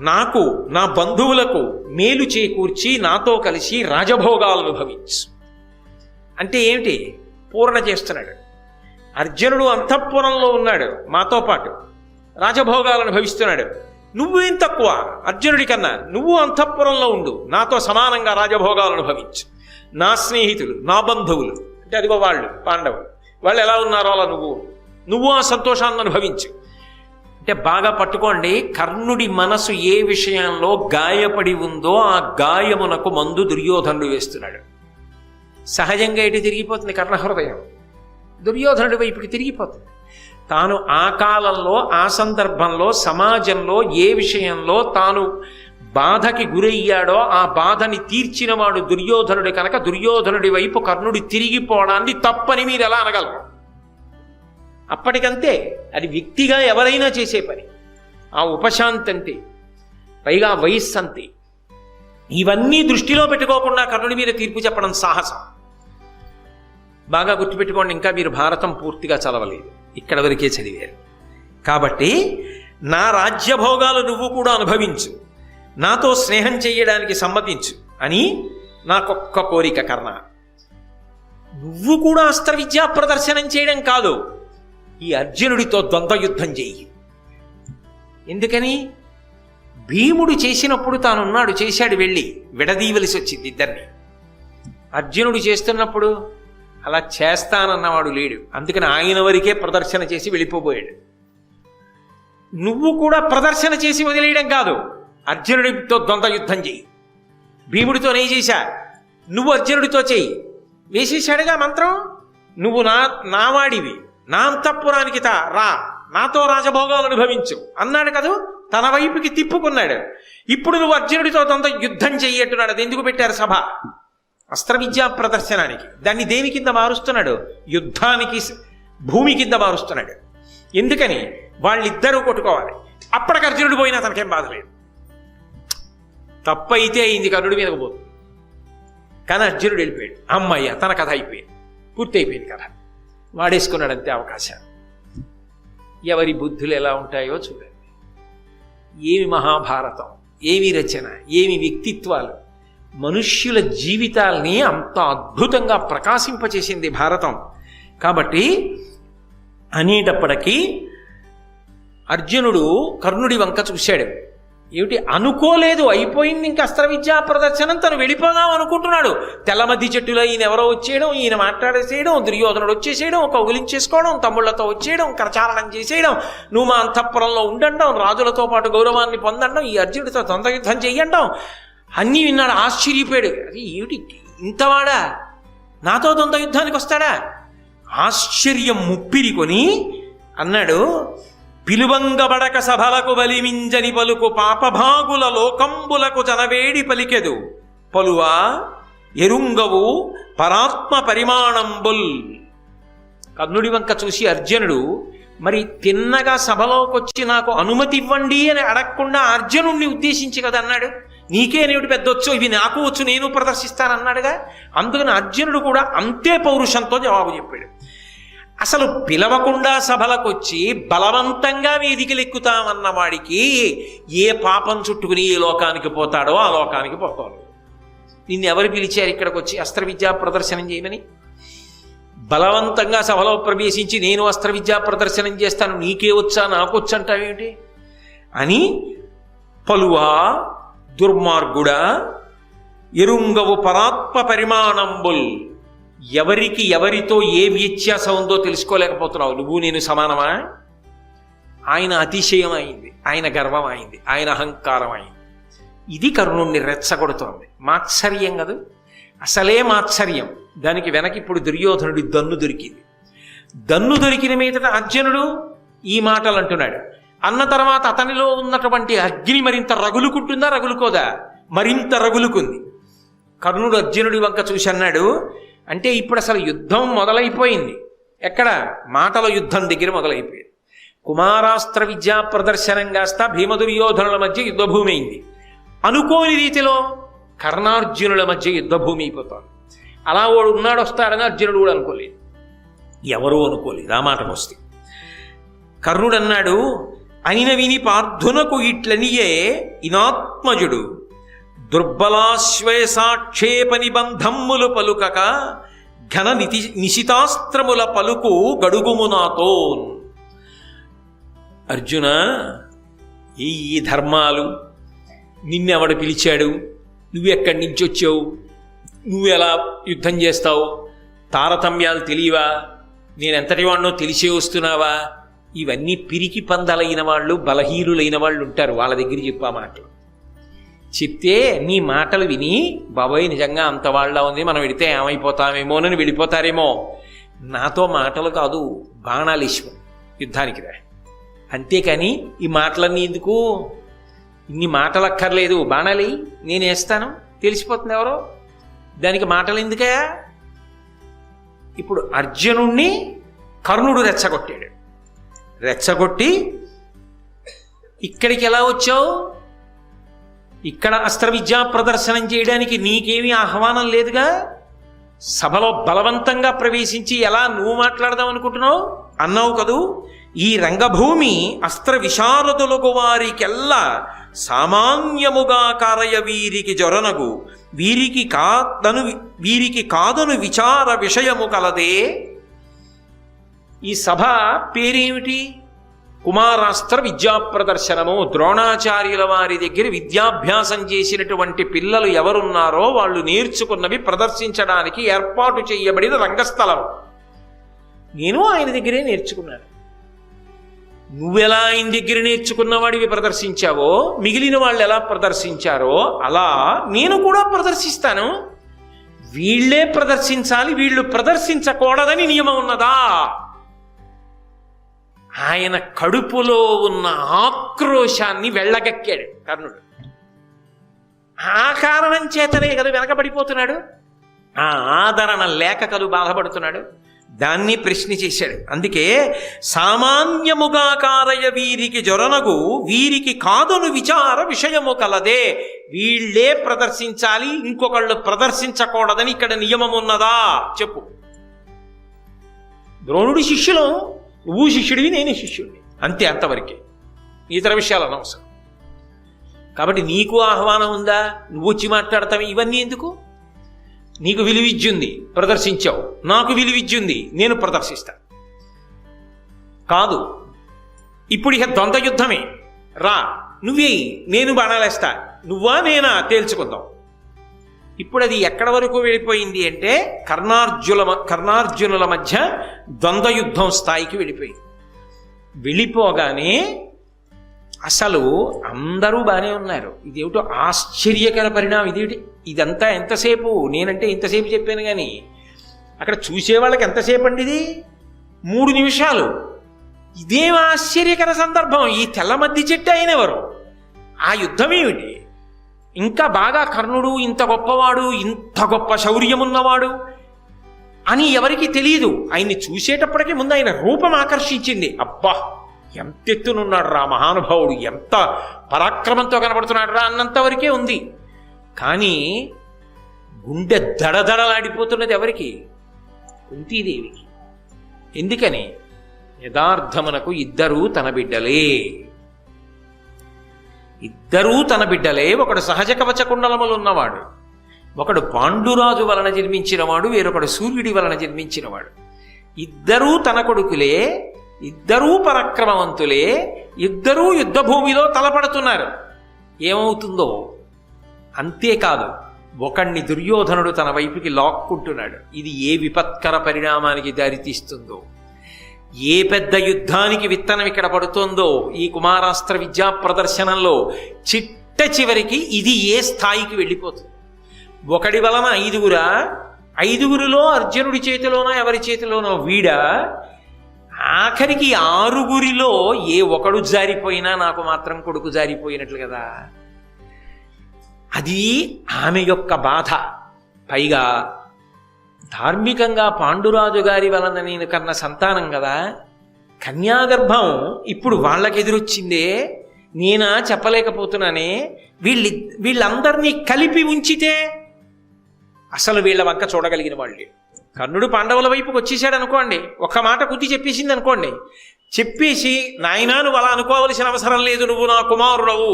నాకు నా బంధువులకు మేలు చేకూర్చి నాతో కలిసి రాజభోగాలను అనుభవించు అంటే ఏమిటి? పూర్ణ చేస్తున్నాడు. అర్జునుడు అంతఃపురంలో ఉన్నాడు, మాతో పాటు రాజభోగాలను అనుభవిస్తున్నాడు. నువ్వేం తక్కువ అర్జునుడి కన్నా? నువ్వు అంతఃపురంలో ఉండు, నాతో సమానంగా రాజభోగాలను అనుభవించు. నా స్నేహితులు, నా బంధువులు అంటే అదిగో వాళ్ళు పాండవులు, వాళ్ళు ఎలా ఉన్నారో అలా నువ్వు ఆ సంతోషాన్ని అనుభవించు అంటే. బాగా పట్టుకోండి, కర్ణుడి మనసు ఏ విషయంలో గాయపడి ఉందో ఆ గాయమునకు మందు దుర్యోధనుడు వేస్తున్నాడు. సహజంగా ఇటు తిరిగిపోతుంది కర్ణ హృదయం, దుర్యోధనుడి వైపుకి తిరిగిపోతుంది. తాను ఆ కాలంలో, ఆ సందర్భంలో, సమాజంలో ఏ విషయంలో తాను బాధకి గురయ్యాడో ఆ బాధని తీర్చినవాడు దుర్యోధనుడు కనుక దుర్యోధనుడి వైపు కర్ణుడి తిరిగిపోవడాన్ని తప్పని మీరు ఎలా అనగలరు? అప్పటికంతే, అది వ్యక్తిగా ఎవరైనా చేసే పని. ఆ ఉపశాంతి అంతే, పైగా వయస్సు అంతే. ఇవన్నీ దృష్టిలో పెట్టుకోకుండా కర్ణుడి మీద తీర్పు చెప్పడం సాహసం. బాగా గుర్తుపెట్టుకోండి, ఇంకా మీరు భారతం పూర్తిగా చదవలేదు, ఇక్కడ వరకే చదివారు. కాబట్టి నా రాజ్యభోగాలు నువ్వు కూడా అనుభవించు, నాతో స్నేహం చేయడానికి సమ్మతించు అని నాకొక్క కోరిక కర్ణ. నువ్వు కూడా అస్త్ర విద్యా ప్రదర్శనం చేయడం కాదు, ఈ అర్జునుడితో ద్వంద్వయుద్ధం చెయ్యి. ఎందుకని? భీముడు చేసినప్పుడు తానున్నాడు, చేశాడు, వెళ్ళి విడదీయవలసి వచ్చింది ఇద్దరిని. అర్జునుడు చేస్తున్నప్పుడు అలా చేస్తానన్నవాడు లేడు, అందుకని ఆయన వరకే ప్రదర్శన చేసి వెళ్ళిపోబోయాడు. నువ్వు కూడా ప్రదర్శన చేసి వదిలేయడం కాదు, అర్జునుడితో ద్వంద్వయుద్ధం చెయ్యి. భీముడితో నే చేశా, నువ్వు అర్జునుడితో చెయ్యి. వేసేశాడుగా మంత్రం, నువ్వు నా వాడివి, నా అంతఃపురానికి రా, నాతో రాజభోగాలు అనుభవించు అన్నాడు కదా, తన వైపుకి తిప్పుకున్నాడు. ఇప్పుడు నువ్వు అర్జునుడితో యుద్ధం చెయ్యట్టున్నాడు. అది ఎందుకు పెట్టారు సభ? అస్త్ర విద్యా ప్రదర్శనానికి. దాన్ని దేని కింద మారుస్తున్నాడు? యుద్ధానికి, భూమి కింద మారుస్తున్నాడు. ఎందుకని? వాళ్ళిద్దరూ కొట్టుకోవాలి. అప్పటికి అర్జునుడు పోయినా తనకేం బాధ లేదు. తప్పైతే అయింది, కర్ణుడి మీదకు పోతుంది. కానీ అర్జునుడు వెళ్ళిపోయాడు, అమ్మయ్య తన కథ అయిపోయింది, పూర్తి అయిపోయింది కథ. వాడేసుకున్నాడంతే అవకాశాలు. ఎవరి బుద్ధులు ఎలా ఉంటాయో చూడండి. ఏమి మహాభారతం, ఏమి రచన, ఏమి వ్యక్తిత్వాలు, మనుష్యుల జీవితాల్ని అంత అద్భుతంగా ప్రకాశింపచేసింది భారతం. కాబట్టి అనేటప్పటికీ అర్జునుడు కర్ణుడి వంక చూశాడు. ఏమిటి అనుకోలేదు, అయిపోయింది ఇంకా అస్త్ర విద్యా ప్రదర్శనం, తను వెళ్ళిపోదాం అనుకుంటున్నాడు. తెల్లమద్ది చెట్టులో ఈయన ఎవరో వచ్చేయడం, ఈయన మాట్లాడేసేయడం, దుర్యోధనుడు వచ్చేసేయడం, కౌగిలించేసుకోవడం, తమ్ముళ్లతో వచ్చేయడం, కరచాలనం చేసేయడం, నువ్వు మా అంతఃపురంలో ఉండడం, రాజులతో పాటు గౌరవాన్ని పొందడం, ఈ అర్జునుడితో ద్వంద్వయుద్ధం చెయ్యడం అన్నీ విన్నాడు. ఆశ్చర్యపోయాడు. అది ఏమిటి ఇంతవాడా, నాతో ద్వంద్వయుద్ధానికి వస్తాడా? ఆశ్చర్యం ముప్పిరికొని అన్నాడు, పిలువంగబడక సభలకు బలిమింజని పలుకు పాపభాగుల లోకంబులకు జనవేడి పలికెదు పలువా ఎరుంగవు పరాత్మ పరిమాణంబుల్. కర్ణుడి వంక చూసి అర్జునుడు, మరి తిన్నగా సభలోకొచ్చి నాకు అనుమతి ఇవ్వండి అని అడగకుండా అర్జునుడిని ఉద్దేశించి కదా అన్నాడు. నీకేనేమిటి పెద్దొచ్చు, ఇవి నాకు వచ్చు, నేను ప్రదర్శిస్తానన్నాడుగా. అందుకని అర్జునుడు కూడా అంతే పౌరుషంతో జవాబు చెప్పాడు. అసలు పిలవకుండా సభలకొచ్చి బలవంతంగా వేదికలు ఎక్కుతామన్న వాడికి ఏ పాపం చుట్టుకుని ఏ లోకానికి పోతాడో ఆ లోకానికి పోతాడు. నిన్ను ఎవరు పిలిచారు ఇక్కడికి వచ్చి అస్త్ర విద్యా ప్రదర్శనం చేయమని? బలవంతంగా సభలో ప్రవేశించి నేను అస్త్ర విద్యా ప్రదర్శనం చేస్తాను, నీకే వచ్చా నాకు వచ్చంటావేమిటి అని పలువా దుర్మార్గుడా ఎరుంగవు పరాత్మ పరిమాణంబుల్. ఎవరికి ఎవరితో ఏ వ్యత్యాసం ఉందో తెలుసుకోలేకపోతున్నావు. నువ్వు నేను సమానమా? ఆయన అతిశయం అయింది, ఆయన గర్వం అయింది, ఆయన అహంకారం అయింది. ఇది కర్ణుణ్ణి రెచ్చగొడుతోంది. మాత్సర్యం కదా, అసలే మాత్సర్యం. దానికి వెనక ఇప్పుడు దుర్యోధనుడి దన్ను దొరికింది. దన్ను దొరికిన మీదట అర్జునుడు ఈ మాటలు అంటున్నాడు. అన్న తర్వాత అతనిలో ఉన్నటువంటి అగ్ని మరింత రగులుకుంటుందా, రగులుకోదా? మరింత రగులుకుంది. కర్ణుడు అర్జునుడి వంక చూసి అన్నాడు, అంటే ఇప్పుడు అసలు యుద్ధం మొదలైపోయింది. ఎక్కడ? మాటల యుద్ధం దగ్గర మొదలైపోయింది. కుమారాస్త్ర విద్యా ప్రదర్శనం కాస్త భీమదుర్యోధనుల మధ్య యుద్ధభూమి అయింది. అనుకోని రీతిలో కర్ణార్జునుల మధ్య యుద్ధభూమి అయిపోతాడు. అలా వాడు ఉన్నాడు వస్తాడని అర్జునుడు కూడా అనుకోలేదు, ఎవరూ అనుకోలేదు. ఆ మాటకు వస్తే కర్ణుడు అన్నాడు, అయిన విని పార్థునకు ఇట్లనియే ఇనాత్మజుడు దుర్బలాశ్వేసాక్షేప నిబంధమ్ములు పలుకక ఘన నిశితాస్త్రముల పలుకు గడుగుమునాతో. అర్జున, ఈ ధర్మాలు నిన్నెవడు పిలిచాడు, నువ్వెక్కడి నుంచి వచ్చావు, నువ్వు ఎలా యుద్ధం చేస్తావు, తారతమ్యాలు తెలియవా, నేనెంతటి వాడినో తెలిసే వస్తున్నావా, ఇవన్నీ పిరికి పందలైన వాళ్ళు, బలహీనులైన వాళ్ళు ఉంటారు, వాళ్ళ దగ్గర చెప్పా మాటలు. చెప్తే నీ మాటలు విని బాబోయ్ నిజంగా అంత వాళ్ళ ఉంది, మనం వెడితే ఏమైపోతామేమోనని వెళ్ళిపోతారేమో. నాతో మాటలు కాదు, బాణాలు ఇష్టం, యుద్ధానికి రా. అంతేకాని ఈ మాటలన్నీ ఎందుకు, ఇన్ని మాటలు అక్కర్లేదు, బాణాలి నేను వేస్తాను, తెలిసిపోతుంది ఎవరో, దానికి మాటలు ఎందుకయా? ఇప్పుడు అర్జునుణ్ణి కర్ణుడు రెచ్చగొట్టాడు. రెచ్చగొట్టి ఇక్కడికి ఎలా వచ్చావు, ఇక్కడ అస్త్ర విద్యా ప్రదర్శనం చేయడానికి నీకేమీ ఆహ్వానం లేదుగా, సభలో బలవంతంగా ప్రవేశించి ఎలా నువ్వు మాట్లాడదాం అనుకుంటున్నావు అన్నావు కదూ. ఈ రంగభూమి అస్త్ర విశారదులకు వారికెల్లా సామాన్యముగా కారయ వీరికి జొరనగు వీరికి కాదను విచార విషయము కలదే. ఈ సభ పేరేమిటి? కుమారాస్త్ర విద్యా ప్రదర్శనము. ద్రోణాచార్యుల వారి దగ్గర విద్యాభ్యాసం చేసినటువంటి పిల్లలు ఎవరున్నారో వాళ్ళు నేర్చుకున్నవి ప్రదర్శించడానికి ఏర్పాటు చేయబడిన రంగస్థలం. నేను ఆయన దగ్గరే నేర్చుకున్నాను. నువ్వెలా ఆయన దగ్గర నేర్చుకున్నవాడివి ప్రదర్శించావో, మిగిలిన వాళ్ళు ఎలా ప్రదర్శించారో అలా నేను కూడా ప్రదర్శిస్తాను. వీళ్లే ప్రదర్శించాలి, వీళ్ళు ప్రదర్శించకూడదని నియమం ఉన్నదా? ఆయన కడుపులో ఉన్న ఆక్రోశాన్ని వెళ్ళగక్కాడు కర్ణుడు. ఆ కారణం చేతనే కదా వెనకబడిపోతున్నాడు, ఆ ఆదరణ లేక కలు బాధపడుతున్నాడు. దాన్ని ప్రశ్న చేశాడు. అందుకే సామాన్యముగా కారయ వీరికి జొరనగు వీరికి కాదను విచార విషయము కలదే. వీళ్లే ప్రదర్శించాలి, ఇంకొకళ్ళు ప్రదర్శించకూడదని ఇక్కడ నియమం ఉన్నదా చెప్పు. ద్రోణుడి శిష్యులు, నువ్వు శిష్యుడివి, నేను శిష్యుడిని, అంతే, అంతవరకే. ఇతర విషయాలు అనవసరం. కాబట్టి నీకు ఆహ్వానం ఉందా, నువ్వు వచ్చి మాట్లాడతావు, ఇవన్నీ ఎందుకు? నీకు విలువిద్యుంది, ప్రదర్శించావు, నాకు విలువిద్యుంది, నేను ప్రదర్శిస్తాను. కాదు, ఇప్పుడు ఇక ద్వంద్వ యుద్ధమే. రా, నువ్వే, నేను బాణాలేస్తా, నువ్వా నేనా తేల్చుకుందాం. ఇప్పుడు అది ఎక్కడ వరకు వెళ్ళిపోయింది అంటే కర్ణార్జునుల మధ్య ద్వంద్వ యుద్ధం స్థాయికి వెళ్ళిపోయింది. వెళ్ళిపోగానే అసలు అందరూ బాగానే ఉన్నారు. ఇదేమిటో ఆశ్చర్యకర పరిణామం. ఇదేమిటి ఇదంతా ఎంతసేపు? నేనంటే ఇంతసేపు చెప్పాను కానీ అక్కడ చూసేవాళ్ళకి ఎంతసేపు అండి? ఇది 3 నిమిషాలు. ఇదేం ఆశ్చర్యకర సందర్భం! ఈ తెల్ల మద్ది చెట్టు అయినెవరు? ఆ యుద్ధం ఏమిటి? ఇంకా బాగా కర్ణుడు ఇంత గొప్పవాడు, ఇంత గొప్ప శౌర్యమున్నవాడు అని ఎవరికి తెలియదు. ఆయన్ని చూసేటప్పటికీ ముందు ఆయన రూపం ఆకర్షించింది. అబ్బా, ఎంత ఎత్తునున్నాడు రా మహానుభావుడు, ఎంత పరాక్రమంతో కనబడుతున్నాడు రా అన్నంతవరకే ఉంది. కానీ గుండె దడదడలాడిపోతున్నది ఎవరికి? కుంతీదేవికి. ఎందుకని? యథార్థమునకు ఇద్దరూ తన బిడ్డలే. ఇద్దరూ తన బిడ్డలే. ఒకడు సహజ కవచ కుండలములున్నవాడు, ఒకడు పాండురాజు వలన జన్మించినవాడు, వేరొకడు సూర్యుడి వలన జన్మించినవాడు. ఇద్దరూ తన కొడుకులే, ఇద్దరూ పరాక్రమవంతులే, ఇద్దరూ యుద్ధభూమిలో తలపడుతున్నారు. ఏమవుతుందో? అంతేకాదు, ఒకణ్ణి దుర్యోధనుడు తన వైపుకి లాక్కుంటున్నాడు. ఇది ఏ విపత్కర పరిణామానికి దారితీస్తుందో, ఏ పెద్ద యుద్ధానికి విత్తనం ఇక్కడ పడుతుందో ఈ కుమారాస్త్ర విద్యా ప్రదర్శనంలో చిట్ట చివరికి ఇది ఏ స్థాయికి వెళ్ళిపోతుంది. ఒకడి వలన 5గురా, 5గురిలో అర్జునుడి చేతిలోనో ఎవరి చేతిలోనో వీడా, ఆఖరికి 6గురిలో ఏ ఒకడు జారిపోయినా నాకు మాత్రం కొడుకు జారిపోయినట్లు కదా. అది ఆమె యొక్క బాధ. పైగా ధార్మికంగా పాండురాజు గారి వలన నేను కన్న సంతానం కదా, కన్యాగర్భం ఇప్పుడు వాళ్ళకెదురొచ్చిందే, నేనా చెప్పలేకపోతున్నానే. వీళ్ళందరినీ కలిపి ఉంచితే అసలు వీళ్ళ వంక చూడగలిగిన వాళ్ళే. కర్ణుడు పాండవుల వైపుకి వచ్చేసాడు అనుకోండి, ఒక్క మాట కుద్ది చెప్పేసింది అనుకోండి, చెప్పేసి నాయనా నువ్వు అలా అనుకోవలసిన అవసరం లేదు, నువ్వు నా కుమారుడవు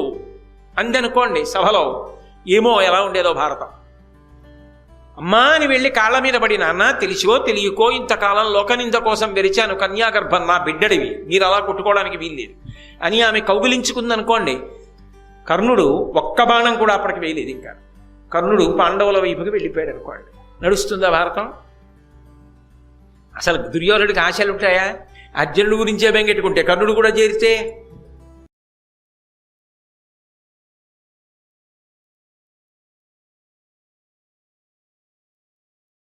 అంది అనుకోండి సభలో, ఏమో ఎలా ఉండేదో భారతం. అమ్మా అని వెళ్ళి కాళ్ళ మీద పడి, నాన్న తెలిసికో తెలియకో ఇంతకాలం లోకనింద కోసం వెరిచాను, కన్యాగర్భం నా బిడ్డడివి, మీరు అలా కొట్టుకోవడానికి వీల్లేదు అని ఆమె కౌగిలించుకుందనుకోండి, కర్ణుడు ఒక్క బాణం కూడా అప్పటికి వేయలేదు. ఇంకా కర్ణుడు పాండవుల వైపుకి వెళ్ళిపోయాడు అనుకోండి, నడుస్తుందా భారతం? అసలు దుర్యోధనుడికి ఆశలు ఉంటాయా? అర్జునుడి గురించే బెంగెట్టుకుంటే కర్ణుడు కూడా చేరితే